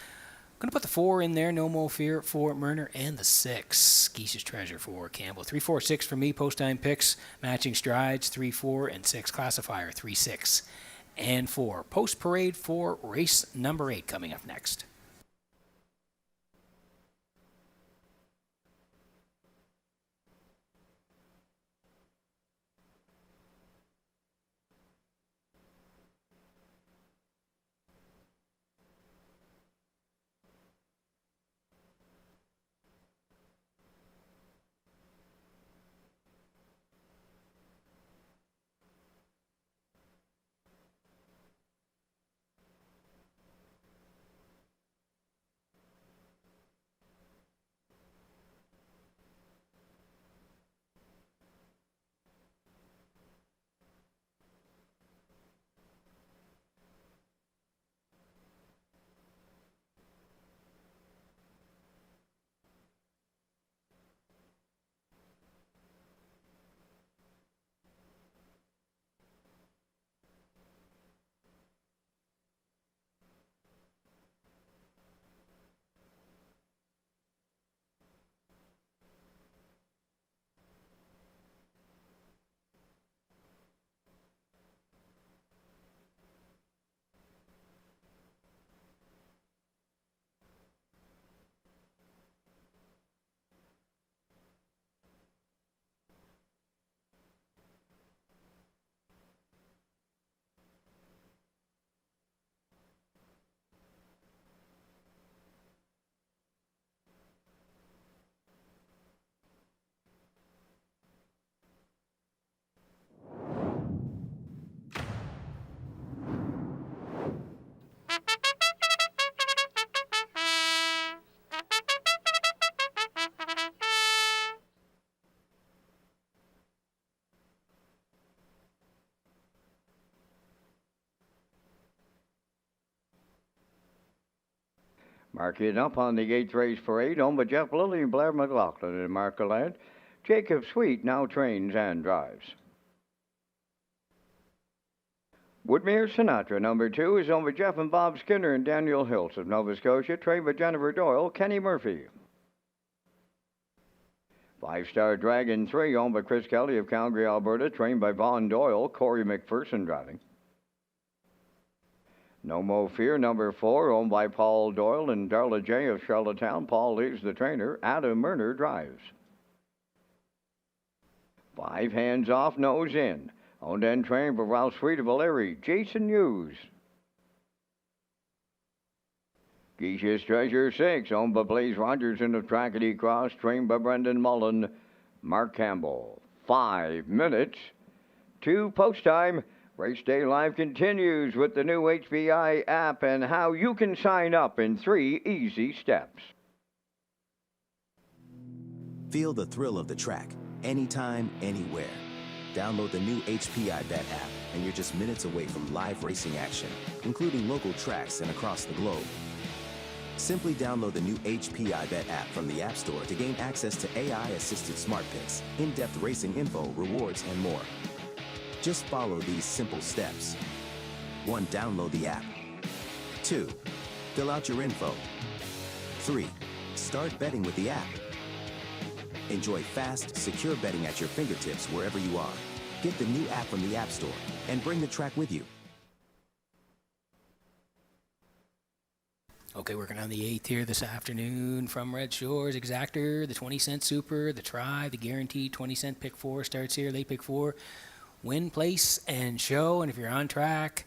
[SPEAKER 4] Going to put the 4 in there, No Mo Fear for Murner, and the 6, Geese's Treasure for Campbell. 3, 4, 6 for me, post-time picks, matching strides, 3, 4, and 6, classifier, 3, 6, and 4. Post-parade for race number 8 coming up next.
[SPEAKER 1] Marking up on the 8th race parade, owned by Jeff Lilly and Blair McLaughlin in Marcoland. Jacob Sweet now trains and drives. Woodmere Sinatra, number 2, is owned by Jeff and Bob Skinner and Daniel Hills of Nova Scotia, trained by Jennifer Doyle, Kenny Murphy. 5-Star Dragon 3, owned by Chris Kelly of Calgary, Alberta, trained by Vaughn Doyle, Corey McPherson driving. No Mo Fear, number 4, owned by Paul Doyle and Darla J. of Charlottetown. Paul leads the trainer. Adam Murner drives. 5 Hands Off, Nose In, owned and trained by Ralph Sweet of Valeri, Jason Hughes. Geisha's Treasure 6, owned by Blaze Rogerson of Trackety Cross, trained by Brendan Mullen, Mark Campbell. 5 minutes to post time. Race Day Live continues with the new HPI app and how you can sign up in 3 easy steps.
[SPEAKER 5] Feel the thrill of the track, anytime, anywhere. Download the new HPI Bet app and you're just minutes away from live racing action, including local tracks and across the globe. Simply download the new HPI Bet app from the App Store to gain access to AI-assisted smart picks, in-depth racing info, rewards, and more. Just follow these simple steps. 1. Download the app. 2. Fill out your info. 3. Start betting with the app. Enjoy fast, secure betting at your fingertips wherever you are. Get the new app from the App Store and bring the track with you.
[SPEAKER 4] Okay, working on the 8th here this afternoon from Red Shores. Exactor, the 20-cent Super, the Try, the guaranteed 20-cent Pick 4 starts here, late Pick 4. Win, place, and show. And if you're on track,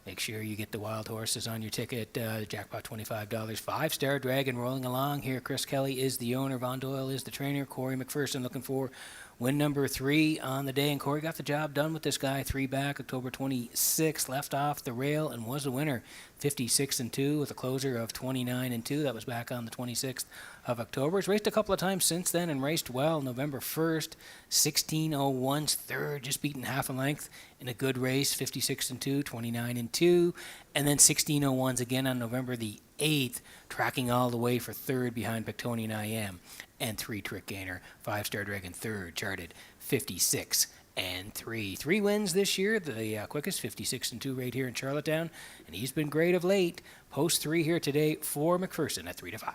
[SPEAKER 4] make sure you get the wild horses on your ticket. Jackpot $25. 5-Star Dragon rolling along here. Chris Kelly is the owner. Von Doyle is the trainer. Corey McPherson looking for win number 3 on the day. And Corey got the job done with this guy. 3 back, October 26th. Left off the rail and was the winner. 56-2 with a closer of 29-2. That was back on the 26th of October. He's raced a couple of times since then and raced well. November 1st, 16:01's third, just beaten half a length in a good race. 56-2, 29-2. And then 16:01's again on November the 8th, tracking all the way for third behind Pictonian IM and 3 Trick Gainer. 5-Star Dragon third, charted 56-3. 3 wins this year, the quickest, 56-2 right here in Charlottetown, and he's been great of late. Post 3 here today for McPherson at 3-5.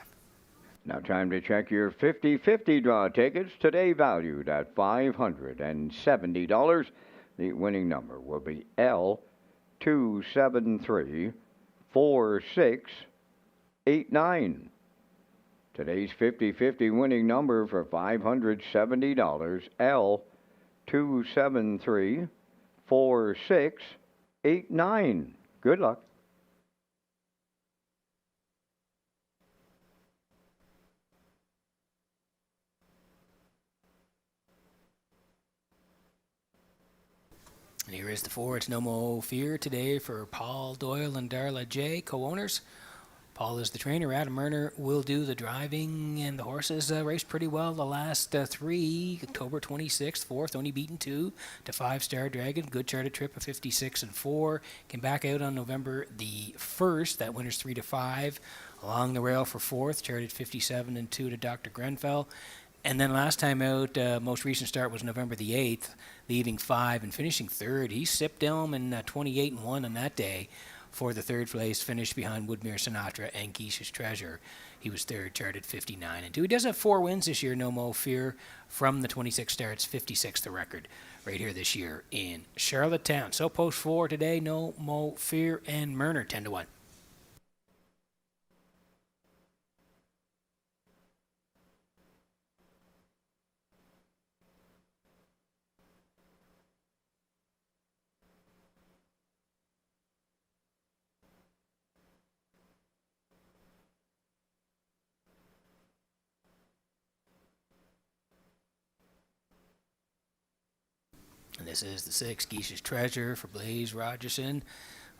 [SPEAKER 1] Now time to check your 50-50 draw tickets, today valued at $570. The winning number will be L2734689. Today's 50-50 winning number for $570, L2734689. Good luck.
[SPEAKER 4] And here is the 4. It's No Mo Fear today for Paul Doyle and Darla J, co-owners. Paul is the trainer. Adam Murner will do the driving, and the horses raced pretty well the last 3. October 26th, 4th, only beaten 2 to 5-Star Dragon. Good charted trip of 56-4. Came back out on November the 1st. That winner's 3-5. Along the rail for 4th, charted 57-2 to Dr. Grenfell. And then last time out, most recent start was November the 8th, leaving 5 and finishing 3rd. He sipped Elm in 28-1 on that day for the 3rd place finish behind Woodmere Sinatra and Geisha's Treasure. He was 3rd, charted 59-2. He does have 4 wins this year, No Mo Fear, from the 26 starts, 56 the record right here this year in Charlottetown. So post 4 today, No Mo Fear and Murner, 10-1. And this is the 6, Geisha's Treasure for Blaze Rogerson,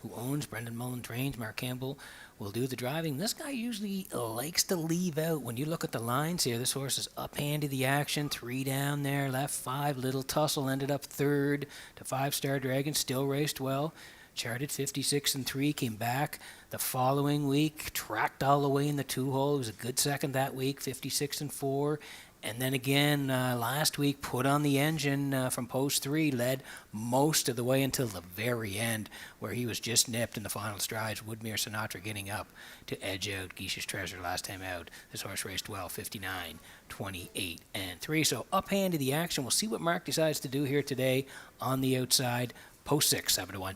[SPEAKER 4] who owns Brendan Mullen trains. Mark Campbell will do the driving. This guy usually likes to leave out. When you look at the lines here, this horse is uphanded the action. 3 down there, left 5. Little Tussle ended up 3rd to 5-Star Dragon. Still raced well. Charted 56-3, came back the following week, tracked all the way in the 2-hole. It was a good second that week, 56-4. And then again, last week, put on the engine from post 3, led most of the way until the very end, where he was just nipped in the final strides. Woodmere Sinatra getting up to edge out Geish's Treasure last time out. This horse raced well, 59, 28, and 3. So uphand to the action. We'll see what Mark decides to do here today on the outside. Post 6, 7-1.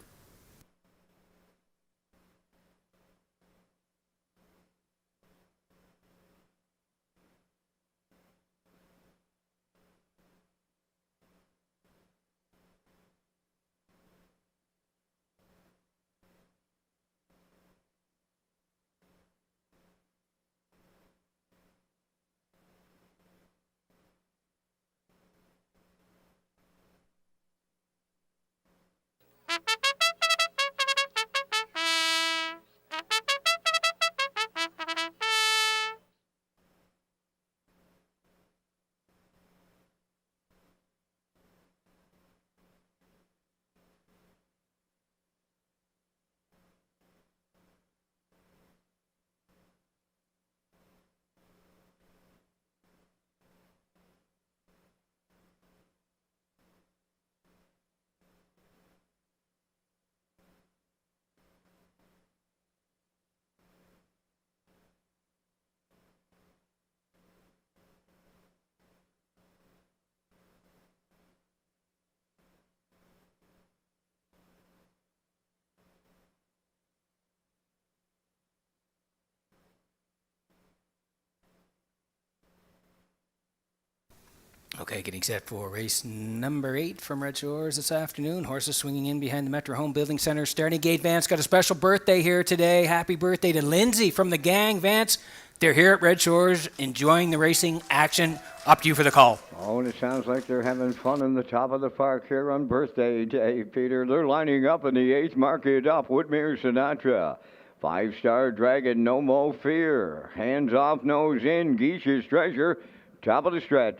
[SPEAKER 4] Okay, getting set for race number 8 from Red Shores this afternoon. Horses swinging in behind the Metro Home Building Center. Starting gate, Vance got a special birthday here today. Happy birthday to Lindsay from the gang. Vance, they're here at Red Shores enjoying the racing action. Up to you for the call.
[SPEAKER 1] Oh, and it sounds like they're having fun in the top of the park here on birthday day, Peter. They're lining up in the 8th. Mark it up. Woodmere Sinatra. 5-star Dragon, No Mo Fear. Hands off, nose in. Geish's Treasure. Top of the stretch.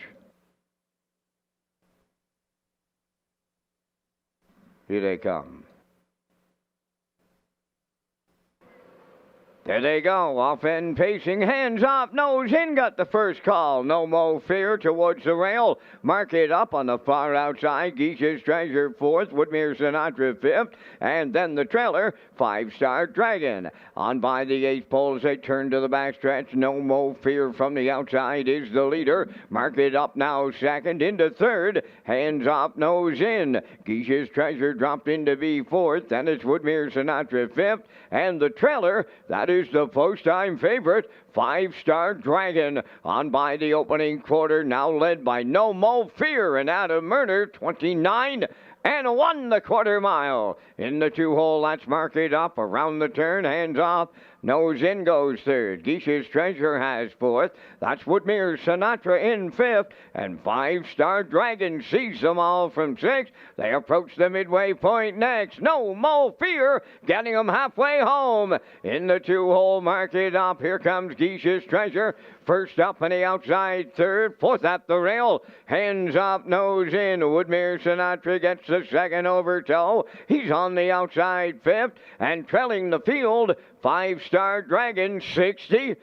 [SPEAKER 1] Here they come. There they go, off end pacing, hands off, nose in, got the first call. No Mo Fear towards the rail. Mark it up on the far outside. Geish's Treasure 4th, Woodmere Sinatra 5th, and then the trailer, 5-star Dragon. On by the 8th pole as they turn to the backstretch. No Mo Fear from the outside is the leader. Mark it up now, second into third. Hands off, nose in. Geish's Treasure dropped in to be 4th, then it's Woodmere Sinatra 5th, and the trailer, that is the post-time favorite, 5-star Dragon. On by the opening quarter, now led by No Mo Fear and Adam Murner, 29 and 1 the quarter mile. In the 2-hole, that's Mark it up. Around the turn, hands off. Nose in goes third. Geish's Treasure has 4th. That's Woodmere Sinatra in 5th. And 5-star Dragon sees them all from 6th. They approach the midway point next. No Mo Fear getting them halfway home. In the 2-hole, Mark it up. Here comes Geish's Treasure. First up on the outside third. 4th at the rail. Hands up, nose in. Woodmere Sinatra gets the second over toe. He's on the outside 5th. And trailing the field, 5-star Dragon, 60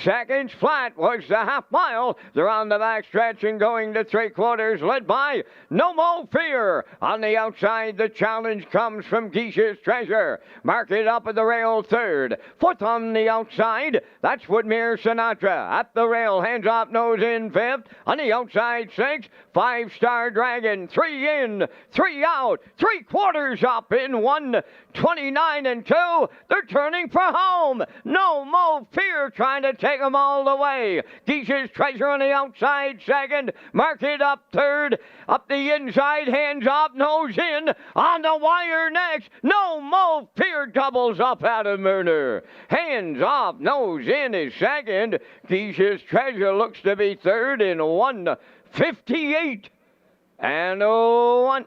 [SPEAKER 1] seconds flat was the half mile. They're on the back stretch and going to 3/4, led by No Mo Fear. On the outside, the challenge comes from Geish's Treasure. Mark it up at the rail third. 4th on the outside, that's Woodmere Sinatra. At the rail, hands off, nose in 5th. On the outside 6th, 5-star Dragon. 3 in, 3 out, 3/4 up in 1:29 and 2. They're turning for home. No Mo Fear trying to take them all the way. Geish's Treasure on the outside second. Mark it up third. Up the inside, hands off, nose in. On the wire next. No Mo Fear doubles up Adam Murner. Hands off, nose in is second. Geish's Treasure looks to be third in 1:58 and 1.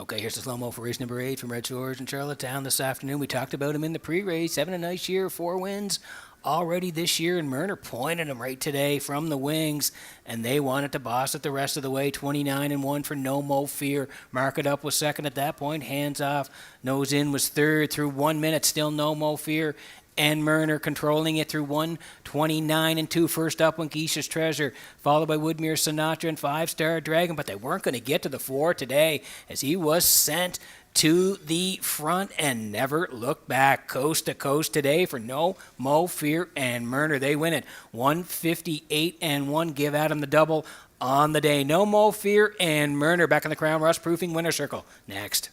[SPEAKER 4] Okay, here's the slow-mo for race number 8 from Red Shores in Charlottetown this afternoon. We talked about him in the pre-race. Having a nice year, 4 wins already this year, and Murner pointed him right today from the wings, and they wanted to boss it the rest of the way. 29-1 for No Mo Fear. Mark It Up was second at that point. Hands Off, Nose In was third through 1 minute. Still No Mo Fear and Murner controlling it through 1:29-2. First up went Geisha's Treasure, followed by Woodmere Sinatra and 5-Star Dragon, but they weren't going to get to the 4 today as he was sent to the front and never looked back. Coast to coast today for No Mo Fear and Murner. They win it 158-1. Give Adam the double on the day. No Mo Fear and Murner back in the Crown Rust Proofing winner circle. Next.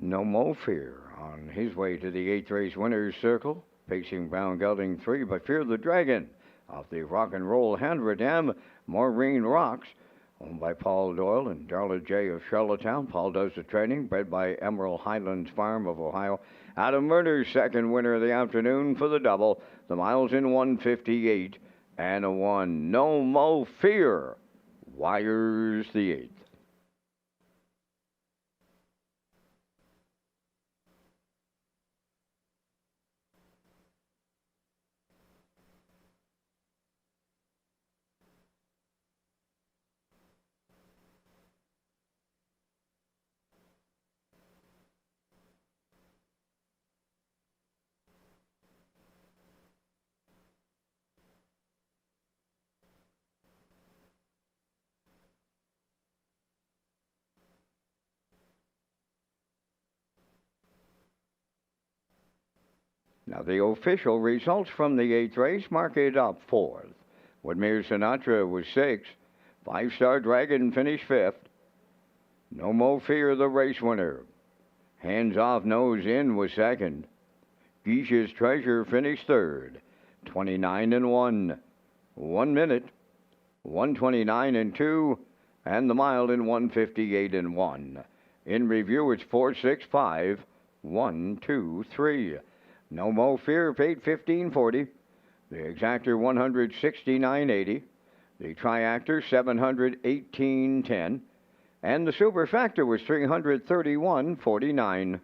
[SPEAKER 1] No Mo Fear on his way to the 8th race winner's circle, pacing Brown Gelding 3 by Fear the Dragon off the Rock and Roll Handredam, Maureen Rocks, owned by Paul Doyle and Darla J. of Charlottetown. Paul does the training, bred by Emerald Highlands Farm of Ohio. Adam Murner's second winner of the afternoon for the double. The miles in 158-1. No Mo Fear wires the 8th. Now the official results from the 8th race. Mark It Up 4th. Woodmere Sinatra was 6th. 5-Star Dragon finished 5th. No Mo Fear the race winner. Hands Off, Nose In was 2nd. Geisha's Treasure finished 3rd. 29-1. 1 minute. 129-2. And the mile in 158-1. In review, it's 4-6-5. 1, 2, 3. No Mo Fear paid $15.40. The exactor $169.80. The triactor $718.10. And the superfactor was $331.49.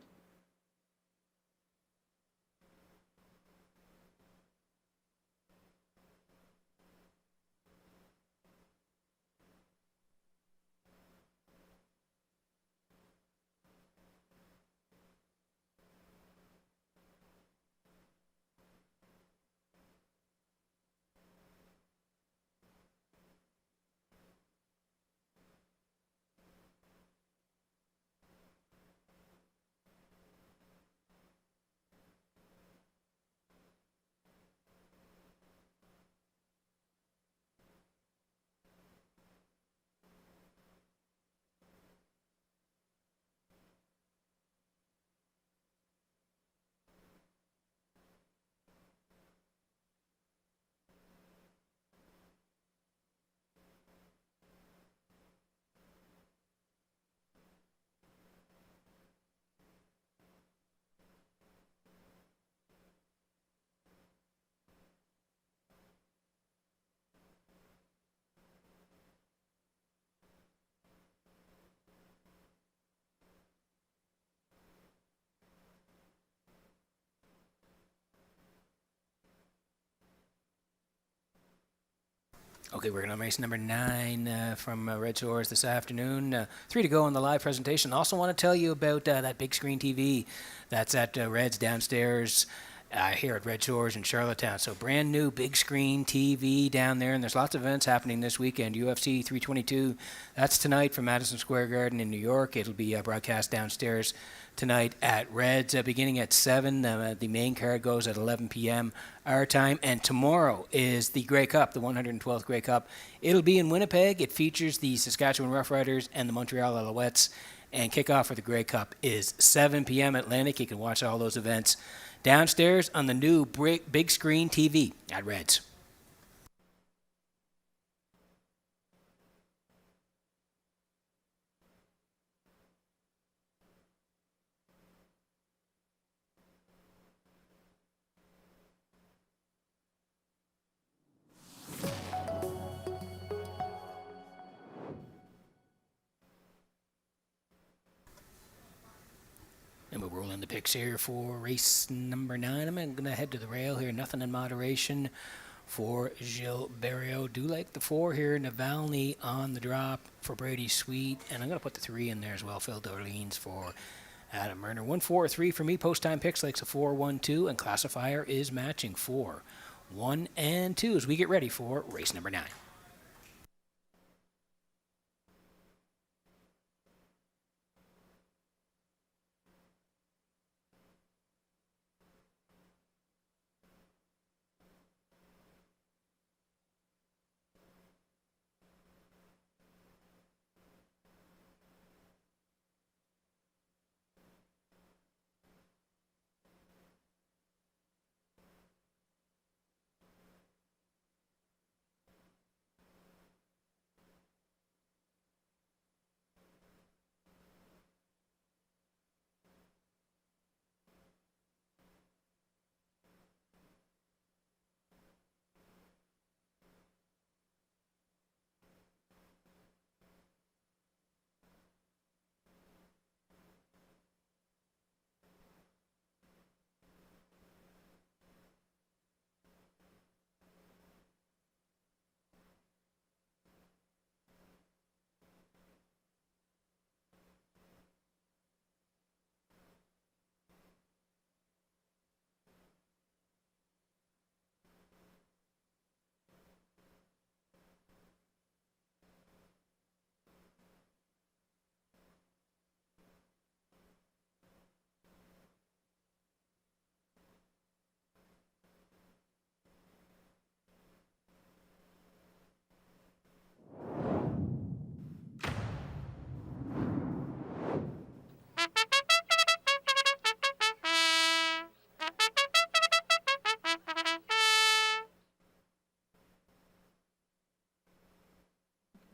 [SPEAKER 4] Okay, we're going to race number 9 from Red Shores this afternoon. 3 to go on the live presentation. Also want to tell you about that big screen TV that's at Red's downstairs here at Red Shores in Charlottetown. So brand new big screen TV down there, and there's lots of events happening this weekend. UFC 322, that's tonight from Madison Square Garden in New York. It'll be broadcast downstairs tonight at Reds, beginning at 7. The main card goes at 11 p.m. our time. And tomorrow is the Grey Cup, the 112th Grey Cup. It'll be in Winnipeg. It features the Saskatchewan Roughriders and the Montreal Alouettes. And kickoff for the Grey Cup is 7 p.m. Atlantic. You can watch all those events downstairs on the new big screen TV at Reds. And we'll roll in the picks here for race number 9. I'm going to head to the rail here. Nothing in moderation for Gilles Barrio. Do like the 4 here. Navalny on the drop for Brady Sweet. And I'm going to put the 3 in there as well. Phil Dorleans for Adam Murner. 1, 4, 3 for me. Post time picks likes a 4, 1, 2. And classifier is matching 4, 1, and 2 as we get ready for race number 9.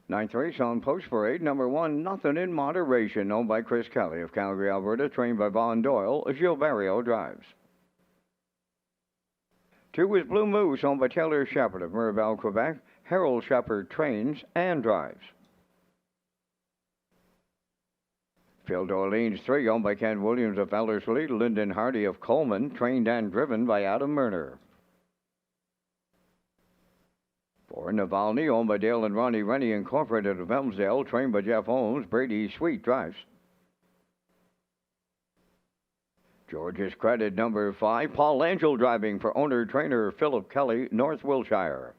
[SPEAKER 1] Ninth race on Post Parade, number 1, Nothing in Moderation, owned by Chris Kelly of Calgary, Alberta, trained by Vaughn Doyle. Gilles Barrio drives. 2 is Blue Moose, owned by Taylor Shepard of Mirabel, Quebec. Harold Shepard trains and drives. Phil Dorleans 3, owned by Ken Williams of Ellerslie. Lyndon Hardy of Coleman, trained and driven by Adam Murner. 4, Navalny, owned by Dale and Ronnie Rennie Incorporated of Elmsdale, trained by Jeff Holmes. Brady Sweet drives. George's Credit, number 5, Paul Angel driving for owner-trainer Philip Kelly, North Wiltshire.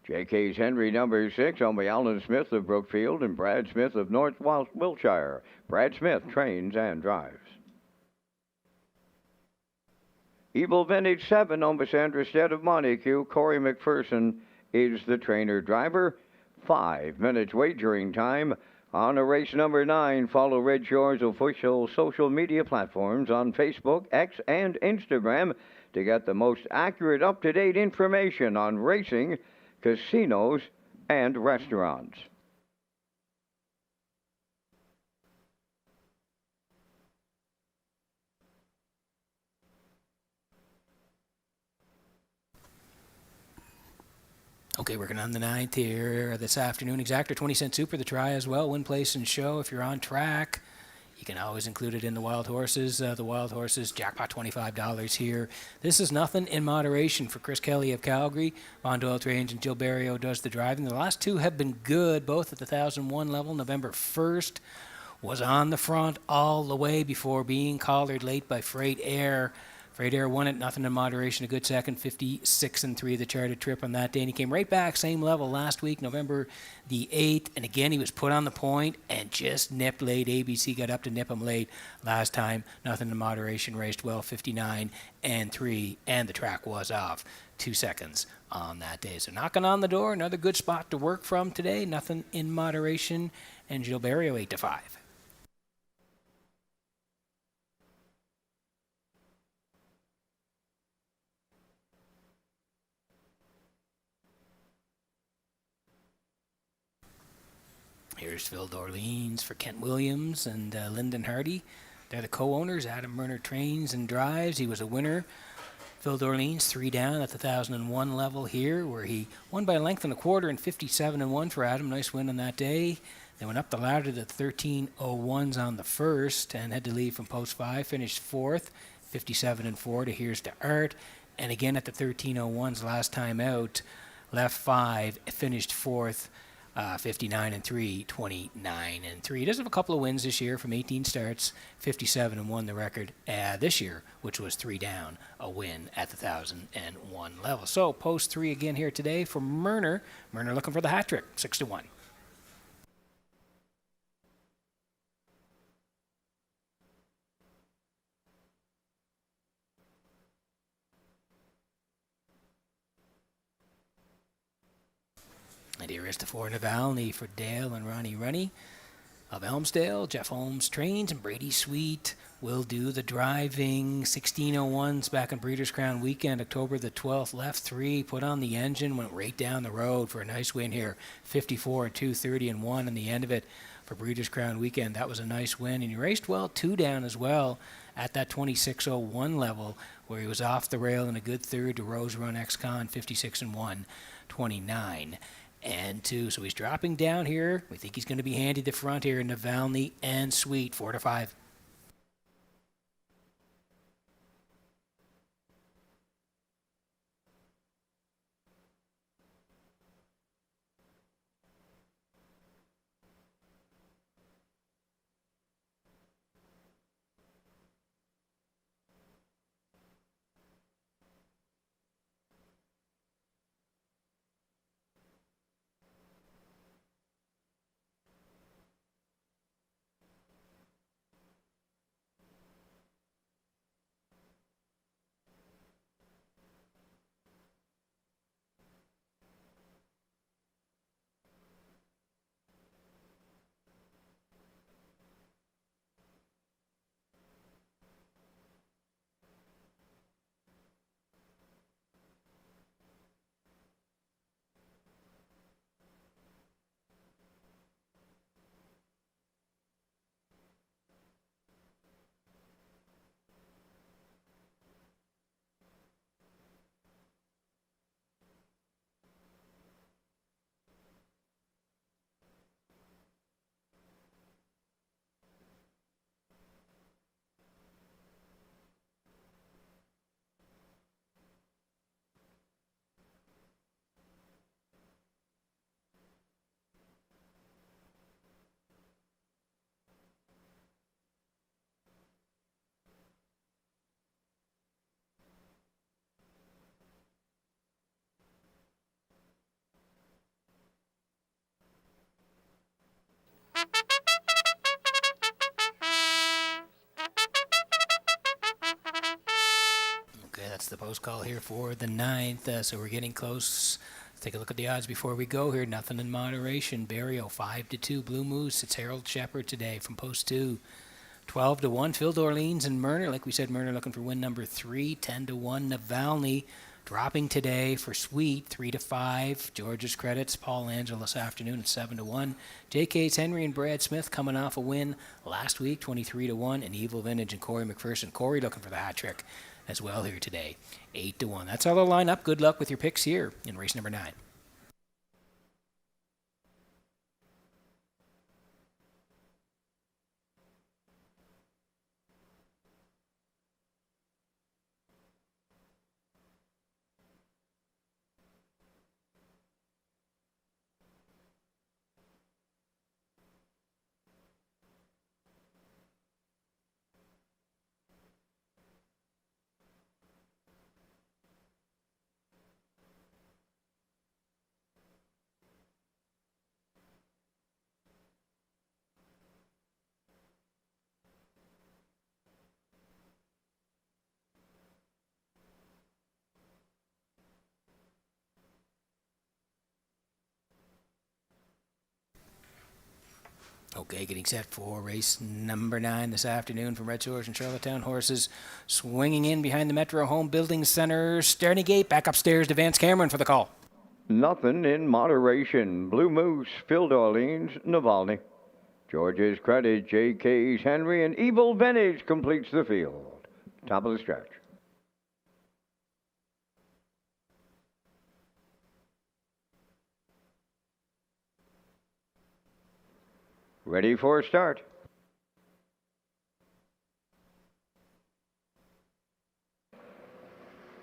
[SPEAKER 1] J.K.'s Henry, number 6, owned by Alan Smith of Brookfield and Brad Smith of North Wiltshire. Brad Smith trains and drives. Evil Vintage 7, owned by Sandra Stead of Montague. Corey McPherson is the trainer-driver. 5 minutes wagering time on race number 9. Follow Red Shores' official social media platforms on Facebook, X, and Instagram to get the most accurate, up-to-date information on racing, casinos, and restaurants.
[SPEAKER 4] Okay, working on the 9th here this afternoon. Exactor 20-cent super, the try as well. Win, place, and show. If you're on track, you can always include it in the Wild Horses. The Wild Horses, jackpot $25 here. This is Nothing in Moderation for Chris Kelly of Calgary. Von Doyle trains and Gilles Barrio does the driving. The last 2 have been good, both at the 1001 level, November 1st. was on the front all the way before being collared late by Freight Air. Freight Air won it, nothing in moderation, a good second, 56-3 the charted trip on that day. And he came right back, same level last week, November the 8th. And again, he was put on the point and just nipped late. ABC got up to nip him late last time. Nothing in moderation, raced well, 59-3. And the track was off 2 seconds on that day. So knocking on the door, another good spot to work from today. Nothing in moderation. And Gilberto 8-5. Here's Phil Dorleans for Kent Williams and Lyndon Hardy. They're the co-owners. Adam Murner trains and drives. He was a winner. Phil Dorleans 3 down at the 1001 level here, where he won by a length and a quarter and 57-1 for Adam. Nice win on that day. They went up the ladder to the 1301s on the first and had to leave from post 5. Finished 4th, 57-4 to Here's to Art. And again at the 1301s last time out, left 5, finished 4th. 59-3, 29-3. He does have a couple of wins this year from 18 starts, 57-1 the record this year, which was 3 down, a win at the 1001 level. So post 3 again here today for Murner. Murner looking for the hat trick, 6-1. And here is the 4 Navalny for Dale and Ronnie Runny of Elmsdale. Jeff Holmes trains and Brady Sweet will do the driving. 1601s back on Breeders' Crown weekend, October the 12th. Left 3, put on the engine, went right down the road for a nice win here. 54-2, 30-1 in the end of it for Breeders' Crown weekend. That was a nice win. And he raced well 2 down as well at that 2601 level, where he was off the rail in a good third to Rose Run Ex-Con, 56-1, 29-2. So he's dropping down here. We think he's going to be handy the front here in Navalny and Sweet, 4-5. Okay, that's the post call here for the 9th. So we're getting close. Let's take a look at the odds before we go here. Nothing in moderation. Barrio 5-2. Blue Moose. It's Harold Shepard today from post 2. 12-1. Phil Dorleans and Murner. Like we said, Murner looking for win number 3. 10-1. Navalny dropping today for Sweet. 3-5. George's credits. Paul Angel this afternoon at 7-1. J.K.'s Henry and Brad Smith coming off a win last week. 23-1. And Evil Vintage and Corey McPherson. Corey looking for the hat trick as well here today. 8-1. That's all the lineup. Good luck with your picks here in race number 9. Okay, getting set for race number 9 this afternoon from Redshores and Charlottetown. Horses swinging in behind the Metro Home Building Center starting gate. Back upstairs to Vance Cameron for the call.
[SPEAKER 1] Nothing in moderation. Blue Moose, Phil Darlene's Navalny. George's Credit, J.K.'s Henry, and Evil Vintage completes the field. Top of the stretch. Ready for a start.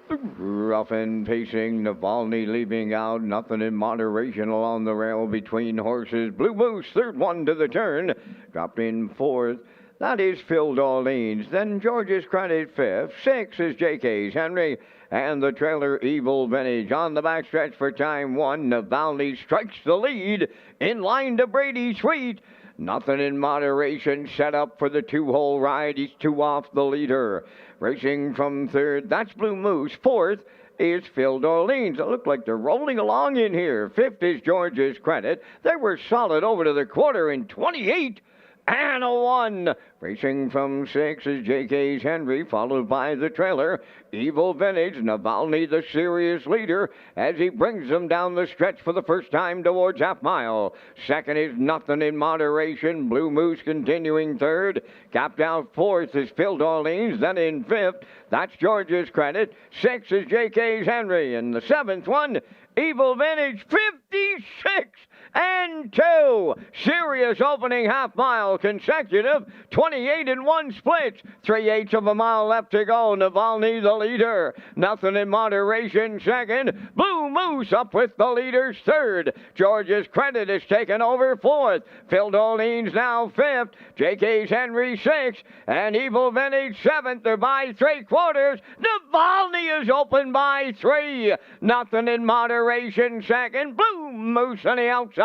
[SPEAKER 1] Rough and pacing, Navalny leaving out, nothing in moderation along the rail between horses. Blue Moose, third one to the turn, dropped in fourth. That is Phil Darlene's. Then George's Credit fifth. Six is J.K.'s Henry. And the trailer Evil Vintage on the backstretch for time one. Navalny strikes the lead in line to Brady Sweet. Nothing in moderation, set up for the two-hole ride. He's two off the leader. Racing from third, that's Blue Moose. Fourth is Phil Darlene's. It looked like they're rolling along in here. Fifth is George's Credit. They were solid over to the quarter in 28 and a 1. Racing from 6 is J.K.'s Henry, followed by the trailer Evil Vintage. Navalny the serious leader as he brings them down the stretch for the first time towards half mile. Second is Nothing in Moderation. Blue Moose continuing third. Capped out fourth is Phil Darlene's. Then in fifth, that's George's Credit. 6 is J.K.'s Henry. And the seventh one, Evil Vintage, 56 and 2. Serious opening half mile consecutive. 28 and 1 splits. 3/8 of a mile left to go. Navalny the leader. Nothing in Moderation second. Blue Moose up with the leaders third. George's Credit is taken over fourth. Phil Darlene's now fifth. J.K.'s Henry sixth. And Evil Vintage seventh. They're by 3/4. Navalny is open by 3. Nothing in Moderation second. Blue Moose on the outside.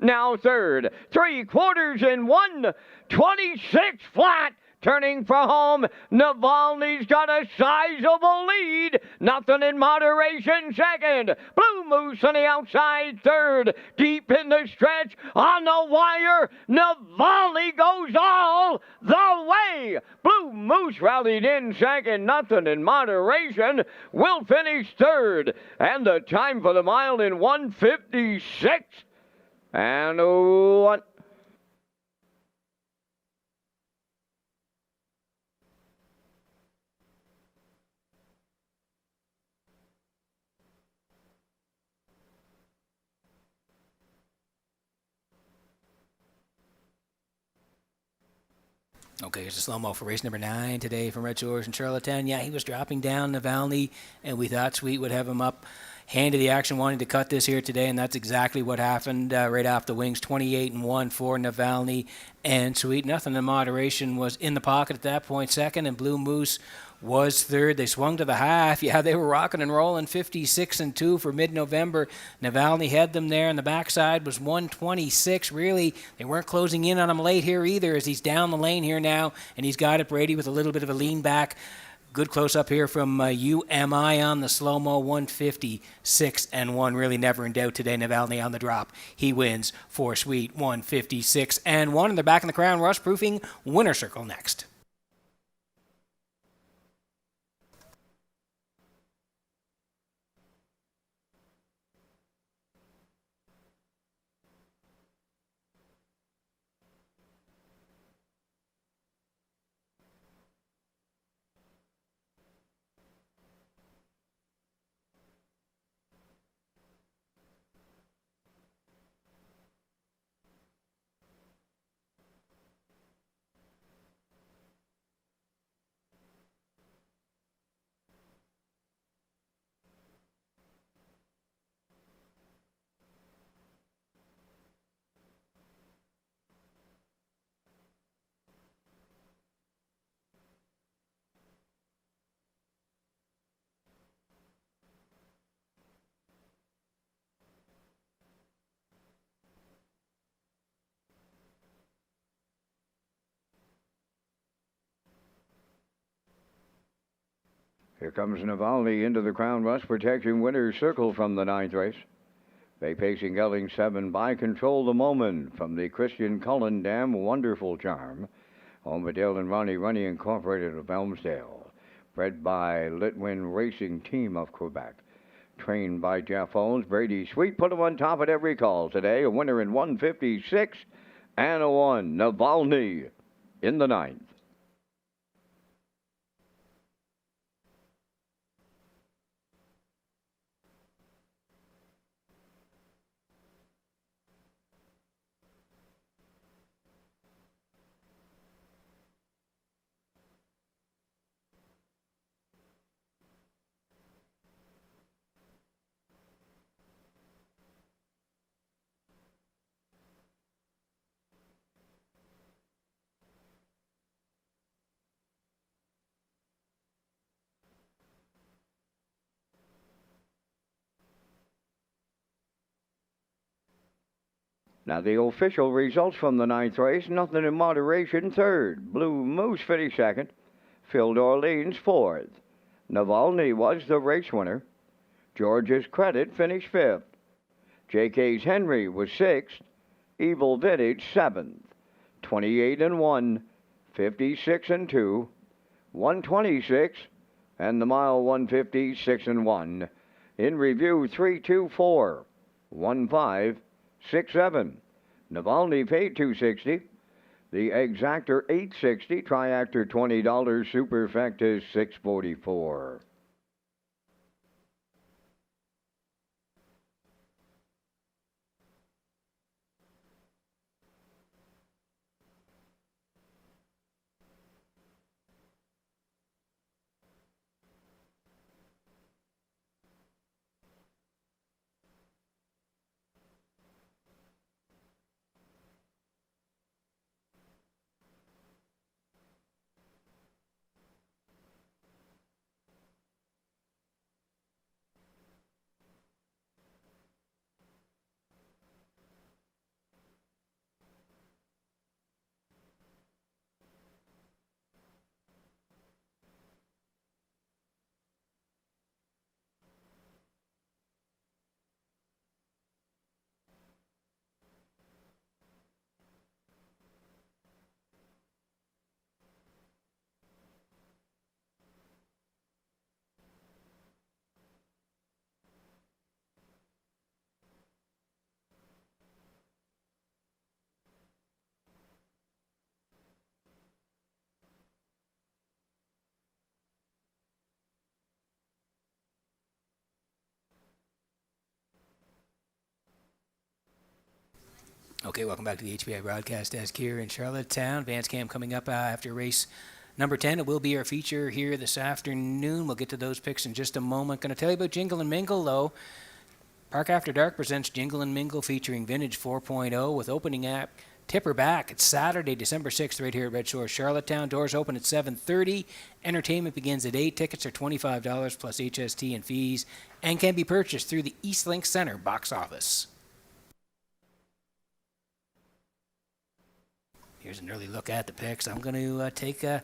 [SPEAKER 1] Now third. 3/4 in 1. 26 flat. Turning for home, Navalny's got a sizable lead. Nothing in Moderation second. Blue Moose on the outside third. Deep in the stretch, on the wire, Navalny goes all the way. Blue Moose rallied in second. Nothing in Moderation will finish third. And the time for the mile in 1:56 and 1.
[SPEAKER 4] Okay, here's a slow-mo for race number 9 today from Redshores and Charlottetown. Yeah, he was dropping down Navalny, and we thought Sweet would have him up. Hand of the action, wanting to cut this here today, and that's exactly what happened right off the wings. 28 and 1 for Navalny and Sweet. Nothing in Moderation was in the pocket at that point. Second, and Blue Moose was third. They swung to the half. Yeah, they were rocking and rolling. 56 and 2 for mid-November. Navalny had them there, and the backside was 126. Really, they weren't closing in on him late here either, as he's down the lane here now, and he's got it. Brady with a little bit of a lean back. Good close-up here from UMI on the slow-mo. 156 and 1. Really never in doubt today. Navalny on the drop. He wins for Sweet. 156 and 1. And they're back in the Crown Rush, proofing winner circle next.
[SPEAKER 1] Here comes Navalny into the Crown Rush, protecting winner's circle from the ninth race. Bay Pacing Gelding 7 by Control the Moment from the Christian Cullen Dam Wonderful Charm. Home of Dale and Ronnie Runny Incorporated of Elmsdale. Bred by Litwin Racing Team of Quebec. Trained by Jeff Owens. Brady Sweet put him on top at every call today. A winner in 156 and a 1. Navalny in the 9th. Now the official results from the 9th race, Nothing in Moderation 3rd. Blue Moose finished 2nd. Phil D'Orleans 4th. Navalny was the race winner. George's Credit finished 5th. JK's Henry was 6th. Evil Vintage 7th. 28 and 1. 56 and 2. 126. And the mile 156 and 1. In review 324. 1567. Navalny paid $260. The Exactor $860. Triactor $20. Superfectus $644.
[SPEAKER 4] Okay, welcome back to the HPI broadcast desk here in Charlottetown. Vance Cam coming up after race number 10. It will be our feature here this afternoon. We'll get to those picks in just a moment. Going to tell you about Jingle and Mingle, though. Park After Dark presents Jingle and Mingle featuring Vintage 4.0 with opening act Tipper Back. It's Saturday, December 6th, right here at Redshores, Charlottetown. Doors open at 7:30. Entertainment begins at 8. Tickets are $25 plus HST and fees and can be purchased through the Eastlink Center box office. Here's an early look at the picks. I'm going to take a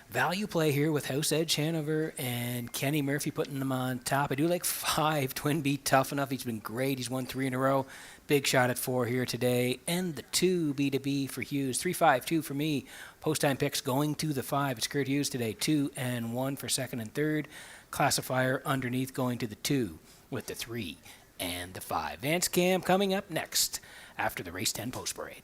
[SPEAKER 4] value play here with House Edge Hanover and Kenny Murphy putting them on top. I do like 5, Twin Beat Tough Enough. He's been great. He's won 3 in a row. Big shot at 4 here today. And the 2, B2B for Hughes. 3-5-2 for me. Post-time picks going to the 5. It's Kurt Hughes today. 2 and 1 for 2nd and 3rd. Classifier underneath going to the 2 with the 3 and the 5. Vance Cam coming up next after the race 10 post parade.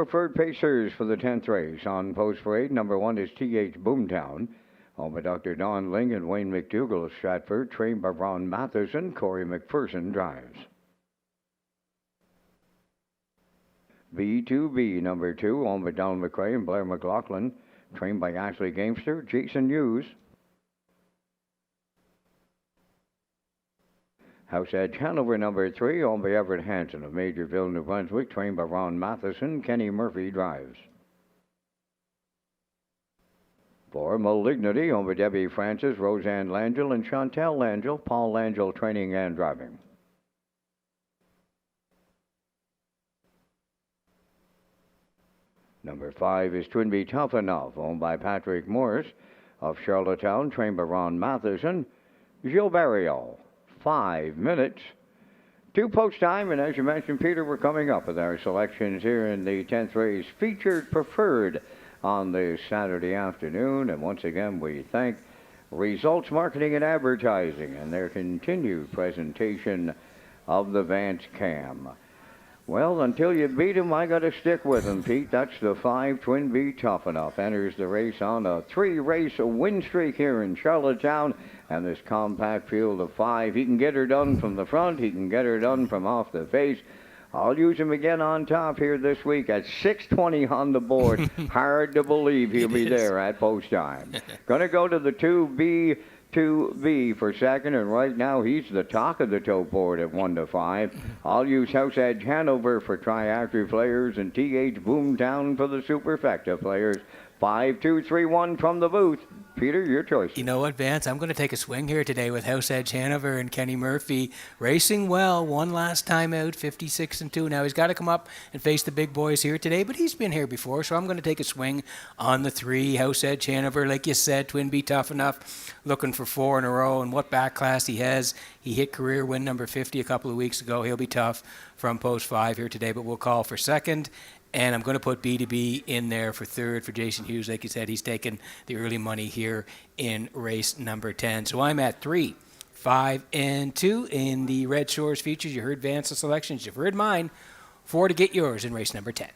[SPEAKER 1] preferred pacers for the 10th race. On post parade, number 1 is TH Boomtown. Home by Dr. Don Ling and Wayne McDougall of Stratford, trained by Ron Matheson. Corey McPherson drives. B2B, number 2, owned by Donald McRae and Blair McLaughlin, trained by Ashley Gamester, Jason Hughes. House Edge Hanover, number 3, owned by Everett Hanson of Majorville, New Brunswick, trained by Ron Matheson. Kenny Murphy drives. For Malignity, owned by Debbie Francis, Roseanne Langell, and Chantel Langell, Paul Langell training and driving. Number 5 is Twin Be Tough Enough, owned by Patrick Morris of Charlottetown, trained by Ron Matheson. Gilles Barrio, 5 minutes. 2 post time, and as you mentioned, Peter, we're coming up with our selections here in the 10th race, featured preferred on this Saturday afternoon. And once again, we thank Results Marketing and Advertising and their continued presentation of the Vance Cam. Well, until you beat him, I got to stick with him, Pete. That's the 5 Twin Be Tough Enough. Enters the race on a 3-race win streak here in Charlottetown. And this compact field of 5, he can get her done from the front. He can get her done from off the face. I'll use him again on top here this week at 6:20 on the board. Hard to believe he'll be there at post time. Going to go to the 2B for second, and right now he's the talk of the tote board at 1-5. I'll use House Edge Hanover for triactive players and TH Boomtown for the Superfecta players. 5, 2, 3, 1 from the booth. Peter, your choice.
[SPEAKER 4] You know what, Vance? I'm going to take a swing here today with House Edge Hanover and Kenny Murphy racing well. One last time out, 56-2. Now he's got to come up and face the big boys here today, but he's been here before, so I'm going to take a swing on the 3. House Edge Hanover, like you said, Twin Be Tough Enough, looking for 4 in a row, and what back class he has. He hit career win number 50 a couple of weeks ago. He'll be tough from post 5 here today, but we'll call for second. And I'm going to put B2B in there for third for Jason Hughes. Like you said, he's taken the early money here in race number 10. So I'm at 3, 5, and 2 in the Red Shores features. You heard Vance's selections. You've heard mine. 4 to get yours in race number 10.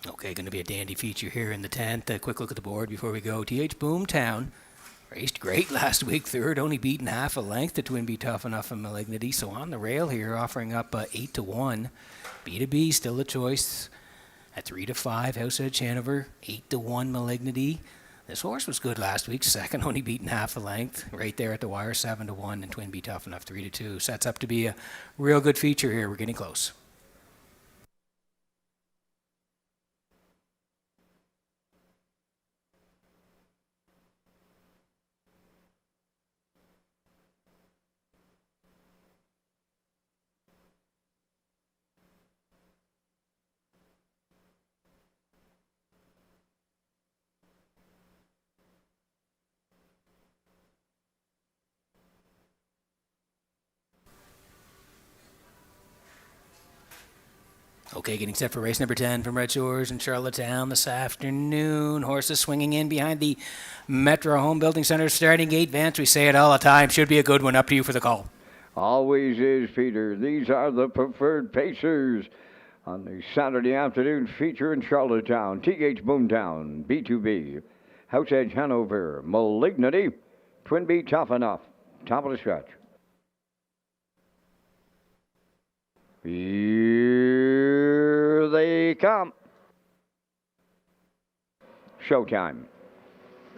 [SPEAKER 4] Okay, going to be a dandy feature here in the 10th. A quick look at the board before we go. TH Boomtown raced great last week, third, only beaten half a length to Twin B Tough Enough and Malignity. So on the rail here, offering up 8 to 1. B2B still a choice at 3 to 5. Househead Hanover, 8 to 1 Malignity. This horse was good last week, second, only beaten half a length. Right there at the wire, 7 to 1, and Twin B Tough Enough, 3 to 2. Sets up to be a real good feature here. We're getting close. Okay, getting set for race number 10 from Red Shores in Charlottetown this afternoon. Horses swinging in behind the Metro Home Building Center starting gate. Vance, we say it all the time. Should be a good one. Up to you for the call.
[SPEAKER 1] Always is, Peter. These are the preferred pacers on the Saturday afternoon feature in Charlottetown. TH Boomtown, B2B, House Edge Hanover, Malignity, Twin B Tough Enough. Top of the stretch. Here they come. Showtime.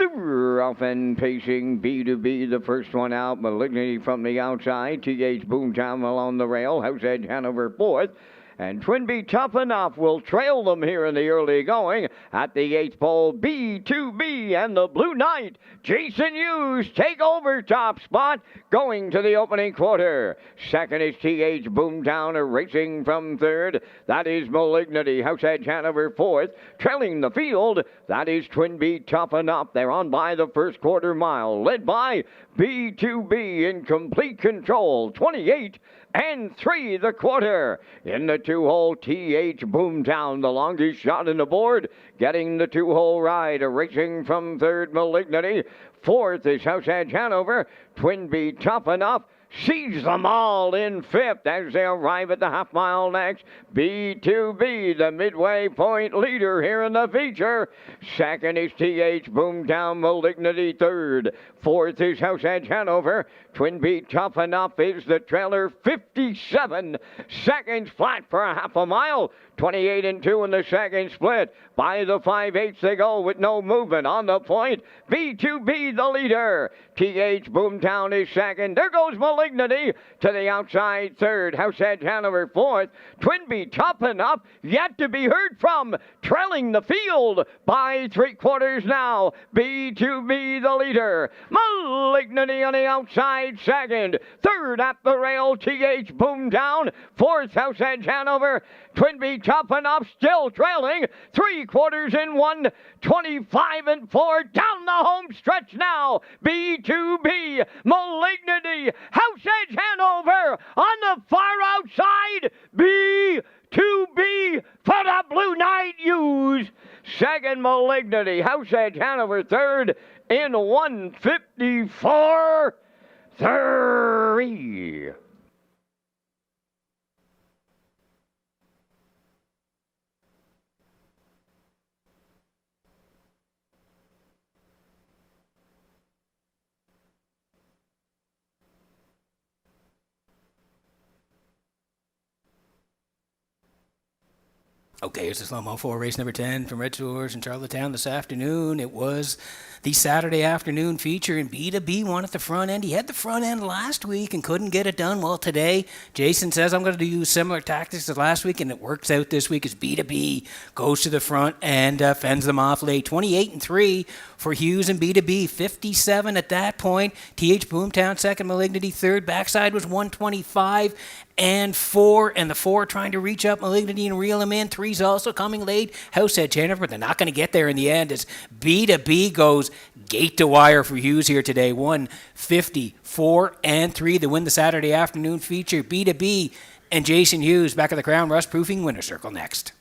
[SPEAKER 1] Off and pacing, B2B, the first one out. Malignity from the outside. TH Boomtown along the rail. House Edge Hanover fourth. And Twin B Tough Enough will trail them here in the early going. At the 8th pole, B2B and the Blue Knight. Jason Hughes take over top spot going to the opening quarter. Second is TH Boomtown racing from third. That is Malignity. House Edge Hanover fourth. Trailing the field, that is Twin B Tough Enough. They're on by the first quarter mile. Led by B2B in complete control. 28 and 3 the quarter. In the 2-hole, TH Boomtown, the longest shot in the board, getting the 2-hole ride, racing from third, Malignity. Fourth is House Edge Hanover. Twin B Tough Enough sees them all in fifth as they arrive at the half-mile next. B2B, the midway point leader here in the feature. Second is TH Boomtown, Malignity third. Fourth is House Edge Hanover. Twin B Tough Enough is the trailer, 57 seconds flat for a half a mile. 28 and 2 in the second split. By the 5/8 they go with no movement on the point. B2B the leader. TH Boomtown is second. There goes Malignity to the outside third. House Edge Hanover fourth. Twin B Tough Enough yet to be heard from. Trailing the field by 3/4 now. B2B the leader. Malignity on the outside second. Third at the rail, TH Boomtown. Fourth, House Edge Hanover. Twin B Tough Enough still trailing. 3/4 in 1. 25 and 4. Down the home stretch now. B2B. Malignity. House Edge Hanover on the far outside. B2B for the Blue Knight use. Second, Malignity. House Edge Hanover third in 1:54.3.
[SPEAKER 4] Okay, here's the slow-mo for race number 10 from Red Shores in Charlottetown this afternoon. It was the Saturday afternoon feature, and B2B won at the front end. He had the front end last week and couldn't get it done. Well, today, Jason says, I'm going to use similar tactics as last week, and it works out this week as B2B goes to the front and fends them off late. 28 and 3 for Hughes and B2B, 57 at that point. TH Boomtown second, Malignity third. Backside was 125 and 4, and the 4 trying to reach up Malignity and reel him in. 3's also coming late. House Edge Hanover, but they're not going to get there in the end as B2B goes gate to wire for Hughes here today. 154 and 3 to win the Saturday afternoon feature. B2B and Jason Hughes back at the Crown Rust Proofing Winner Circle next.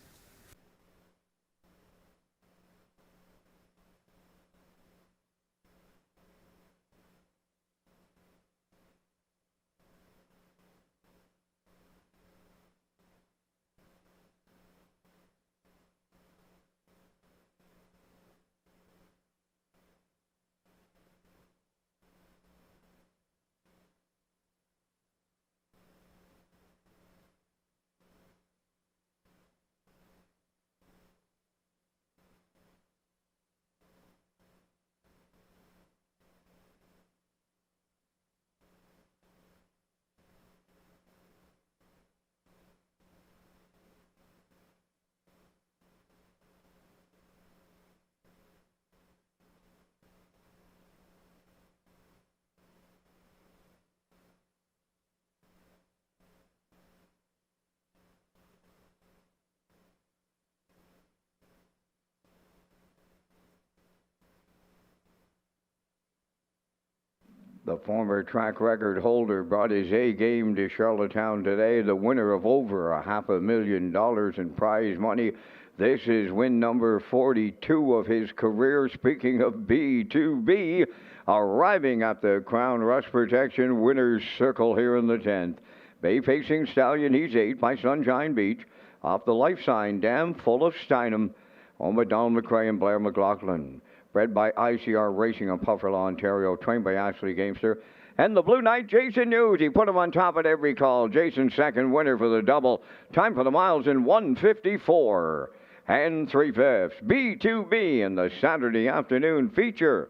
[SPEAKER 1] The former track record holder brought his A game to Charlottetown today, the winner of over $500,000 in prize money. This is win number 42 of his career. Speaking of B2B, arriving at the Crown Rust Protection Winners Circle here in the 10th. Bay facing Stallion, he's 8 by Sunshine Beach. Off the Life Sign Dam, full of Steinem. Home with Donald McRae and Blair McLaughlin. Bred by ICR Racing in Pufferlaw, Ontario. Trained by Ashley Gamester. And the Blue Knight, Jason Hughes. He put him on top at every call. Jason's second winner for the double. Time for the miles in 1:54 and 3/5. B2B in the Saturday afternoon feature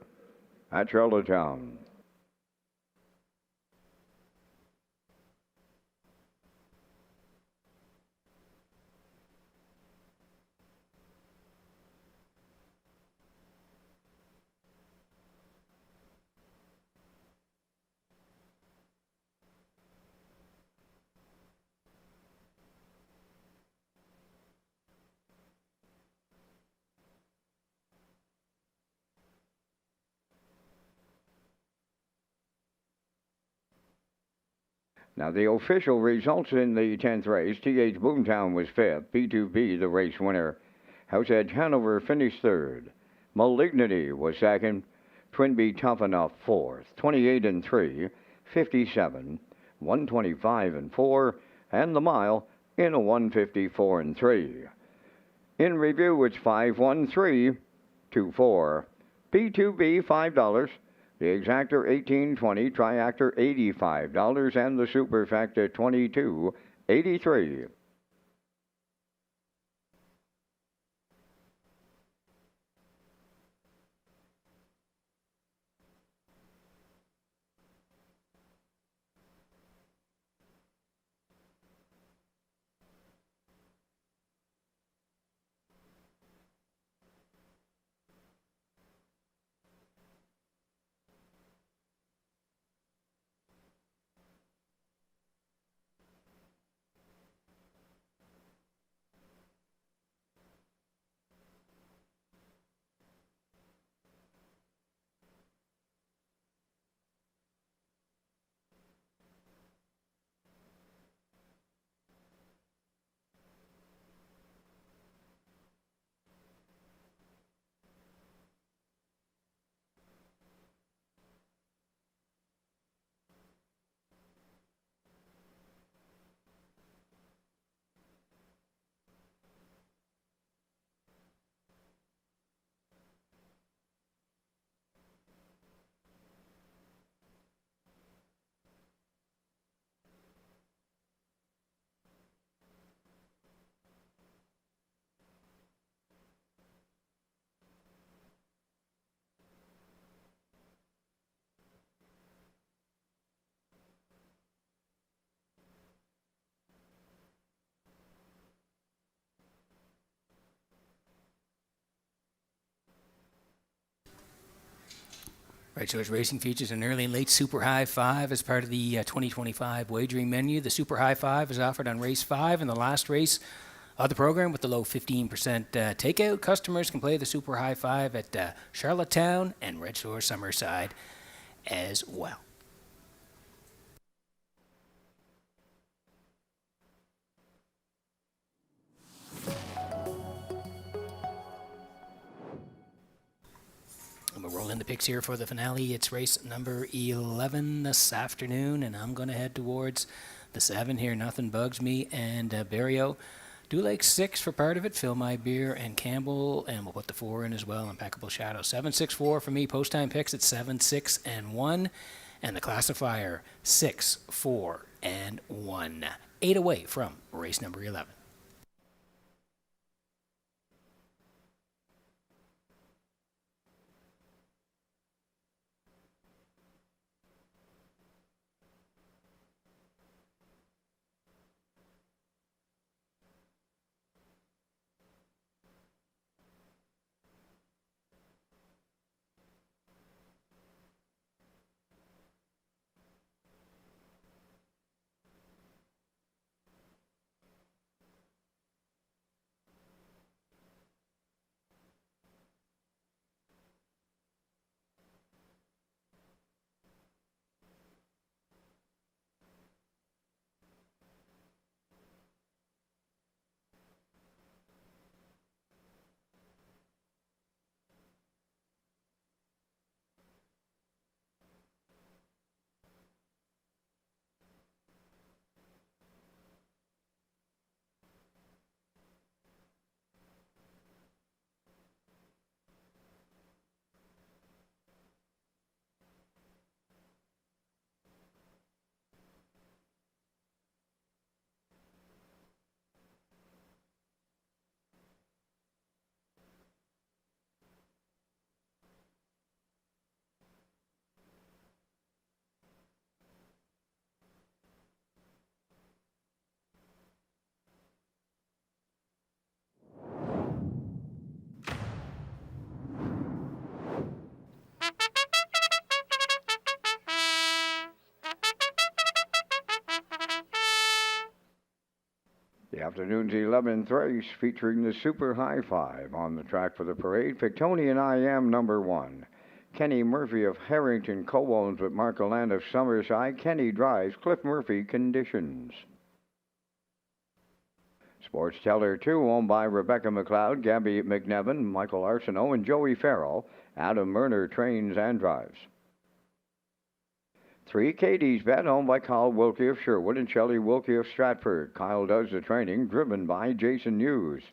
[SPEAKER 1] at Charlottetown. Now, the official results in the 10th race, T.H. Boomtown was 5th, B2B the race winner. House Edge Hanover finished 3rd. Malignity was 2nd. Twinbee Tough Enough 4th, 28 and 3, 57, 125 and 4, and the mile in a 154 and 3. In review, it's 51324. B2B $5. The exactor $18.20, triactor $85, and the superfecta $22.83.
[SPEAKER 4] Redshores Racing features an early and late Super High Five as part of the 2025 wagering menu. The Super High Five is offered on race 5 and the last race of the program with the low 15% takeout. Customers can play the Super High Five at Charlottetown and Redshore Summerside as well. We're rolling the picks here for the finale. It's race number 11 this afternoon, and I'm going to head towards the 7 here. Nothing Bugs Me and Barrio. Do like 6 for part of it. Fill My Beer and Campbell, and we'll put the 4 in as well. Impeccable Shadow. 7-6-4 for me. Post time picks at 7-6 and 1, and the classifier 6-4 and 1. 8 away from race number 11.
[SPEAKER 1] afternoon's 11th race featuring the Super High Five. On the track for the parade, Pictonian I Am number 1. Kenny Murphy of Harrington co-owns with Mark Land of Summerside. Kenny drives Cliff Murphy Conditions. Sports Teller 2, owned by Rebecca McLeod, Gabby McNevin, Michael Arsenault, and Joey Farrell. Adam Murner trains and drives. 3, Katie's Bet, owned by Kyle Wilkie of Sherwood and Shelley Wilkie of Stratford. Kyle does the training, driven by Jason Hughes.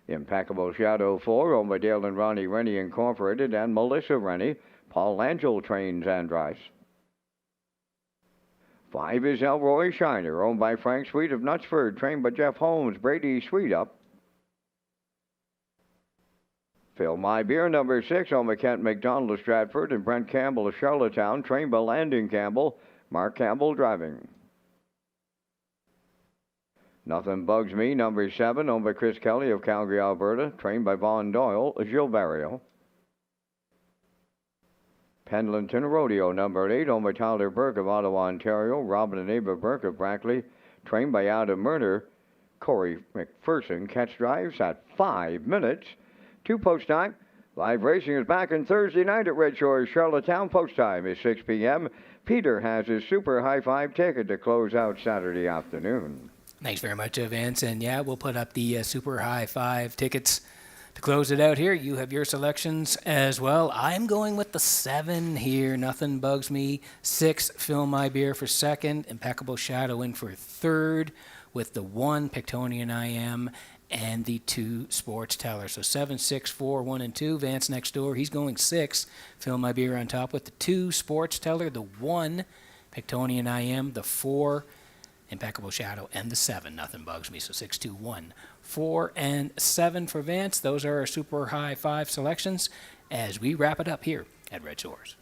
[SPEAKER 1] Impeccable Shadow 4, owned by Dale and Ronnie Rennie Incorporated and Melissa Rennie. Paul Angel trains and drives. 5 is Elroy Shiner, owned by Frank Sweet of Knutsford, trained by Jeff Holmes. Brady Sweet up. Fill My Beer number 6, owned by Kent McDonald of Stratford and Brent Campbell of Charlottetown, trained by Landon Campbell. Mark Campbell driving. Nothing Bugs Me number 7, owned by Chris Kelly of Calgary, Alberta, trained by Vaughn Doyle of Gilles Barrio. Pendleton Rodeo number 8, owned by Tyler Burke of Ottawa, Ontario. Robin and Ava Burke of Brackley, trained by Adam Murner. Corey McPherson catch drives at 5 minutes. 2 post time. Live racing is back on Thursday night at Redshores, Charlottetown. Post time is 6 p.m. Peter has his Super High Five ticket to close out Saturday afternoon.
[SPEAKER 4] Thanks very much, Vince. And yeah, we'll put up the Super High Five tickets to close it out here. You have your selections as well. I'm going with the 7 here. Nothing Bugs Me. 6, Fill My Beer for 2nd. Impeccable Shadow in for 3rd. With the 1, Pictonian I Am. And the 2, Sports Teller. So 7, 6, 4, 1, and 2. Vance next door, he's going 6. Fill My Beer on top with the 2, Sports Teller. The 1, Pictonian I Am. The 4, Impeccable Shadow. And the 7, Nothing Bugs Me. So 6, 2, 1, 4, and 7 for Vance. Those are our Super High Five selections as we wrap it up here at Red Shores.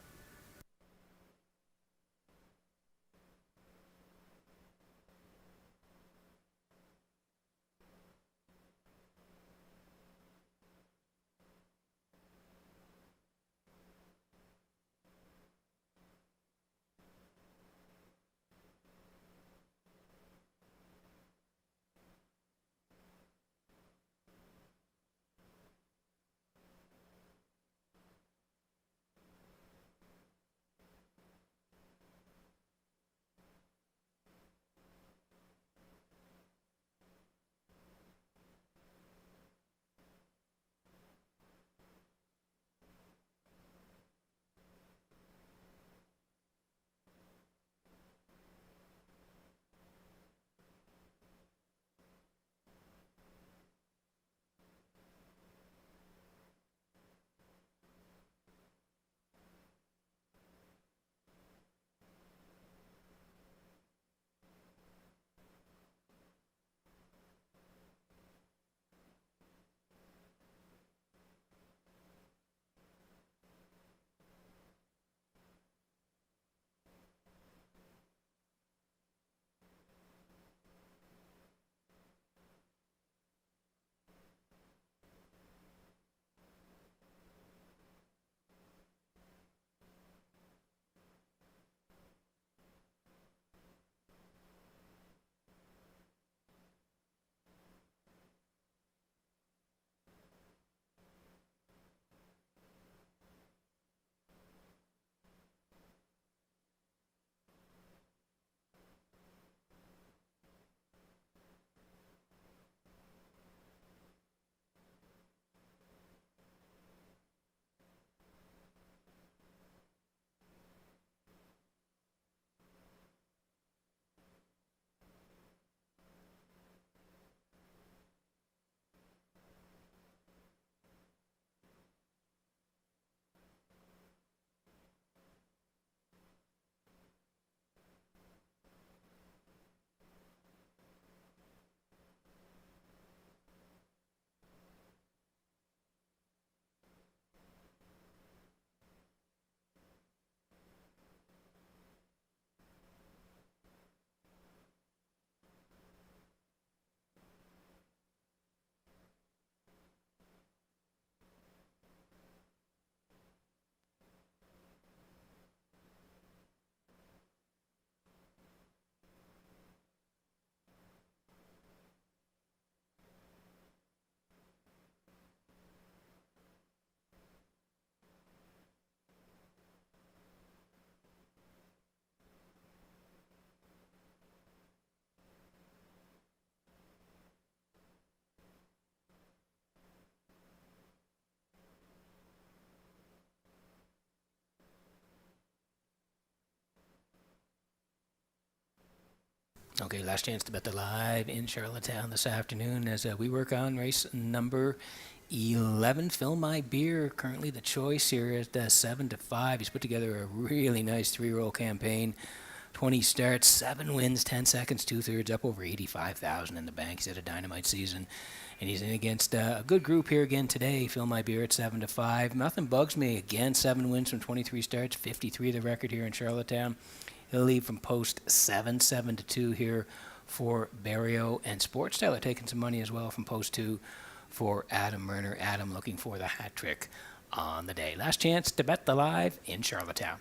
[SPEAKER 4] Okay, last chance to bet the live in Charlottetown this afternoon as we work on race number 11. Fill My Beer, currently the choice here at 7 to 5. He's put together a really nice 3-year-old campaign. 20 starts, 7 wins, 10 seconds, 2/3, up over 85,000 in the bank. He's had a dynamite season, and he's in against a good group here again today. Fill My Beer at 7 to 5. Nothing Bugs Me again, 7 wins from 23 starts, 53 the record here in Charlottetown. He'll lead from post 7, 7 to 2 here for Barrio, and Sports Teller taking some money as well from post 2 for Adam Murner. Adam looking for the hat trick on the day. Last chance to bet the live in Charlottetown.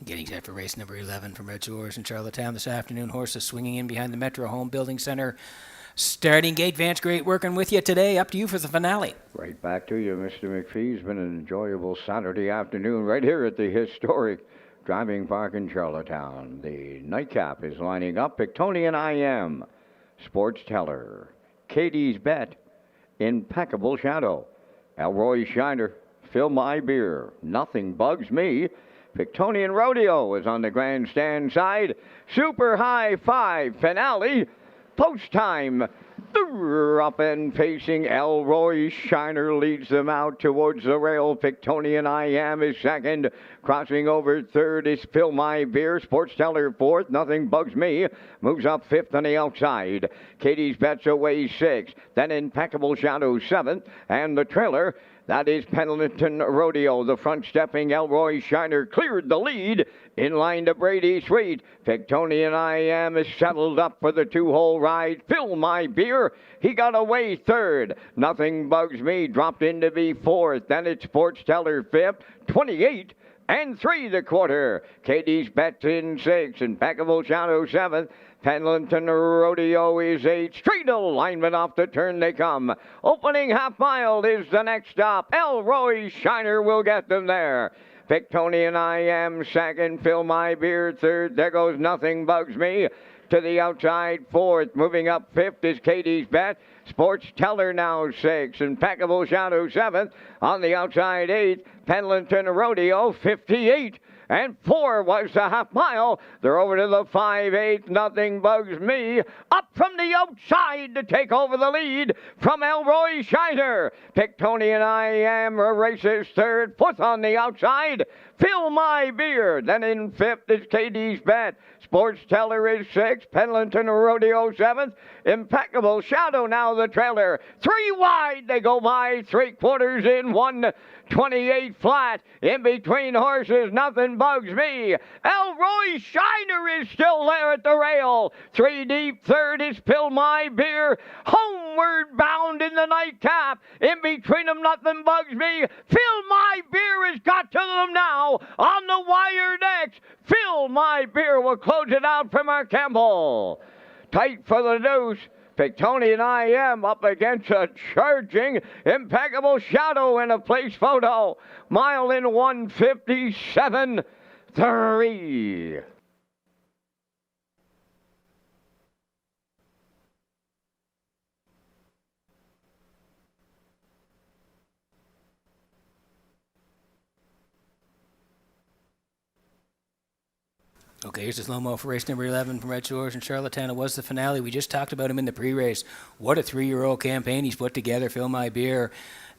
[SPEAKER 4] Getting set for race number 11 from Redshores in Charlottetown this afternoon. Horses swinging in behind the Metro Home Building Center. Starting gate, Vance, great working with you today. Up to you for the finale.
[SPEAKER 1] Right back to you, Mr. McPhee. It's been an enjoyable Saturday afternoon right here at the historic driving park in Charlottetown. The nightcap is lining up. Pictonian IM, Sports Teller, Katie's Bet, Impeccable Shadow, Elroy Shiner, Fill My Beer, Nothing Bugs Me. Pictonian Rodeo is on the grandstand side. Super High Five Finale. Post time. They're up and facing Elroy Shiner leads them out towards the rail. Pictonian IM is second. Crossing over third is Fill My Beer. Sports Teller fourth. Nothing Bugs Me. Moves up fifth on the outside. Katie's Bet's away sixth. Then Impeccable Shadow seventh. And the trailer, that is Pendleton Rodeo. The front stepping Elroy Shiner cleared the lead. In line to Brady Sweet. Pictonian IM is settled up for the 2-hole ride. Fill My Beer, he got away third. Nothing Bugs Me dropped in to be fourth. Then it's Sports Teller fifth. 28 and 3 the quarter. Katie's Bet in sixth. Impeccable Shadow seventh. Pendleton Rodeo is eighth. Straight alignment off the turn they come. Opening half mile is the next stop. Elroy Shiner will get them there. Pictonian IM second. Fill My Beer third. There goes Nothing Bugs Me. To the outside fourth. Moving up fifth is Katie's Bet. Sports Teller now sixth. Impeccable Shadow seventh. On the outside eighth. Pendleton Rodeo 58. And 4 was the half mile. They're over to the 5/8. Nothing Bugs Me. Up from the outside to take over the lead from Elroy Shiner. Pictonian IM races third. Fourth on the outside. Fill My Beer. Then in fifth is Katie's Bet. Sports Teller is sixth. Pendleton Rodeo seventh. Impeccable Shadow now the trailer. 3 wide they go by. 3/4 in 1:28 flat. In between horses, Nothing Bugs Me. Elroy Shiner is still there at the rail. 3 deep. Third is Fill My Beer. Homeward bound in the nightcap. In between them, Nothing Bugs Me. Fill My Beer has got to them now. On the wire next. Fill My Beer will close it out from our Campbell. Tight for the deuce. Pictonian IM up against a charging Impeccable Shadow in a place photo. Mile in 1:57.3.
[SPEAKER 4] Okay, here's the slow-mo for race number 11 from Redshores in Charlottetown. It was the finale. We just talked about him in the pre-race. What a 3-year-old campaign he's put together. Fill My Beer.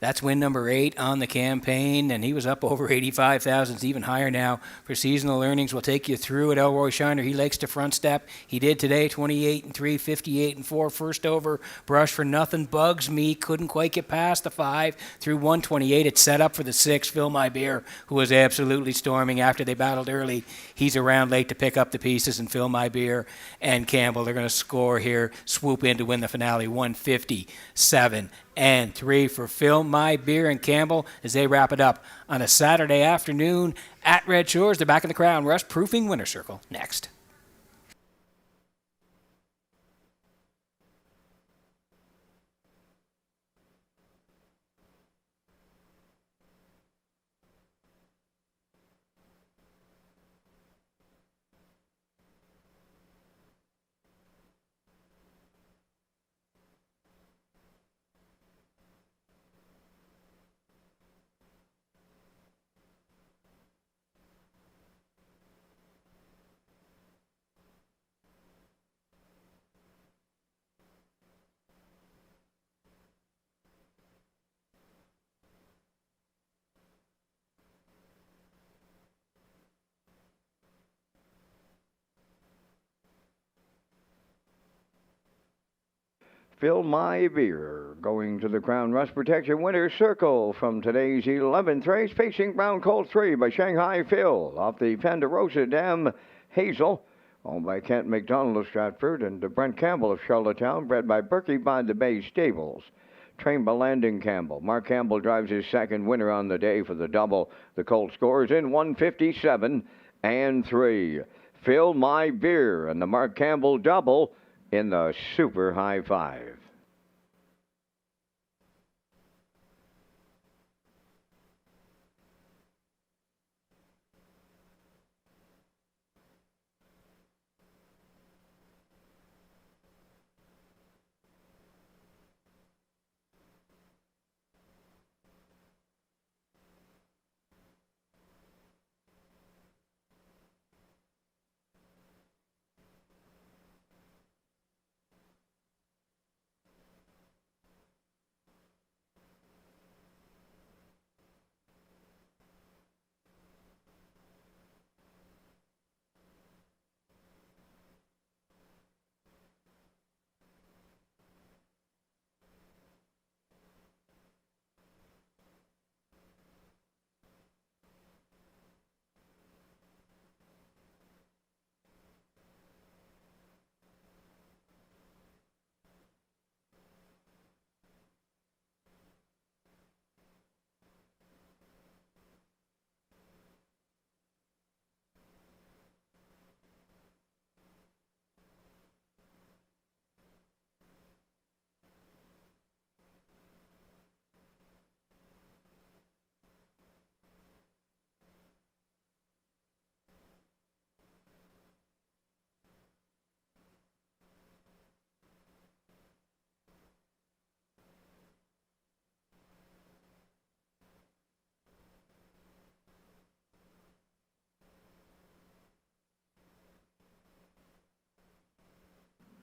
[SPEAKER 4] That's win number 8 on the campaign, and he was up over 85,000. It's even higher now for seasonal earnings. We'll take you through it. Elroy Shiner, he likes to front step. He did today, 28-3, 58-4. First over, brush for nothing. Bugs me, couldn't quite get past the 5 through 128. It's set up for the 6. Phil My Beer, who was absolutely storming after they battled early. He's around late to pick up the pieces, and Phil My Beer and Campbell, they're going to score here, swoop in to win the finale, 157-3 for Phil My Beer and Campbell as they wrap it up on a Saturday afternoon at Red Shores. They're back in the Crown Rush Proofing Winner Circle next.
[SPEAKER 1] Fill My Beer going to the Crown Rush Protection Winner's Circle from today's 11th race, facing Brown Colt 3 by Shanghai Phil off the Ponderosa Dam Hazel, owned by Kent McDonald of Stratford and Brent Campbell of Charlottetown, bred by Berkey by the Bay Stables. Trained by Landon Campbell. Mark Campbell drives his second winner on the day for the double. The Colt scores in 157-3. Fill My Beer and the Mark Campbell double in the Super High Five.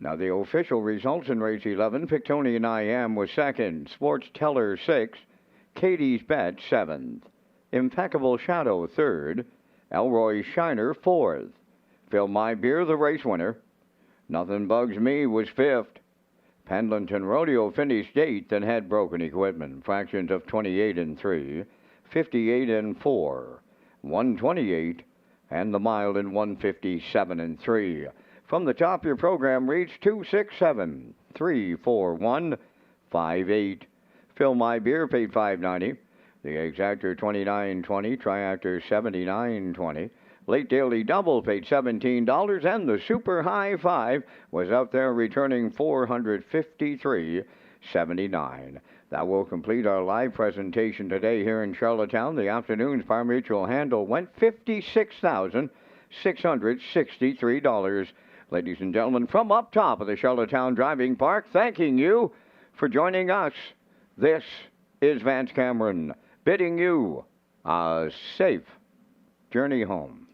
[SPEAKER 1] Now the official results in race 11, Pictonian I Am was second, Sports Teller 6th, Katie's Bet 7th, Impeccable Shadow 3rd, Elroy Shiner 4th, Fill My Beer the race winner, Nothing Bugs Me was 5th, Pendleton Rodeo finished 8th and had broken equipment, fractions of 28-3, 58-4, 128, and the mile in 157-3. From the top, your program reads 267-341-58. Fill My Beer paid $5.90. The Exactor $29.20. Triactor $79.20. Late Daily Double paid $17, and the Super High Five was out there returning $453.79. That will complete our live presentation today here in Charlottetown. The afternoon's Par Mutual handle went $56,663. Ladies and gentlemen, from up top of the Charlottetown Driving Park, thanking you for joining us. This is Vance Cameron bidding you a safe journey home.